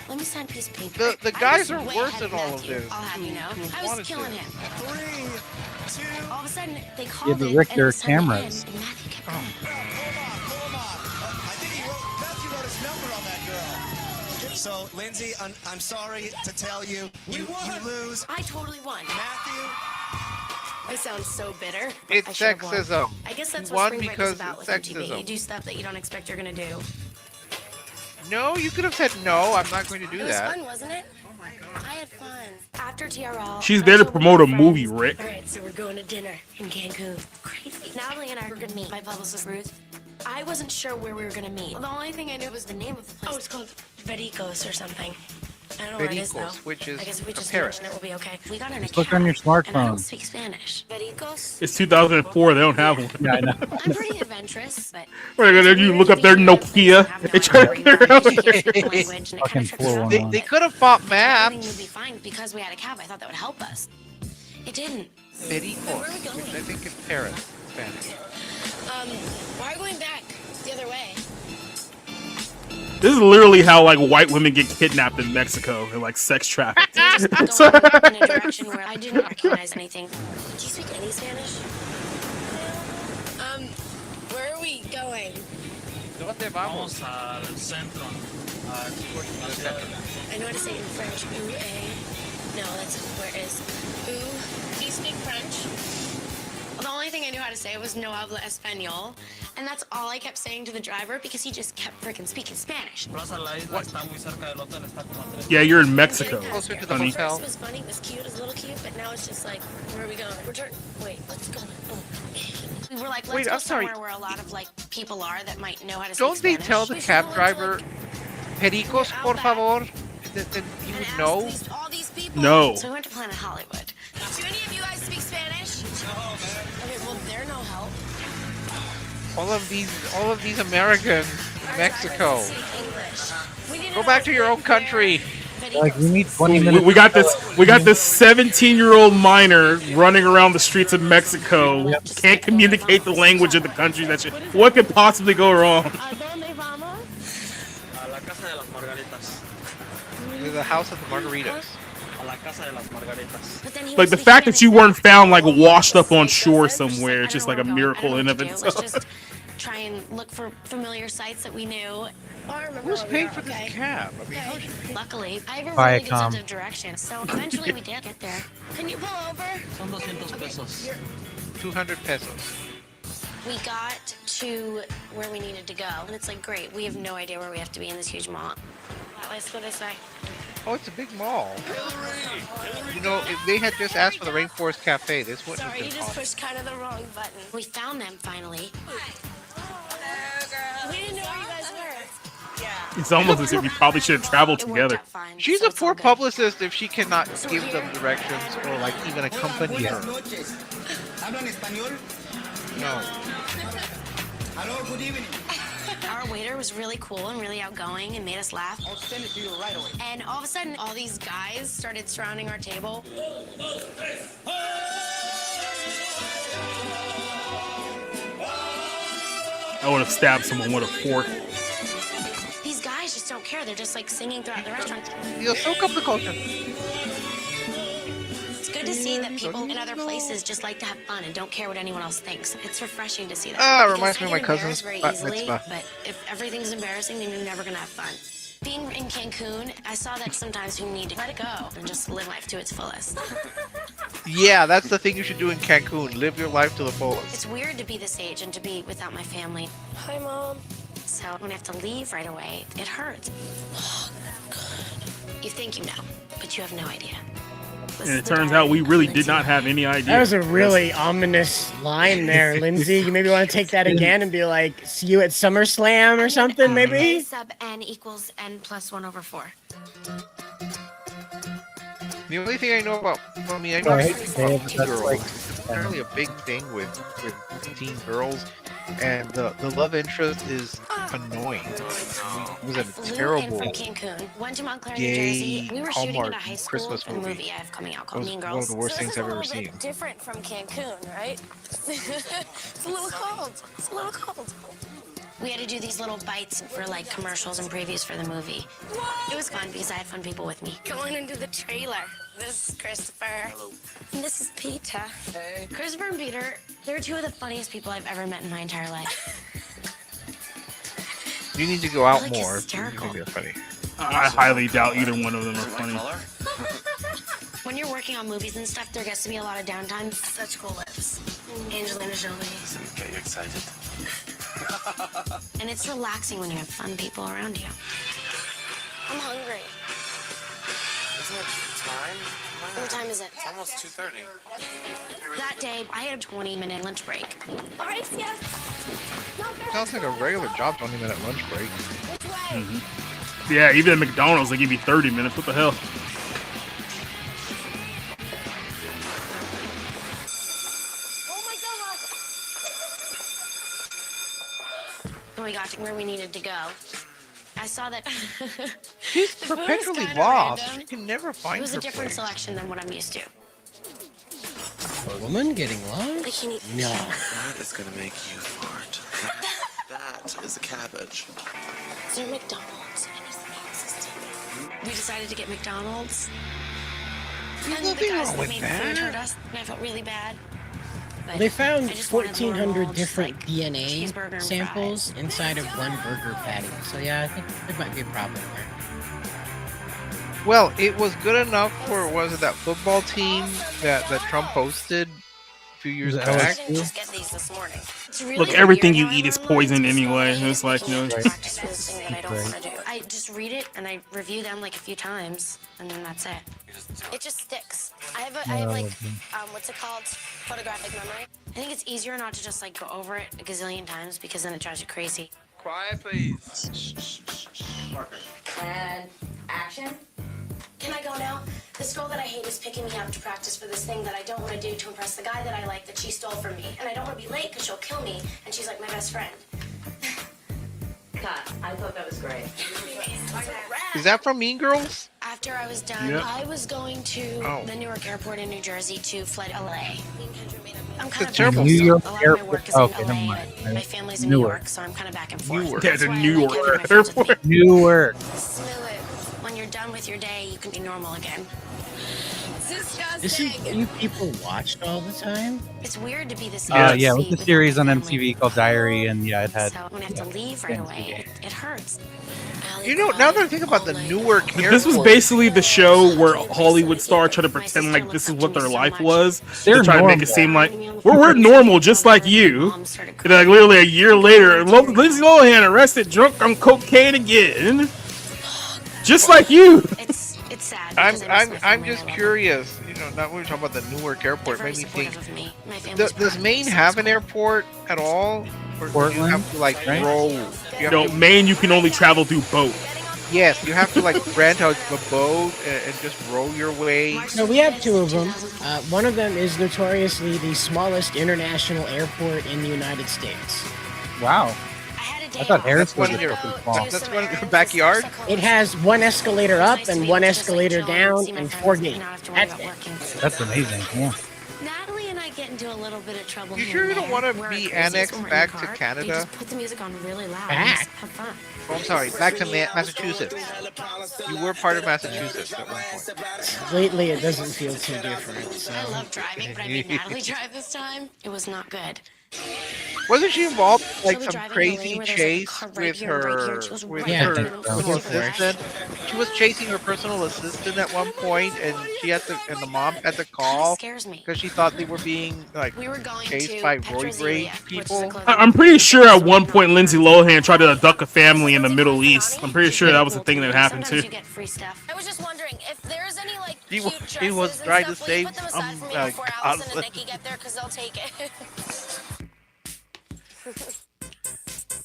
Let me sign a piece of paper. The guys are worse than all of this. I'll have you know. I was killing him. 3, 2. All of a sudden they called Yeah, it. but Rick, there are and it was cameras. and Matthew kept Hold on. I think Matthew wrote his number on that girl. So, Lindsay, I'm sorry to tell you, you lose. I totally won. Matthew. I sound so bitter. It's I should have won. sexism. I guess that's You what won spring break because is about with it's MTV. sexism. You do stuff that you don't expect you're gonna do. No, you could have said no. I'm not going to do It was that. fun, wasn't it? Oh my God. I had fun. After TRL, She's there to promote a movie, Rick. All right, so we're going to dinner in Cancun. Crazy. Natalie and I were gonna meet my publicist Ruth. I wasn't sure where we were gonna meet. The only thing I knew was the name of the place. Oh, it's called Vericos or something. I don't know where it is though. Which is I guess if we just Paris. mention it, we'll be okay. We got in a Just look cab, on your and I don't smartphone. speak Spanish. Vericos. It's 2004. They don't have one. Yeah, I know. I'm pretty adventurous, but You look up their Nokia. They try to figure out Fucking 411. They could have bought everything maps. would be fine because we had a cab. I thought that would help us. It didn't. Vericos, which I think is Paris, Spanish. Why are we going back the other way? This is literally how like white women get kidnapped in Mexico and like sex trafficked. Just going in a direction where I didn't recognize anything. Do you speak any Spanish? Where are we going? ¿Dónde vamos? al centro. I know how to say it in French. Ooh, eh. No, that's where is. Ooh. Do you speak French? Well, the only thing I knew how to say was no habla español. And that's all I kept saying to the driver because he just kept freaking speaking Spanish. Yeah, you're in Mexico, Closer to the honey. hotel. It was funny, it was cute, it was a little cute, but now it's just like, where are we going? Wait, let's go. Oh. We were like, let's Wait, go I'm sorry. somewhere where a lot of like people are that might know how to Don't speak they Spanish. tell the We should cab go into, driver, like, Pericos, por favor? That you would know? all these people. No. So we went to Planet Hollywood. Do any of you guys speak Spanish? No, man. Okay, well, they're no help. All of these Americans, Mexico. Go back to your own country. Like we need 20 minutes. We got this 17-year-old minor running around the streets of Mexico. Can't communicate the language of the country. What could possibly go wrong? To the house of the margaritas. Like the fact that you weren't found like washed up on shore somewhere, it's just like a miracle in of Let's itself. just try and look for familiar sites that we knew. Who's paying for this cab? I mean, how should Luckily, I have a really good Viacom. sense of direction, so eventually we did get there. Can you pull over? Son 200 pesos. 200 pesos. We got to where we needed to go, and it's like, great, we have no idea where we have to be in this huge mall. Let's go this way. Oh, it's a big mall. You know, if they had just asked for the Rainforest Cafe, this wouldn't Sorry, have you been just possible. pushed kind of the wrong button. We found them finally. We didn't know where you guys were. Yeah. It's almost as if you probably should have traveled together. She's a poor publicist if she cannot give them directions or like even accompany her. No. Hello, good evening. Our waiter was really cool and really outgoing and made us laugh. I'll send it to you right away. And all of a sudden, all these guys started surrounding our table. I would have stabbed someone with a fork. These guys just don't care. They're just like singing throughout the restaurant. You'll soak up the culture. It's good to see that people in other places just like to have fun and don't care what anyone else thinks. It's refreshing to see that. Ah, Because reminds me of I my get cousin's embarrassed very bat easily, mitzvah. but if everything's embarrassing, then you're never gonna have fun. Being in Cancun, I saw that sometimes you need to let it go and just live life to its fullest. Yeah, that's the thing you should do in Cancun. Live your life to the fullest. It's weird to be this age and to be without my family. Hi, Mom. So when I have to leave right away, it hurts. You think you know, but you have no idea. And it turns out we really did not have any idea. That was a really ominous line there, Lindsay. You maybe want to take that again and be like, see you at SummerSlam or something, A maybe? sub n equals n plus 1 over 4. The only thing I know about, I mean, I know Right, something about that's teen girls. like- It's apparently a big thing with teen girls, and the love interest is annoying. It was a Flew in terrible from Cancun, went to Montclair, New gay Jersey. We were shooting at Hallmark a high school Christmas and a movie. movie I have coming out It called was Mean one Girls. of the worst things I've ever This is a little seen. bit different from Cancun, right? It's a little cold. It's a little cold. We had to do these little bites for like commercials and previews for the movie. It was fun because I had fun people with me. Going into the trailer. This is Christopher. And this is Peter. Hey. Christopher and Peter, they're two of the funniest people I've ever met in my entire life. You need to go out Like more. hysterical. If you think they're funny. I highly doubt either one of them are funny. When you're working on movies and stuff, there gets to be a lot of downtime. Such cool lips. Angelina Jolie. Doesn't get you excited. And it's relaxing when you have fun people around you. I'm hungry. Isn't it time? What time is it? It's almost 2:30. That day, I had a 20-minute lunch break. All right, yes. Sounds like a regular job, 20-minute lunch break. Yeah, even at McDonald's, they give you 30 minutes. What the hell? When we got to where we needed to go, I saw that She's the food was perpetually kinda lost. random. You can never It find was a her different place. selection than what I'm used to. A woman getting lost? Bikini. No. That is gonna make you fart. That is a cabbage. Is there McDonald's? We decided to get McDonald's. There's And the nothing guys wrong that with made the food that. hurt us, and I felt really bad. But They found I just wanted 1,400 normal, just different like DNA cheeseburger and samples fries. inside of one burger patty. So yeah, I think there might be a problem there. Well, it was good enough for, was it that football team that Trump hosted a few years Was it back? I didn't just get these this morning. It's really Look, everything weird you how eat is everyone poison likes to anyway. go It's like, you know. practice for this thing that I don't want to do. I just read it and I review them like a few times, and then that's it. It just sticks. I have like, what's it called? Photographic memory. I think it's easier not to just like go over it a gazillion times because then it drives you crazy. Quiet, please. And action. Can I go now? This girl that I hate is picking me up to practice for this thing that I don't want to do to impress the guy that I like that she stole from me. And I don't want to be late because she'll kill me, and she's like my best friend. God, I thought that was great. Is that from Mean Girls? After I was done, Yep. I was going to Oh. the Newark airport in New Jersey to fly to LA. I'm It's kind a of terrible New York a lot of my Airport. work is Okay, in never LA, mind. but my family's in Newark. New York, so I'm kind of back and forth. Newark. Yeah, That's the why I New like York having my friends with me. airport. Newark. Smell it. When you're done with your day, you can be normal again. This is what you people watched all the time? It's weird to be this. Yeah, it was a with series on family. MTV called Diary, and yeah, it had. So when I have to leave right away, it hurts. You know, now that I think about the Newark airport. This was basically the show where Hollywood stars try to pretend like this is what their life was. They're to try to make normal. it seem like we're normal, just like you. And like literally a year later, Lindsay Lohan arrested drunk on cocaine again, just like you. It's sad. because I miss my I'm family just a lot. curious. You know, now when we talk about the Newark airport, They're made me very think. supportive of me. My family's proud Does of me, Maine so have it's an airport at all? Or do you Portland, have to like right? row? You have No, to- Maine, you can only travel through boat. Yes, you have to like rent out a boat and just row your way. No, we have two of them. One of them is notoriously the smallest international airport in the United States. Wow. I thought Harris was one in your- fucking small. That's one in your backyard. It has one escalator up and one escalator down and 4 gates. That's it. That's amazing. Yeah. Natalie and I get into a little bit of trouble. You here sure and you don't there. want to We're be crazies annexed when we're in back the to car. Canada? You just put the music on really loud. Back? And just have fun. Oh, I'm sorry, back to Massachusetts. You were part of Massachusetts at one point. Lately, it doesn't feel too different. So. I love driving, but I made Natalie drive this time. It was not good. Wasn't she involved in, like She'll be some driving in a crazy lane where there's, like, a chase car right with here and right here, her and she goes with right Yeah, her I think so. personal Of course. assistant? She was chasing her personal assistant at one point, and she had to, and the mom had to call scares me. because she thought they were being like We were going chased to by Petrozelia, roid rage which is a people. clothing I'm pretty sure at one point Lindsay Lohan tried to abduct a family in the Middle East. I'm pretty sure that was the thing that happened Sometimes too. you get free stuff. I was just wondering if there's any like She cute was- dresses she was and trying to stuff, will you save put them some, aside for me like, before Allison and conflict. Nikki get there because they'll take it.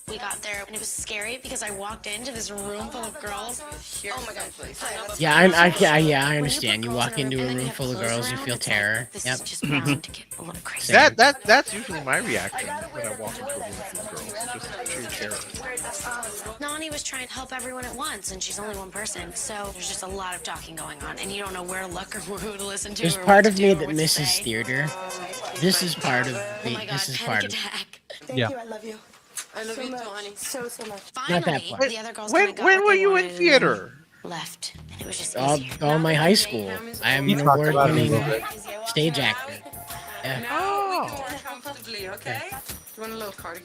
We got there and it was scary because I walked into this room full of girls. Oh my god! Yeah, I understand. You walk into a room full of girls, you feel terror. This Yep. is just bound to get a little crazy. That's usually my reaction when I walk into a room full of girls, just sheer terror. Nani was trying to help everyone at once, and she's only one person, so there's just a lot of talking going on, and you don't know where to look or who to listen to. There's or part what of to me do or that what to misses say. theater. This is part of Oh the. my god! This is Panic part of. attack. Yeah. I love you. I love you too, honey. So much. Not that Finally, part. the other girls When kinda got when what were they you in wanted and theater? left, and it was just All easier. my high school. I'm We an talked about it a award-winning little bit. stage actor. Yeah. Oh, Comfortably, okay?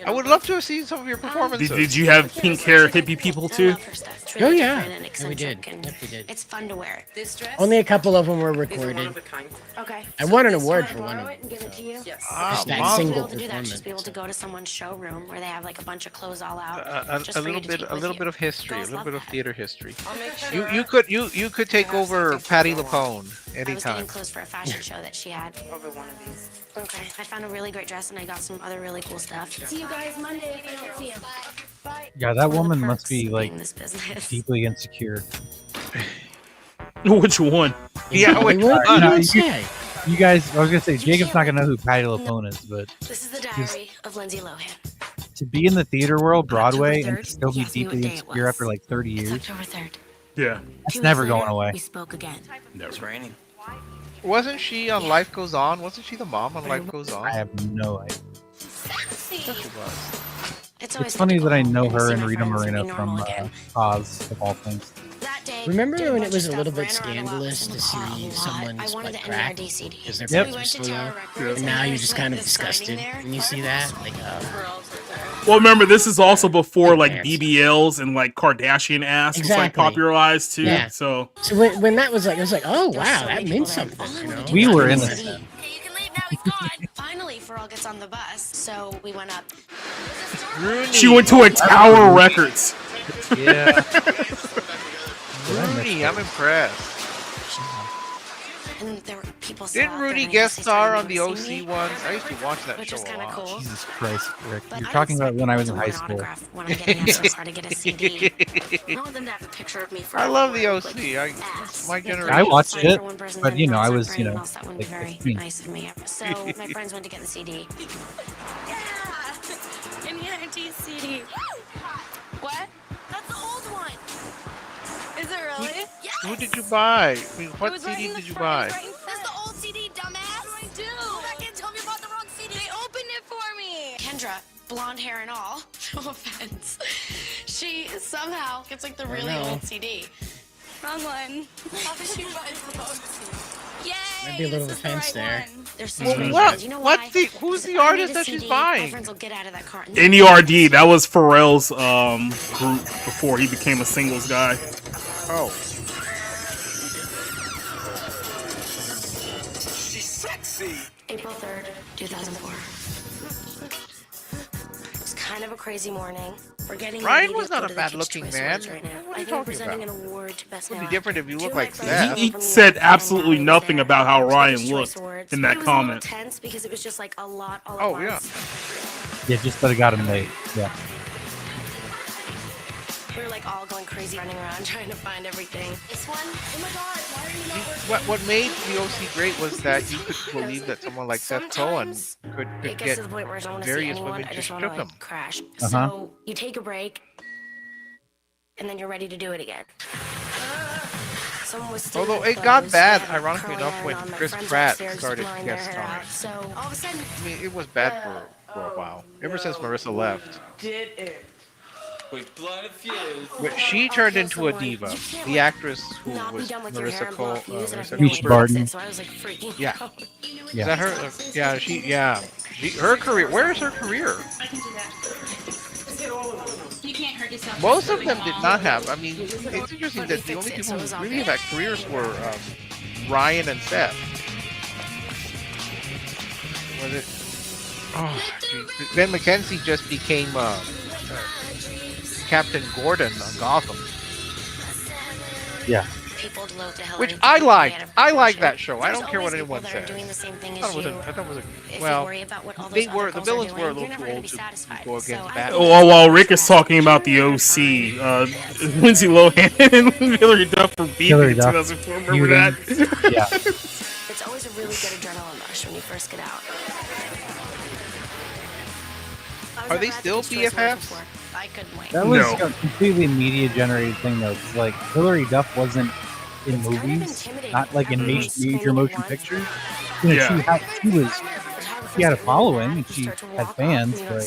I would love to have seen some of your performances. Did you have pink hair hippie people too? Oh yeah, we did. Yep, we did. It's fun to wear. This dress. Only a couple of them were recorded. Okay. I won an award for one of them. Give it to you. Just that Be single able to do that. Just be able performance. to go to someone's showroom where they have like a bunch of clothes all out. A little bit of history, a little bit of theater history. I'll make sure. You could take over Patty LuPone I was anytime. getting clothes for a fashion show that she had. Over one of these. Okay. I found a really great dress and I got some other really cool stuff. See you guys Monday if I don't see you. Bye. Yeah, that woman must be like in this business. deeply insecure. Which one? Yeah, Wait, what? You guys, I was gonna say Jacob's not gonna know who Patty LuPone is, but This is the diary of Lindsay Lohan. to be in the theater world, Broadway, and 3rd, still be he asked me what deeply day it insecure was. after like 30 years, October 3rd. Yeah. that's 2 never weeks going later, away. We spoke again. It's raining. Wasn't she on Life Goes On? Wasn't she the mom on Life Goes On? I have no idea. It's It's funny that I know her and see my Rita friends Moreno be from normal again. Oz, of all things. That day, Remember did a when bunch it was of a little stuff, bit ran around the scandalous to box and see bought a lot. someone's I wanted butt the crack? NERD CD. Because their Yep. pants We were went so to low. Tower Records, And now and you're there's, just like, kind of this signing disgusted there. when you see that. Like, Well, remember this is also before like Parents. BBLs and like Kardashian ass was like Exactly. popularized too. Yeah. So So when that was like, it was like, oh There were wow, so that many means people there. something. You know? We were in innocent. Okay, you can leave now. He's gone. Finally, Pharrell gets on the bus, so we went up. Rooney. she went to a Tower Records. Yeah. Rooney, I'm impressed. And there were people. still Didn't out there, Rooney and I guest guess they started star on the noticing OC me, once? I used to watch that which show was a kind of lot. cool. Jesus Christ, Rick. But You're I talking didn't about when I was in expect high someone school. autograph when I'm getting asked to get a CD. I want them to have a picture of me for I love the like, OC. ass. My Like, generation. I watched sign it, for one person, but, then you know, I sign was, for you anyone know, else. That wouldn't like be very 15. nice of me. So my friends went to get the CD. Yeah, an ENT CD. What? That's the old one. Is it really? Yes. Who did you buy? I mean, It what was right CD in the did you front. buy? It was right in front. That's the old CD, dumbass. What do I do? Go back and tell me about the wrong CD. They opened it for me. Kendra, blonde hair and all. No offense. She somehow gets like the really know. old CD. Wrong one. How did she buy the wrong CD? Yay! Might be a little this is the offense there. one. There's so Well, many what? friends. You know What's why? the? Who's Because the I made artist a that she's CD, My buying? friends will get out of that car. NERD, that was Pharrell's group before he became a singles guy. Oh, She's sexy. April 3rd, 2004. It was kind of a crazy morning. We're getting Ryan ready was to not go a to the bad-looking Kids' man. Choice Awards right now. What are I you think we're talking presenting about? an award to Best Would be Male different if you Act. look Two like of my that. friends He from New said York and absolutely Natalie was nothing there. about how It was the Ryan Kids' looked Choice Awards. in But that it was comment. a little tense because it was just like a lot all Oh, at yeah. once. Yeah, just that I got him late. Yeah. We were like all going crazy, running around trying to find everything. This one? Oh my god, why are you not working? What made the OC great was that you could believe that someone like Seth Cohen Sometimes could it gets get to the point where I don't want to see various anyone. women I just just want to shook like him. crash. Uh-huh. So you take a break, and then you're ready to do it again. Someone was stealing Although my it got clothes, bad, they had ironically curly enough, iron when on. My Chris friends Pratt upstairs started blowing their guest hair out. starring. So all of a sudden, I mean, it was bad for a while. Ever since Marissa left. Did it? We blood fuse. But she turned into a diva. The actress who not be was done with your hair Marissa and blow Cole. a fuse, and I Marissa figured Peach I Barton. would fix it, so I was like freaking Yeah. out. Is that her? Yeah, her career. Where is her career? I can do that. You can't hurt yourself. Most of them did not have. I mean, it's interesting that the only people who really have had careers were Ryan and Seth. Was it? Oh, geez. Ben McKenzie just became Captain Gordon on Gotham, Yeah. People to load to hell which and I take liked. it out of I like proportion. that show. I There's don't care what always anyone people that are says. doing the same thing I as thought it you. was a If well. you worry about what all They those were other the girls are villains doing, were a you're little never too gonna old be to satisfied. go So against I Batman. Well, while Rick is talking about the OC, Lindsay Lohan and Hillary Duff for beating Hillary in Duff. 2004. Remember that? Yeah. It's always a really good adrenaline rush when you first get out. Are they still BFFs? I couldn't wait. That was No. a completely media generated thing though. 'Cause, like Hillary Duff wasn't in It's kind of movies, intimidating not like in having major, everyone major screaming motion at once. pictures. You know, Yeah. she had a following and she had fans, but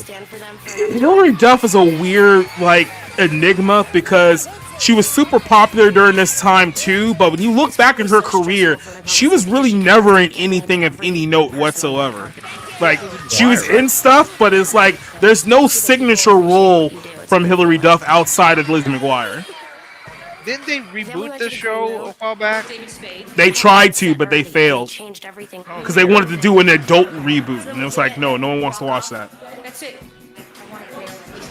Hillary Duff is a weird like enigma because she was super popular during this time too, but when you look back at her career, she was really never in anything of any note whatsoever. Like she was in stuff, but it's like there's no signature role from Hilary Duff outside of Lizzie McGuire. Didn't they reboot the show a while back? They tried to, but they failed because they wanted to do an adult reboot, and it was like, no one wants to watch that. That's it.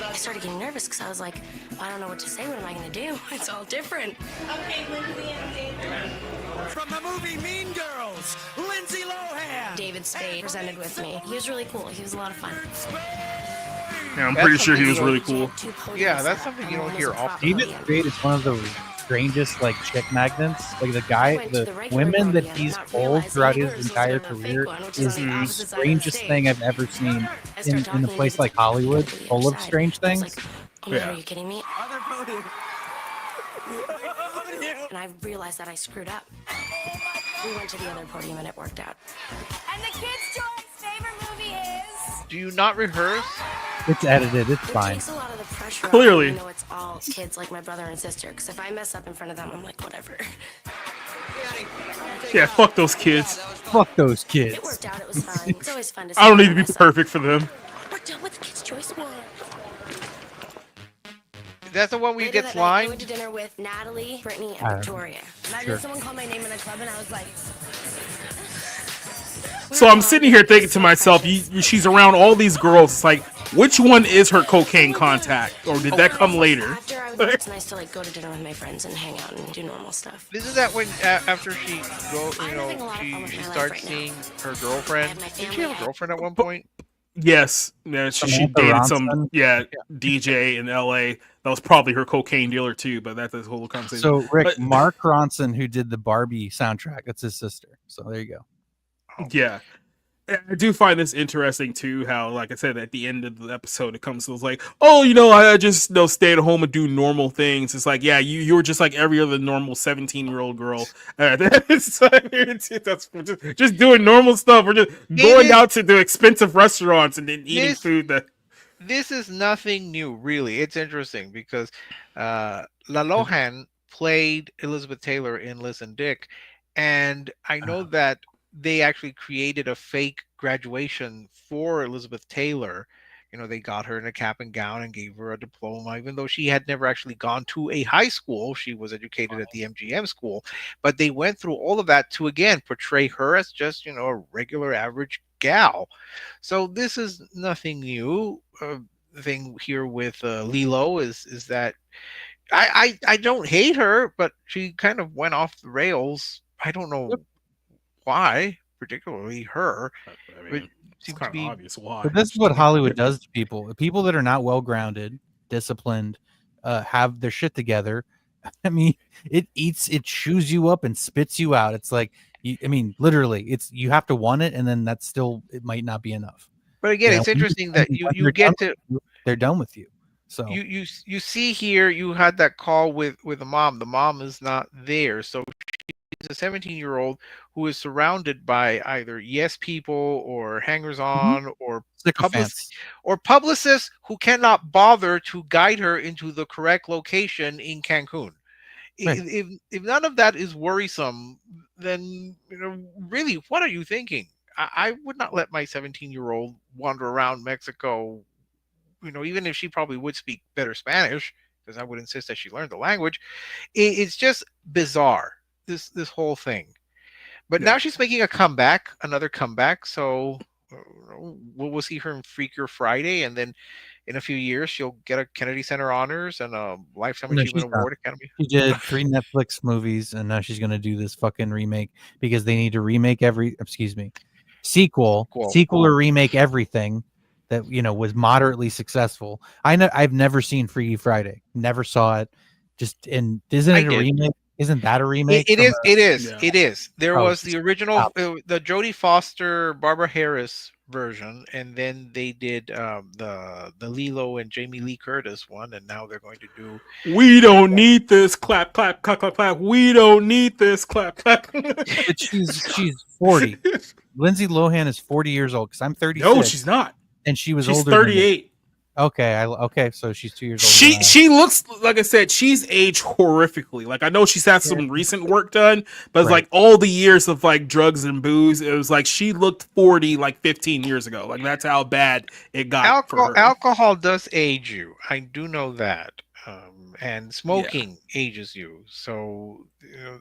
I started getting nervous because I was like, well, I don't know what to say. What am I going to do? It's all different. Okay, Lindsay and David. From the movie Mean Girls, Lindsay Lohan. David Spade presented with me. He was really cool. He was a lot of fun. Yeah, I'm pretty sure he was really cool. Yeah, that's something you don't hear often. David Spade is one of the strangest like chick magnets. Like the women that he's pulled throughout his entire career is the strangest thing I've ever seen in a place like Hollywood, full of strange things. Oh my God, are you kidding me? And I realized that I screwed up. We went to the other podium and it worked out. And the kids' choice favorite movie is. Do you not rehearse? It's edited. It's fine. It takes a lot of the pressure Clearly. off. You know, it's all kids like my brother and sister. Because if I mess up in front of them, I'm like, whatever. Yeah, fuck those kids. Fuck those kids. It worked out. It was fun. It's always fun to see. I don't need to be perfect for them. We're done with the kids' choice one. That's the one where you Later get that night, I slime? went to dinner with Natalie, Brittany, I and don't Victoria. Imagine Sure. someone called my name in the club and I was like, So I'm sitting here thinking to myself, she's around all these girls. It's like, which one is her cocaine contact, or did that come later? after I was like, it's nice to like go to dinner with my friends and hang out and do normal stuff. Isn't that when after she having a lot of fun with she my life starts right now. seeing her girlfriend? I have my Did she family, have a girlfriend at one point? Yes, yeah, she Samantha dated some Ronson? DJ in LA. That was probably her cocaine dealer too, but that's a whole conversation. So Rick, But- Mark Ronson, who did the Barbie soundtrack, that's his sister. So there you go. Yeah. I do find this interesting too, how, like I said, at the end of the episode, it comes to like, oh, I just stay at home and do normal things. It's like, yeah, you were just like every other normal 17-year-old girl. It's that's just doing normal stuff. We're just going out to the expensive restaurants and then eating food that. This is nothing new, really. It's interesting because Lohan played Elizabeth Taylor in Liz and Dick, and I know that they actually created a fake graduation for Elizabeth Taylor. They got her in a cap and gown and gave her a diploma, even though she had never actually gone to a high school. She was educated at the MGM school, but they went through all of that to, again, portray her as just, a regular average gal. So this is nothing new. The thing here with Lilo is that I don't hate her, but she kind of went off the rails. I don't know why, particularly her. But seems to be obvious why. But this is what Hollywood does to people. People that are not well grounded, disciplined, have their shit together. I mean, it chews you up and spits you out. It's like, literally, you have to want it, and then it might not be enough. But again, it's interesting that you get to. They're done with you. So you see here, you had that call with the mom. The mom is not there, so she's a 17-year-old who is surrounded by either yes people or hangers-on or publicists who cannot bother to guide her into the correct location in Cancun. Right. If none of that is worrisome, then really, what are you thinking? I would not let my 17-year-old wander around Mexico. Even if she probably would speak better Spanish, because I would insist that she learn the language. It's just bizarre, this whole thing. But now she's making another comeback. So we'll see her in Freakier Friday, and then in a few years she'll get a Kennedy Center Honors and a Lifetime Achievement Award. Academy. She did 3 Netflix movies, and now she's going to do this fucking remake because they need to remake sequel or remake everything that was moderately successful. I've never seen Freaky Friday. Never saw it. Isn't it a remake? Isn't that a remake? It is. There was the original, the Jodie Foster, Barbara Harris version, and then they did the Lilo and Jamie Lee Curtis one, and now they're going to do. We don't need this. Clap, clap, clap, clap, clap. We don't need this. Clap, clap. But she's 40. Lindsay Lohan is 40 years old because I'm 36. No, she's not. And she's older. 38. Okay, so she's 2 years old. She looks, like I said, she's aged horrifically. Like, I know she's had some recent work done, but it's like all the years of like drugs and booze, it was like she looked 40 like 15 years ago. Like, that's how bad it got for her. Alcohol does age you. I do know that. And smoking ages you. So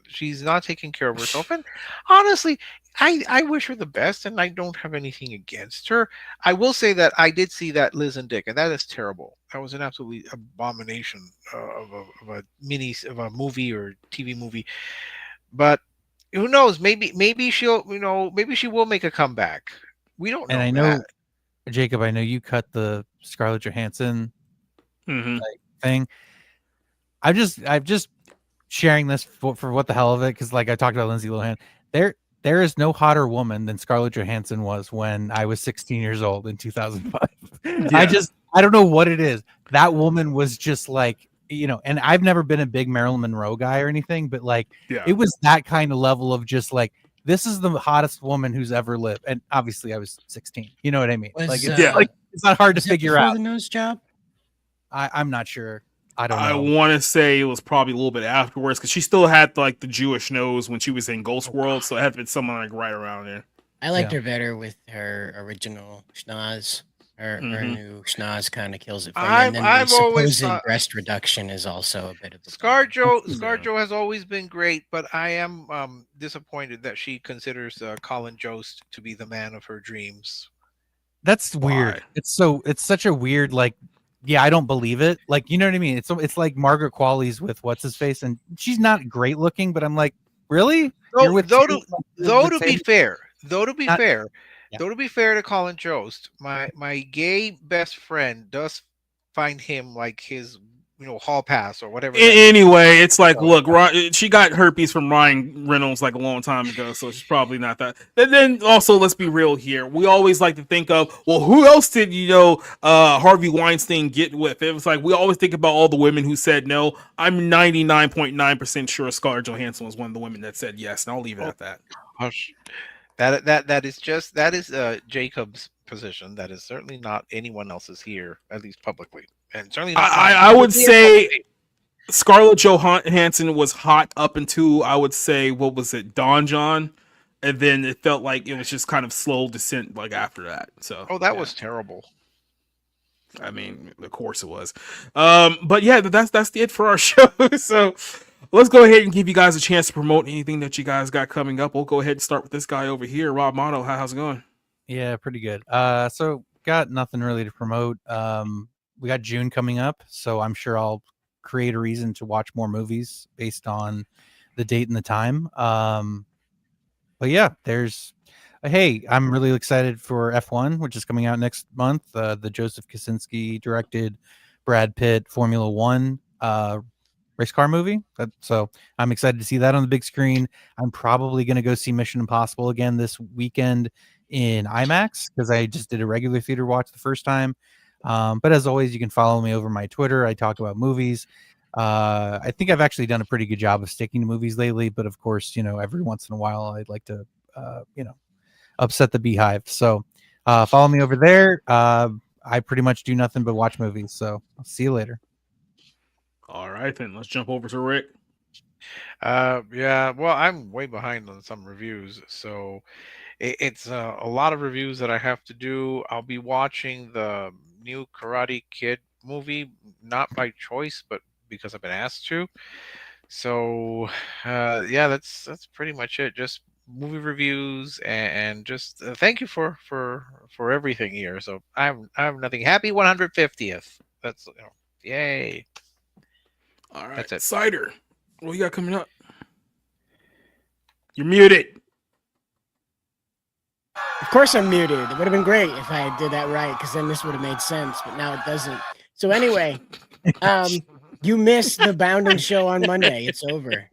she's not taking care of herself. And honestly, I wish her the best, and I don't have anything against her. I will say that I did see that Liz and Dick, and that is terrible. That was an absolute abomination of a movie or TV movie. But who knows? Maybe she'll maybe she will make a comeback. We don't know. And I know, Jacob, I know you cut the Scarlett Johansson thing. I'm just sharing this for what the hell of it, because like I talked about Lindsay Lohan. There is no hotter woman than Scarlett Johansson was when I was 16 years old in 2005. I don't know what it is. That woman was just like, and I've never been a big Marilyn Monroe guy or anything, but like it was that kind of level of just like, this is the hottest woman who's ever lived. And obviously I was 16. You know what I mean? It's not hard to figure out. The nose job? I'm not sure. I don't know. I want to say it was probably a little bit afterwards, because she still had like the Jewish nose when she was in Ghost World, so it had to be someone like right around there. I liked her better with her original schnoz. Her new schnoz kind of kills it for me. And then the supposed breast reduction is also a bit of a ScarJo has always been great, but I am disappointed that she considers Colin Jost to be the man of her dreams. That's weird. It's such a weird, like, yeah, I don't believe it. Like, you know what I mean? It's like Margaret Qualley's with what's his face, and she's not great looking, but I'm like, really? Though to be fair to Colin Jost, my gay best friend does find him like his hall pass or whatever. Anyway, it's like, look, she got herpes from Ryan Reynolds like a long time ago, so she's probably not that. And then also, let's be real here. We always like to think of, well, who else did Harvey Weinstein get with? It was like we always think about all the women who said no. I'm 99.9% sure Scarlett Johansson was one of the women that said yes, and I'll leave it at that. Hush. That is Jacob's position. That is certainly not anyone else's here, at least publicly. And certainly I would say Scarlett Johansson was hot up until, I would say, what was it, Don John, and then it felt like it was just kind of slow descent like after that. So that was terrible. I mean, of course it was. But yeah, that's it for our show. So let's go ahead and give you guys a chance to promote anything that you guys got coming up. We'll go ahead and start with this guy over here, Rob Motto. How's it going? Yeah, pretty good. So got nothing really to promote. We got June coming up, so I'm sure I'll create a reason to watch more movies based on the date and the time. But yeah, I'm really excited for F1, which is coming out next month. The Joseph Kosinski directed Brad Pitt Formula One race car movie. So I'm excited to see that on the big screen. I'm probably going to go see Mission Impossible again this weekend in IMAX, because I just did a regular theater watch the first time. But as always, you can follow me over my Twitter. I talk about movies. I think I've actually done a pretty good job of sticking to movies lately, but of course, every once in a while I'd like to, upset the beehive. So follow me over there. I pretty much do nothing but watch movies. So I'll see you later. All right, then let's jump over to Rick. Yeah, well, I'm way behind on some reviews, so it's a lot of reviews that I have to do. I'll be watching the new Karate Kid movie, not by choice, but because I've been asked to. So yeah, that's pretty much it. Just movie reviews and just thank you for everything here. So I have nothing. Happy 150th. That's yay. All right, that's it. Cider, what you got coming up? You're muted. Of course I'm muted. It would have been great if I did that right, because then this would have made sense, but now it doesn't. So anyway, you missed the Bounding show on Monday. It's over.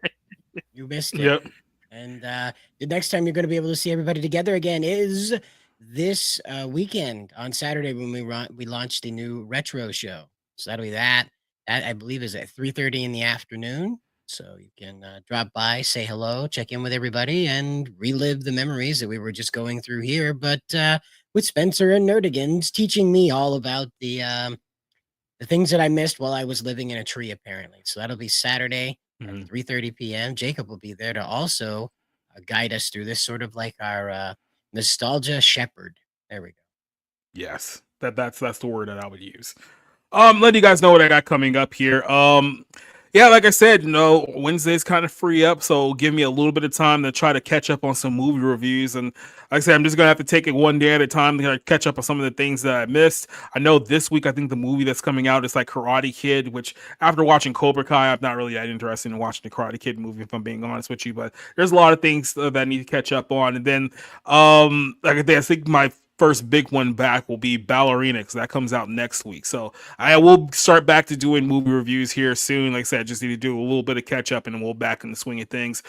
You missed it. Yep. And the next time you're going to be able to see everybody together again is this weekend on Saturday, when we launch the new retro show. So that'll be that. That, I believe, is at 3:30 in the afternoon. So you can drop by, say hello, check in with everybody, and relive the memories that we were just going through here. But with Spencer and Nerdigans teaching me all about the the things that I missed while I was living in a tree, apparently. So that'll be Saturday at 3:30 p.m. Jacob will be there to also guide us through this, sort of like our nostalgia shepherd. There we go. Yes, that's the word that I would use. Letting you guys know what I got coming up here. Yeah, like I said, Wednesday's kind of free up, so give me a little bit of time to try to catch up on some movie reviews. And like I said, I'm just gonna have to take it one day at a time to catch up on some of the things that I missed. I know this week, I think the movie that's coming out is like Karate Kid, which after watching Cobra Kai, I'm not really that interested in watching the Karate Kid movie, if I'm being honest with you. But there's a lot of things that I need to catch up on. And then, like I think my first big one back will be Ballerina, because that comes out next week. So I will start back to doing movie reviews here soon. Like I said, I just need to do a little bit of catch up and then we'll back in the swing of things.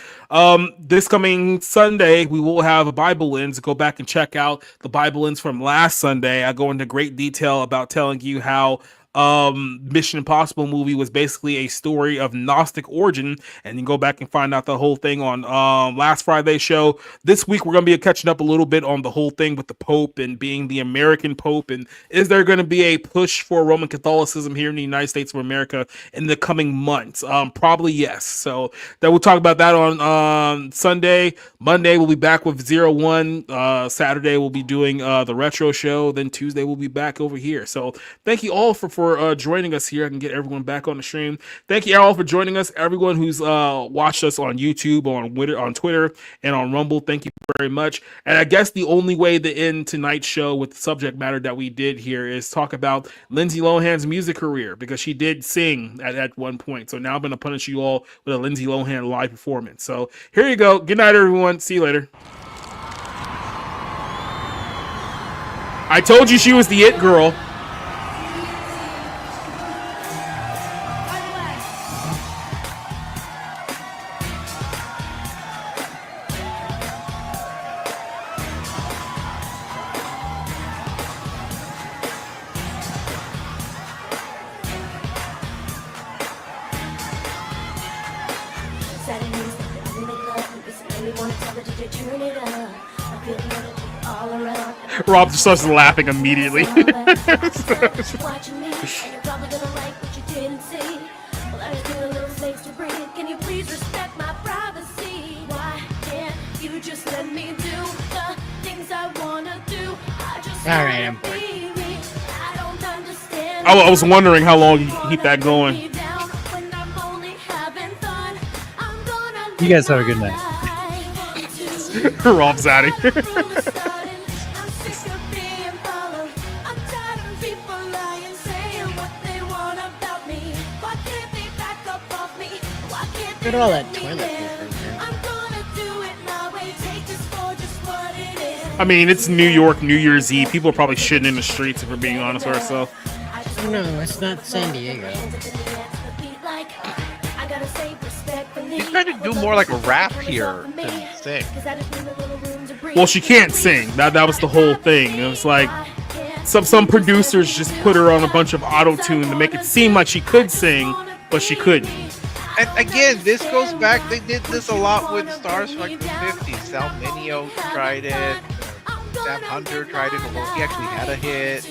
This coming Sunday, we will have a Bible Lens. Go back and check out the Bible Lens from last Sunday. I go into great detail about telling you how Mission Impossible movie was basically a story of Gnostic origin, and you can go back and find out the whole thing on last Friday's show. This week we're going to be catching up a little bit on the whole thing with the Pope and being the American Pope, and is there going to be a push for Roman Catholicism here in the United States of America in the coming months? Probably yes. So then we'll talk about that on Sunday. Monday we'll be back with 01. Saturday we'll be doing the retro show. Then Tuesday we'll be back over here. So thank you all for joining us here. I can get everyone back on the stream. Thank you all for joining us. Everyone who's watched us on YouTube, on Twitter, and on Rumble, thank you very much. And I guess the only way to end tonight's show with the subject matter that we did here is talk about Lindsay Lohan's music career, because she did sing at one point. So now I'm going to punish you all with a Lindsay Lohan live performance. So here you go. Good night, everyone. See you later. I told you she was the it girl. Rob just starts laughing immediately. Alright, I'm bored. I was wondering how long you keep that going. You guys have a good night. Rob's out of here. Look at all that toilet paper. I mean, it's New York, New Year's Eve. People are probably shitting in the streets, if we're being honest with ourselves. No, it's not San Diego. He's trying to do more like a rap here than sing. Well, she can't sing. That was the whole thing. It was like some producers just put her on a bunch of auto-tune to make it seem like she could sing, but she couldn't. And again, this goes back. They did this a lot with stars from like the 50s. Sal Mineo tried it. Sam Hunter tried it, although he actually had a hit.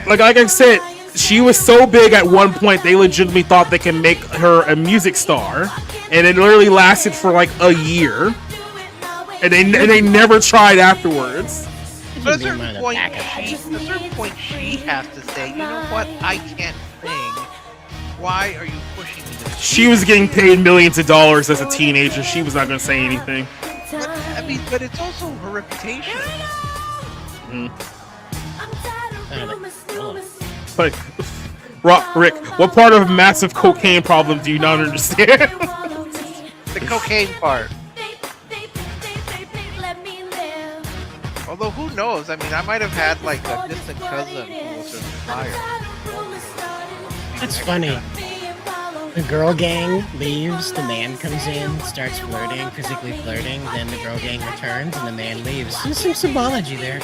Like I said, she was so big at one point they legitimately thought they can make her a music star, and it literally lasted for like a year, and they never tried afterwards. But at a certain point, she has to say, you know what? I can't sing. Why are you pushing me to this? She was getting paid millions of dollars as a teenager. She was not going to say anything. But it's also her reputation. Like, Rick, what part of a massive cocaine problem do you not understand? The cocaine part. Although, who knows? I mean, I might have had like a distant cousin who was inspired. That's funny. The girl gang leaves, the man comes in, starts flirting, physically flirting, then the girl gang returns and the man leaves. There's some symbology there.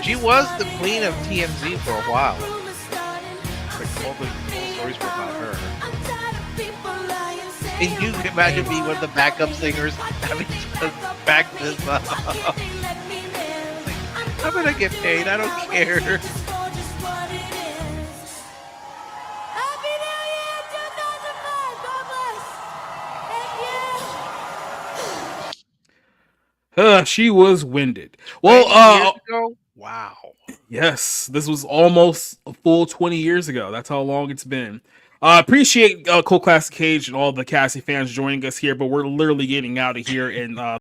She was the queen of TMZ for a while. Like, all the stories were about her. And you can imagine being one of the backup singers having to back this up. I'm gonna get paid. I don't care. She was winded. 20 Well, years ago? Wow. yes, this was almost a full 20 years ago. That's how long it's been. Appreciate Cult Classic Cage and all the Cassie fans joining us here, but we're literally getting out of here in